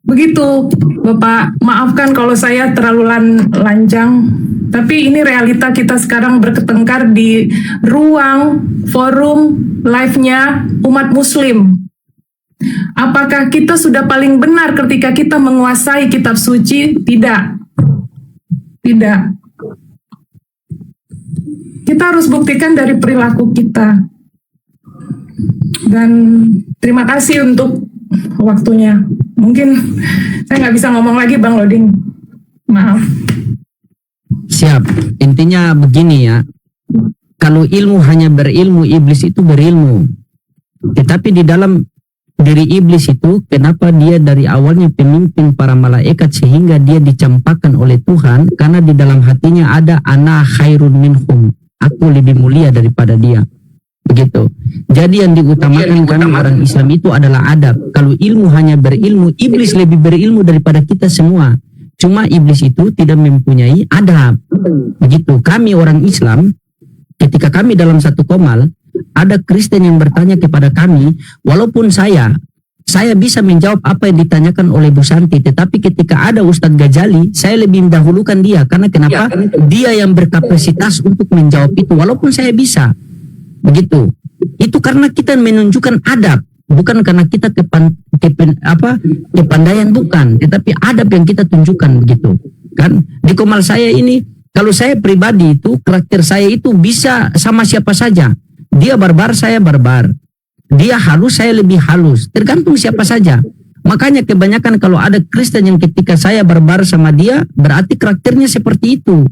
Begitu, Bapak. Maafkan kalau saya terlalu lancang. Tapi ini realita kita sekarang berketengkar di ruang forum live-nya umat Muslim. Apakah kita sudah paling benar ketika kita menguasai kitab suci? Tidak. Kita harus buktikan dari perilaku kita. Dan terima kasih untuk waktunya. Mungkin saya nggak bisa ngomong lagi, Bang Loding. Maaf. Siap. Intinya begini ya. Kalau ilmu hanya berilmu, iblis itu berilmu. Tetapi di dalam diri iblis itu, kenapa dia dari awalnya pemimpin para malaikat sehingga dia dicampakkan oleh Tuhan? Karena di dalam hatinya ada ana khairun minhum. Aku lebih mulia daripada dia. Begitu. Jadi yang diutamakan kami orang Islam itu adalah adab. Kalau ilmu hanya berilmu, iblis lebih berilmu daripada kita semua. Cuma iblis itu tidak mempunyai adab. Begitu. Kami orang Islam, ketika kami dalam satu komal, ada Kristen yang bertanya kepada kami, walaupun saya bisa menjawab apa yang ditanyakan oleh Bu Santi, tetapi ketika ada Ustadz Ghazali, saya lebih mendahulukan dia. Karena kenapa? Dia yang berkapasitas untuk menjawab itu, walaupun saya bisa. Begitu. Itu karena kita menunjukkan adab, bukan karena kita kepandaian, bukan, tetapi adab yang kita tunjukkan, begitu. Kan? Di komal saya ini, kalau saya pribadi itu, karakter saya itu bisa sama siapa saja. Dia barbar, saya barbar. Dia halus, saya lebih halus. Tergantung siapa saja. Makanya kebanyakan kalau ada Kristen yang ketika saya barbar sama dia, berarti karakternya seperti itu.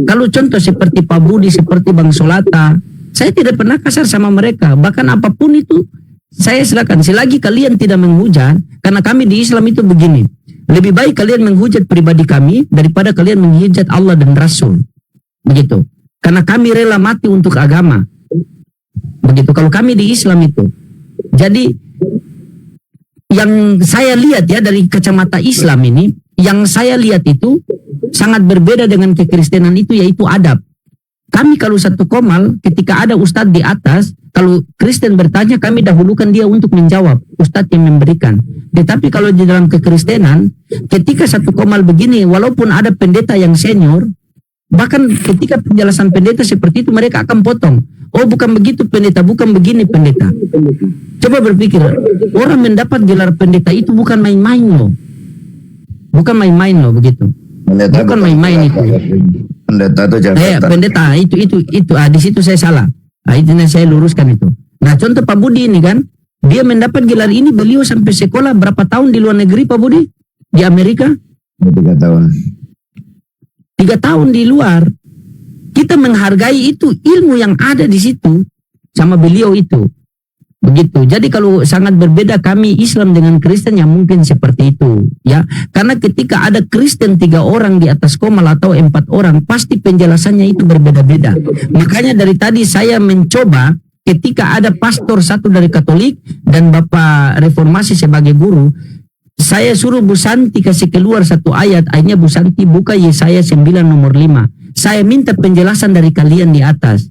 Kalau contoh seperti Pak Budi, seperti Bang Solata, saya tidak pernah kasar sama mereka. Bahkan apapun itu, saya silakan. Selagi kalian tidak menghujat, karena kami di Islam itu begini. Lebih baik kalian menghujat pribadi kami, daripada kalian menghujat Allah dan Rasul. Begitu. Karena kami rela mati untuk agama. Begitu. Kalau kami di Islam itu. Jadi yang saya lihat ya dari kacamata Islam ini, yang saya lihat itu sangat berbeda dengan kekristenan itu, yaitu adab. Kami kalau satu komal ketika ada ustadz di atas, Kalau Kristen bertanya, kami dahulukan dia untuk menjawab, Ustadz yang memberikan. Tetapi kalau di dalam kekristenan, ketika satu komal begini, walaupun ada pendeta yang senior, bahkan ketika penjelasan pendeta seperti itu, mereka akan potong. Oh, bukan begitu pendeta, bukan begini pendeta. Coba berpikir, orang mendapat gelar pendeta itu bukan main-main loh. Bukan main-main loh begitu. Pendeta Bukan main-main itu. Pendeta itu jabatan. Pendeta itu di situ saya salah. Itu yang saya luruskan itu. Nah, contoh Pak Budi ini kan, dia mendapat gelar ini, beliau sampai sekolah berapa tahun di luar negeri Pak Budi? Di Amerika? 3 tahun. 3 tahun di luar. Kita menghargai itu ilmu yang ada di situ sama beliau itu. Begitu. Jadi kalau sangat berbeda kami Islam dengan Kristen yang mungkin seperti itu, ya. Karena ketika ada Kristen 3 orang di atas komal atau 4 orang, pasti penjelasannya itu berbeda-beda. Makanya dari tadi saya mencoba ketika ada pastor satu dari Katolik dan Bapak Reformasi sebagai guru, saya suruh Bu Santi kasih keluar satu ayat, akhirnya Bu Santi buka Yesaya 9 nomor 5. Saya minta penjelasan dari kalian di atas.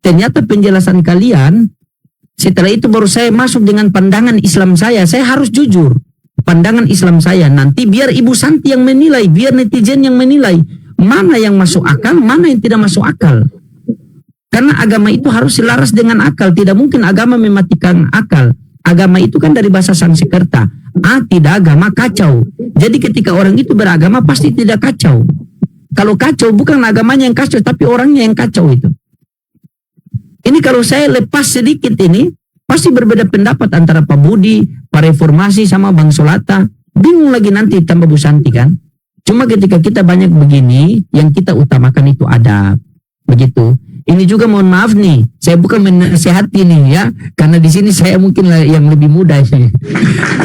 Ternyata penjelasan kalian, setelah itu baru saya masuk dengan pandangan Islam saya. Saya harus jujur. Pandangan Islam saya. Nanti biar Ibu Santi yang menilai, biar netizen yang menilai. Mana yang masuk akal, mana yang tidak masuk akal. Karena agama itu harus selaras dengan akal. Tidak mungkin agama mematikan akal. Agama itu kan dari bahasa Sanskerta. Tidak agama kacau. Jadi ketika orang itu beragama pasti tidak kacau. Kalau kacau bukan agamanya yang kacau, tapi orangnya yang kacau itu. Ini kalau saya lepas sedikit ini, pasti berbeda pendapat antara Pak Budi, Pak Reformasi sama Bang Solata. Bingung lagi nanti tambah Bu Santi kan. Cuma ketika kita banyak begini, yang kita utamakan itu adab. Begitu. Ini juga mohon maaf nih, saya bukan menasihati nih ya, karena di sini saya mungkin yang lebih muda sih.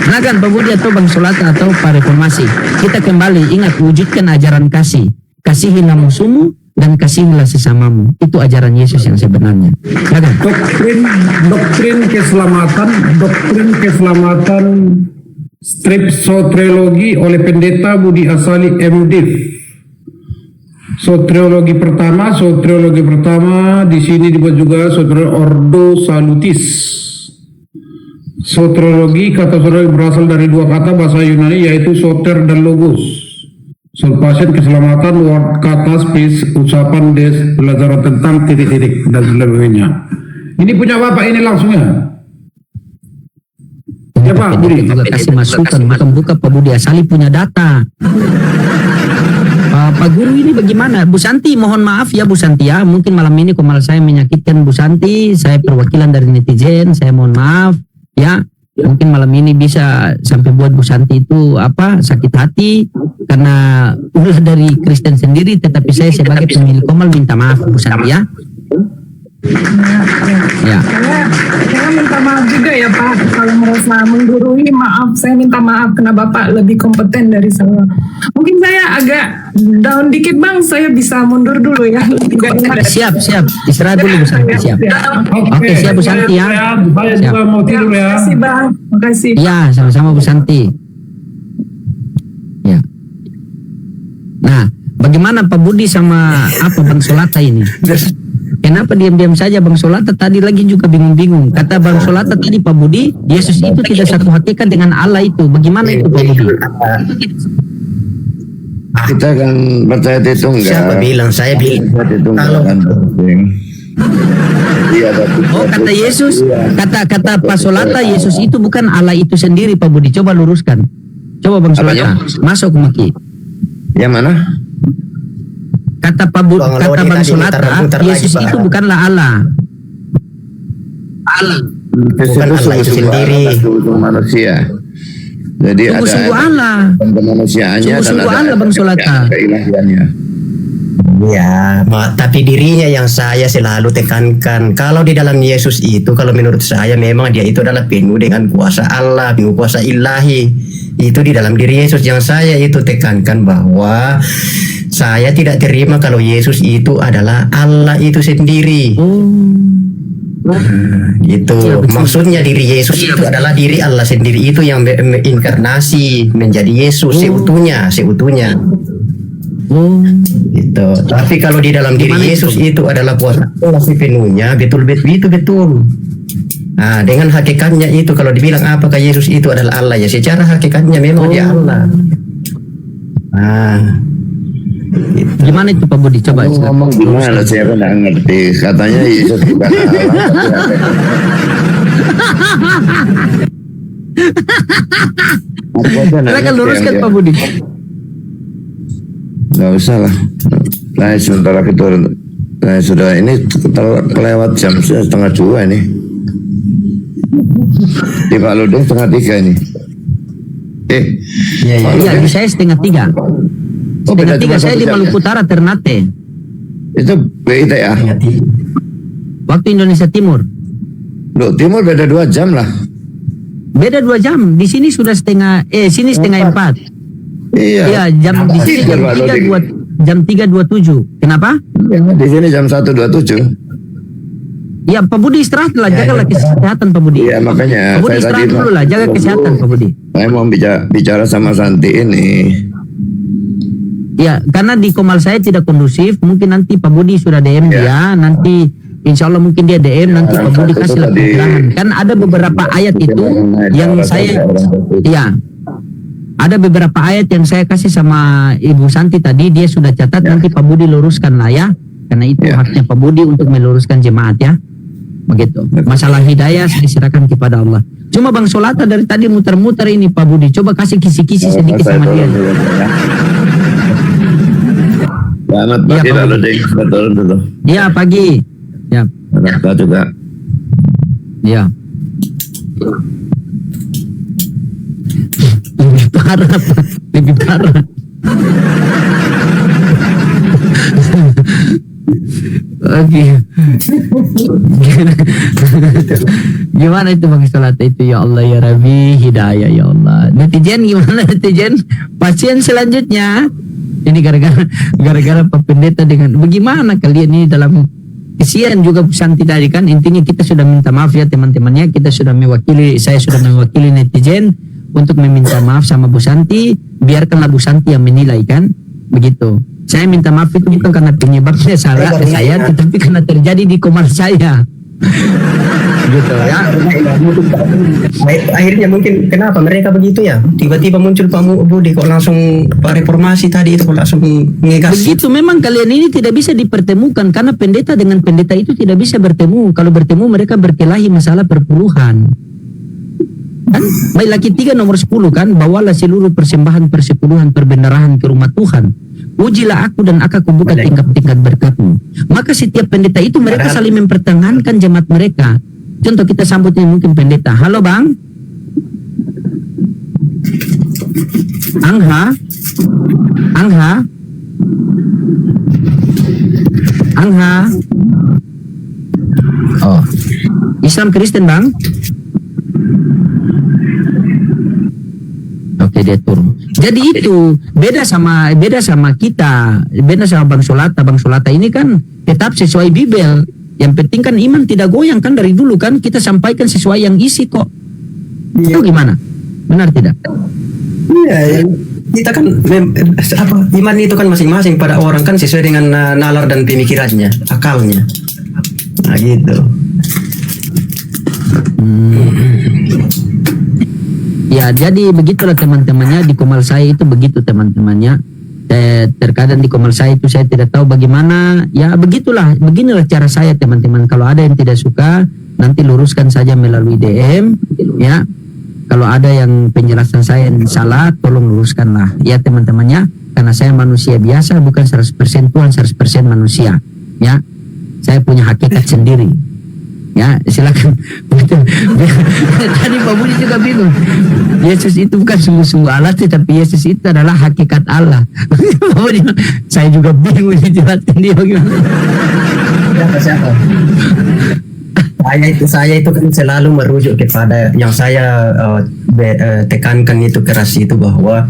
Silakan Pak Budi atau Bang Solata atau Pak Reformasi. Kita kembali ingat wujudkan ajaran kasih. Kasihilah musuhmu dan kasihilah sesamamu. Itu ajaran Yesus yang sebenarnya. Silakan. Doktrin keselamatan strip soteriologi oleh pendeta Budi Asali MDiv. Soteriologi pertama di sini dibuat juga soteriologi Ordo Salutis. Soteriologi, kata soteriologi berasal dari 2 kata bahasa Yunani yaitu soter dan logos. Solpasien keselamatan, word kata, space, ucapan, des, pelajaran tentang titik-titik dan sebagainya. Ini punya Bapak ini langsung ya. Ya Pak Budi. Juga kasih masukan, bukan Pak Budi Asali punya data. Pak Guru ini bagaimana? Bu Santi, mohon maaf ya Bu Santi ya. Mungkin malam ini komal saya menyakitkan Bu Santi. Saya perwakilan dari netizen. Saya mohon maaf ya. Mungkin malam ini bisa sampai buat Bu Santi itu sakit hati karena ulah dari Kristen sendiri. Tetapi saya sebagai pemilik komal minta maaf Bu Santi ya. Ya. Saya minta maaf juga ya Pak, kalau merasa menggurui, maaf, saya minta maaf karena Bapak lebih kompeten dari saya. Mungkin saya agak down dikit Bang, saya bisa mundur dulu ya. Siap, istirahat dulu Bu Santi, siap. Oke, siap Bu Santi ya. Saya juga mau tidur ya. Terima kasih Bang, terima kasih. Ya, sama-sama Bu Santi. Ya. Nah, bagaimana Pak Budi sama Bang Solata ini? Kenapa diam-diam saja Bang Solata tadi lagi juga bingung-bingung. Kata Bang Solata tadi Pak Budi, Yesus itu tidak satu hakikat dengan Allah itu. Bagaimana itu Pak Budi? Kita kan percaya itu enggak. Siapa bilang? Saya bilang. Itu enggak kan penting. Iya, Oh, kata Yesus, kata Pak Solata, Yesus itu bukan Allah itu sendiri Pak Budi. Coba luruskan. Coba Bang Solata, masuk Maki. Yang mana? Kata Bang Solata, Yesus itu bukanlah Allah. Bukan Allah itu sendiri. Manusia. Jadi Sungguh-sungguh ada Allah. kemanusiaannya dan Sungguh-sungguh Allah Bang Solata. Keilahiannya. Ya, tapi dirinya yang saya selalu tekankan. Kalau di dalam Yesus itu, kalau menurut saya memang dia itu adalah penuh dengan kuasa Allah, penuh kuasa ilahi. Itu di dalam diri Yesus yang saya itu tekankan bahwa saya tidak terima kalau Yesus itu adalah Allah itu sendiri. Gitu. Maksudnya diri Yesus itu adalah diri Allah sendiri itu yang inkarnasi menjadi Yesus seutuhnya. Gitu. Tapi kalau di dalam diri Yesus itu adalah kuasa Allah sepenuhnya, betul. Nah, dengan hakikatnya itu kalau dibilang apakah Yesus itu adalah Allah, ya secara hakikatnya memang dia Allah. Nah, Gimana itu Pak Budi? Coba Kamu ngomong gimana sih, aku nggak ngerti. Katanya Yesus bukan Allah. silakan luruskan Pak Budi. Nggak usah lah. Nah, sementara kita sudah ini kelewat jam 1:30 ini. Di Pak Ludung 2:30 ini. Pak Iya, Ludung, di saya 2:30. oh, beda 2:30 cuma saya 1 di jam Maluku ya? Utara Ternate. Itu beda ya? Waktu Indonesia Timur. Loh, Timur beda 2 jam lah. Beda 2 jam. Di sini sudah sini 3:30. Iya. Iya, jam di sini Tidur, jam Pak 3 Luding. jam 3:27. Kenapa? Di sini jam 1:27. Ya Pak Budi istirahat lah, jagalah kesehatan Pak Budi. Iya, makanya Pak Budi saya istirahat tadi dulu lah, jaga kesehatan Pak Budi. saya mau bicara sama Santi ini. Ya, karena di Komal saya tidak kondusif, mungkin nanti Pak Budi sudah DM Ya. dia, nanti insya Allah mungkin dia DM, nanti Pak Budi itu kasih lah tadi- pencerahan. Kan ada beberapa ayat itu yang saya, ya, ada beberapa ayat yang saya kasih sama Ibu Santi tadi, dia sudah catat, nanti Pak Budi luruskan lah ya, karena itu Ya. haknya Pak Budi untuk meluruskan jemaat ya, begitu. Masalah hidayah saya serahkan kepada Allah. Cuma Bang Solata dari tadi muter-muter ini Pak Budi, coba kasih kisi-kisi sedikit Saya sama dia. turun dulu, ya. Selamat Iya, pagi Pak Pak Budi. Luding. Saya turun dulu. Ya pagi, ya. Saya juga. Ya. Lebih parah, Pak. Lebih parah. Oke. Gimana itu Bang Salat itu ya Allah ya Rabbi, hidayah ya Allah. Netizen gimana netizen? Pasien selanjutnya. Ini gara-gara Pak Pendeta dengan bagaimana kalian ini dalam kesian juga Bu Santi tadi kan, intinya kita sudah minta maaf ya teman-temannya, saya sudah mewakili netizen untuk meminta maaf sama Bu Santi, biarkanlah Bu Santi yang menilai kan, begitu. Saya minta maaf itu bukan karena penyebabnya salah ke saya, tetapi karena terjadi di Komal saya. Gitu ya. Akhirnya mungkin kenapa mereka begitu ya? Tiba-tiba muncul Pak Budi kok langsung Pak Reformasi tadi itu kok langsung ngegas. Begitu memang kalian ini tidak bisa dipertemukan karena pendeta dengan pendeta itu tidak bisa bertemu. Kalau bertemu mereka berkelahi masalah perpuluhan. Kan? Baik laki 3 nomor 10 kan, bawalah seluruh persembahan persepuluhan perbendaharaan ke rumah Tuhan. Ujilah aku dan akan kubuka tingkat-tingkat berkatmu. Maka setiap pendeta itu mereka saling mempertahankan jemaat mereka. Contoh kita sambut ini mungkin pendeta. Halo Bang. Angha. Oh. Islam Kristen Bang. Oke dia turun. Jadi itu beda sama kita, beda sama Bang Solata ini kan tetap sesuai Bibel. Yang penting kan iman tidak goyang kan dari dulu kan kita sampaikan sesuai yang isi kok. Itu gimana? Benar tidak? Iya, kita kan iman itu kan masing-masing pada orang kan sesuai dengan nalar dan pemikirannya, akalnya. Nah gitu. Ya jadi begitulah teman-temannya di Komal saya itu begitu teman-temannya. Terkadang di Komal saya itu saya tidak tahu bagaimana. Ya beginilah cara saya teman-teman. Kalau ada yang tidak suka nanti luruskan saja melalui DM ya. Kalau ada yang penjelasan saya yang salah tolong luruskanlah ya teman-temannya. Karena saya manusia biasa bukan 100% Tuhan 100% manusia ya. Saya punya hakikat sendiri. Ya, silakan. Tadi Pak Budi juga bingung. Yesus itu bukan sungguh-sungguh Allah, tetapi Yesus itu adalah hakikat Allah. Pak Budi, saya juga bingung dijelaskan dia bagaimana. Siapa? Saya itu kan selalu merujuk kepada yang saya tekankan itu keras itu bahwa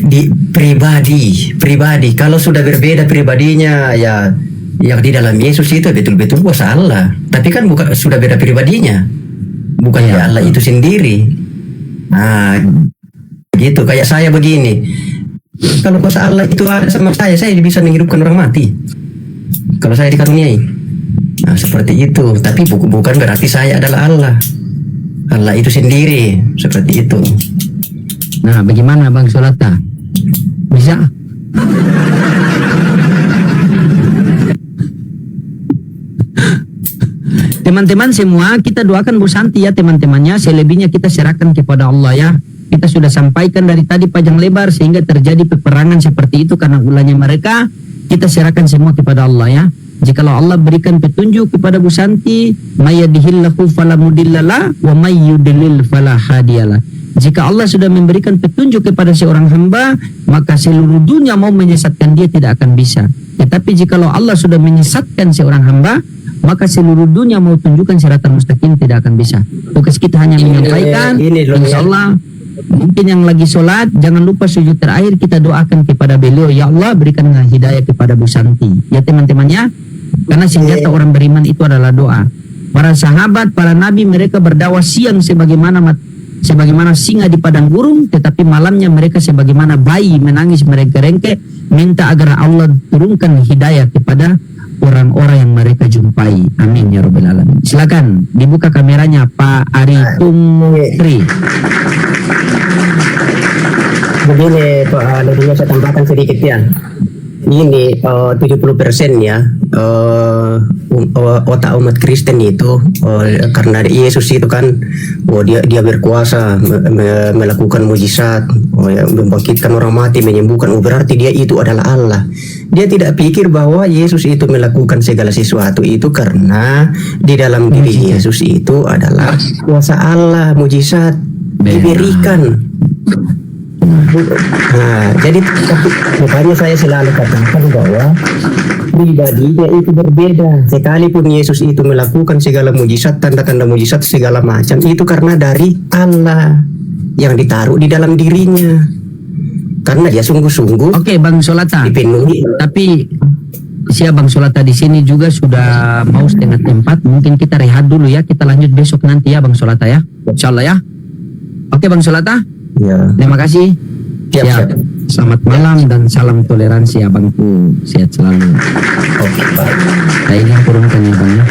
di pribadi kalau sudah berbeda pribadinya ya yang di dalam Yesus itu betul-betul salah. Tapi kan bukan sudah beda pribadinya, bukan ya Allah itu sendiri. Nah, gitu kayak saya begini. Kalau kuasa Allah itu ada sama saya bisa menghidupkan orang mati. Kalau saya dikaruniai. Nah, seperti itu. Tapi bukan berarti saya adalah Allah. Allah itu sendiri, seperti itu. Nah, bagaimana Bang Solata? Bisa? Teman-teman semua, kita doakan Bu Santi ya teman-temannya. Selebihnya kita serahkan kepada Allah ya. Kita sudah sampaikan dari tadi panjang lebar sehingga terjadi peperangan seperti itu karena ulahnya mereka. Kita serahkan semua kepada Allah ya. Jikalau Allah berikan petunjuk kepada Bu Santi, mayyadihillahu fala mudhillalah wa mayyudlil fala hadiyalah. Jika Allah sudah memberikan petunjuk kepada seorang hamba, maka seluruh dunia mau menyesatkan dia tidak akan bisa. Tetapi jikalau Allah sudah menyesatkan seorang hamba, maka seluruh dunia mau tunjukkan siratan mustaqim tidak akan bisa. Tugas kita hanya menyampaikan, insya Allah. Mungkin yang lagi sholat, jangan lupa sujud terakhir kita doakan kepada beliau, ya Allah berikan hidayah kepada Bu Santi. Ya teman-temannya, karena senjata orang beriman itu adalah doa. Para sahabat, para nabi mereka berdakwah siang sebagaimana singa di padang gurun, tetapi malamnya mereka sebagaimana bayi menangis merengke-rengke, minta agar Allah turunkan hidayah kepada orang-orang yang mereka jumpai. Amin ya rabbal alamin. Silakan dibuka kameranya Pak Ari Tungri. Begini Pak, lebihnya saya tambahkan sedikit ya. Ini 70% ya otak umat Kristen itu karena Yesus itu kan dia berkuasa melakukan mujizat, membangkitkan orang mati, menyembuhkan, berarti dia itu adalah Allah. Dia tidak pikir bahwa Yesus itu melakukan segala sesuatu itu karena di dalam diri Yesus itu adalah kuasa Allah, mujizat diberikan. Nah, jadi makanya saya selalu katakan bahwa pribadinya itu berbeda. Sekalipun Yesus itu melakukan segala mujizat, tanda-tanda mujizat segala macam, itu karena dari Allah yang ditaruh di dalam dirinya. Karena dia sungguh-sungguh. Oke, Bang Solata. Dipenuhi. Tapi siap Bang Solata di sini juga sudah mau 3:30. Mungkin kita rehat dulu ya. Kita lanjut besok nanti ya Bang Solata ya. Insyaallah ya. Oke Bang Solata. Ya. Terima kasih. Siap. Selamat malam dan salam toleransi abangku. Sehat selalu. Oke, baik. Nah ini yang turunkan ya Bang ya.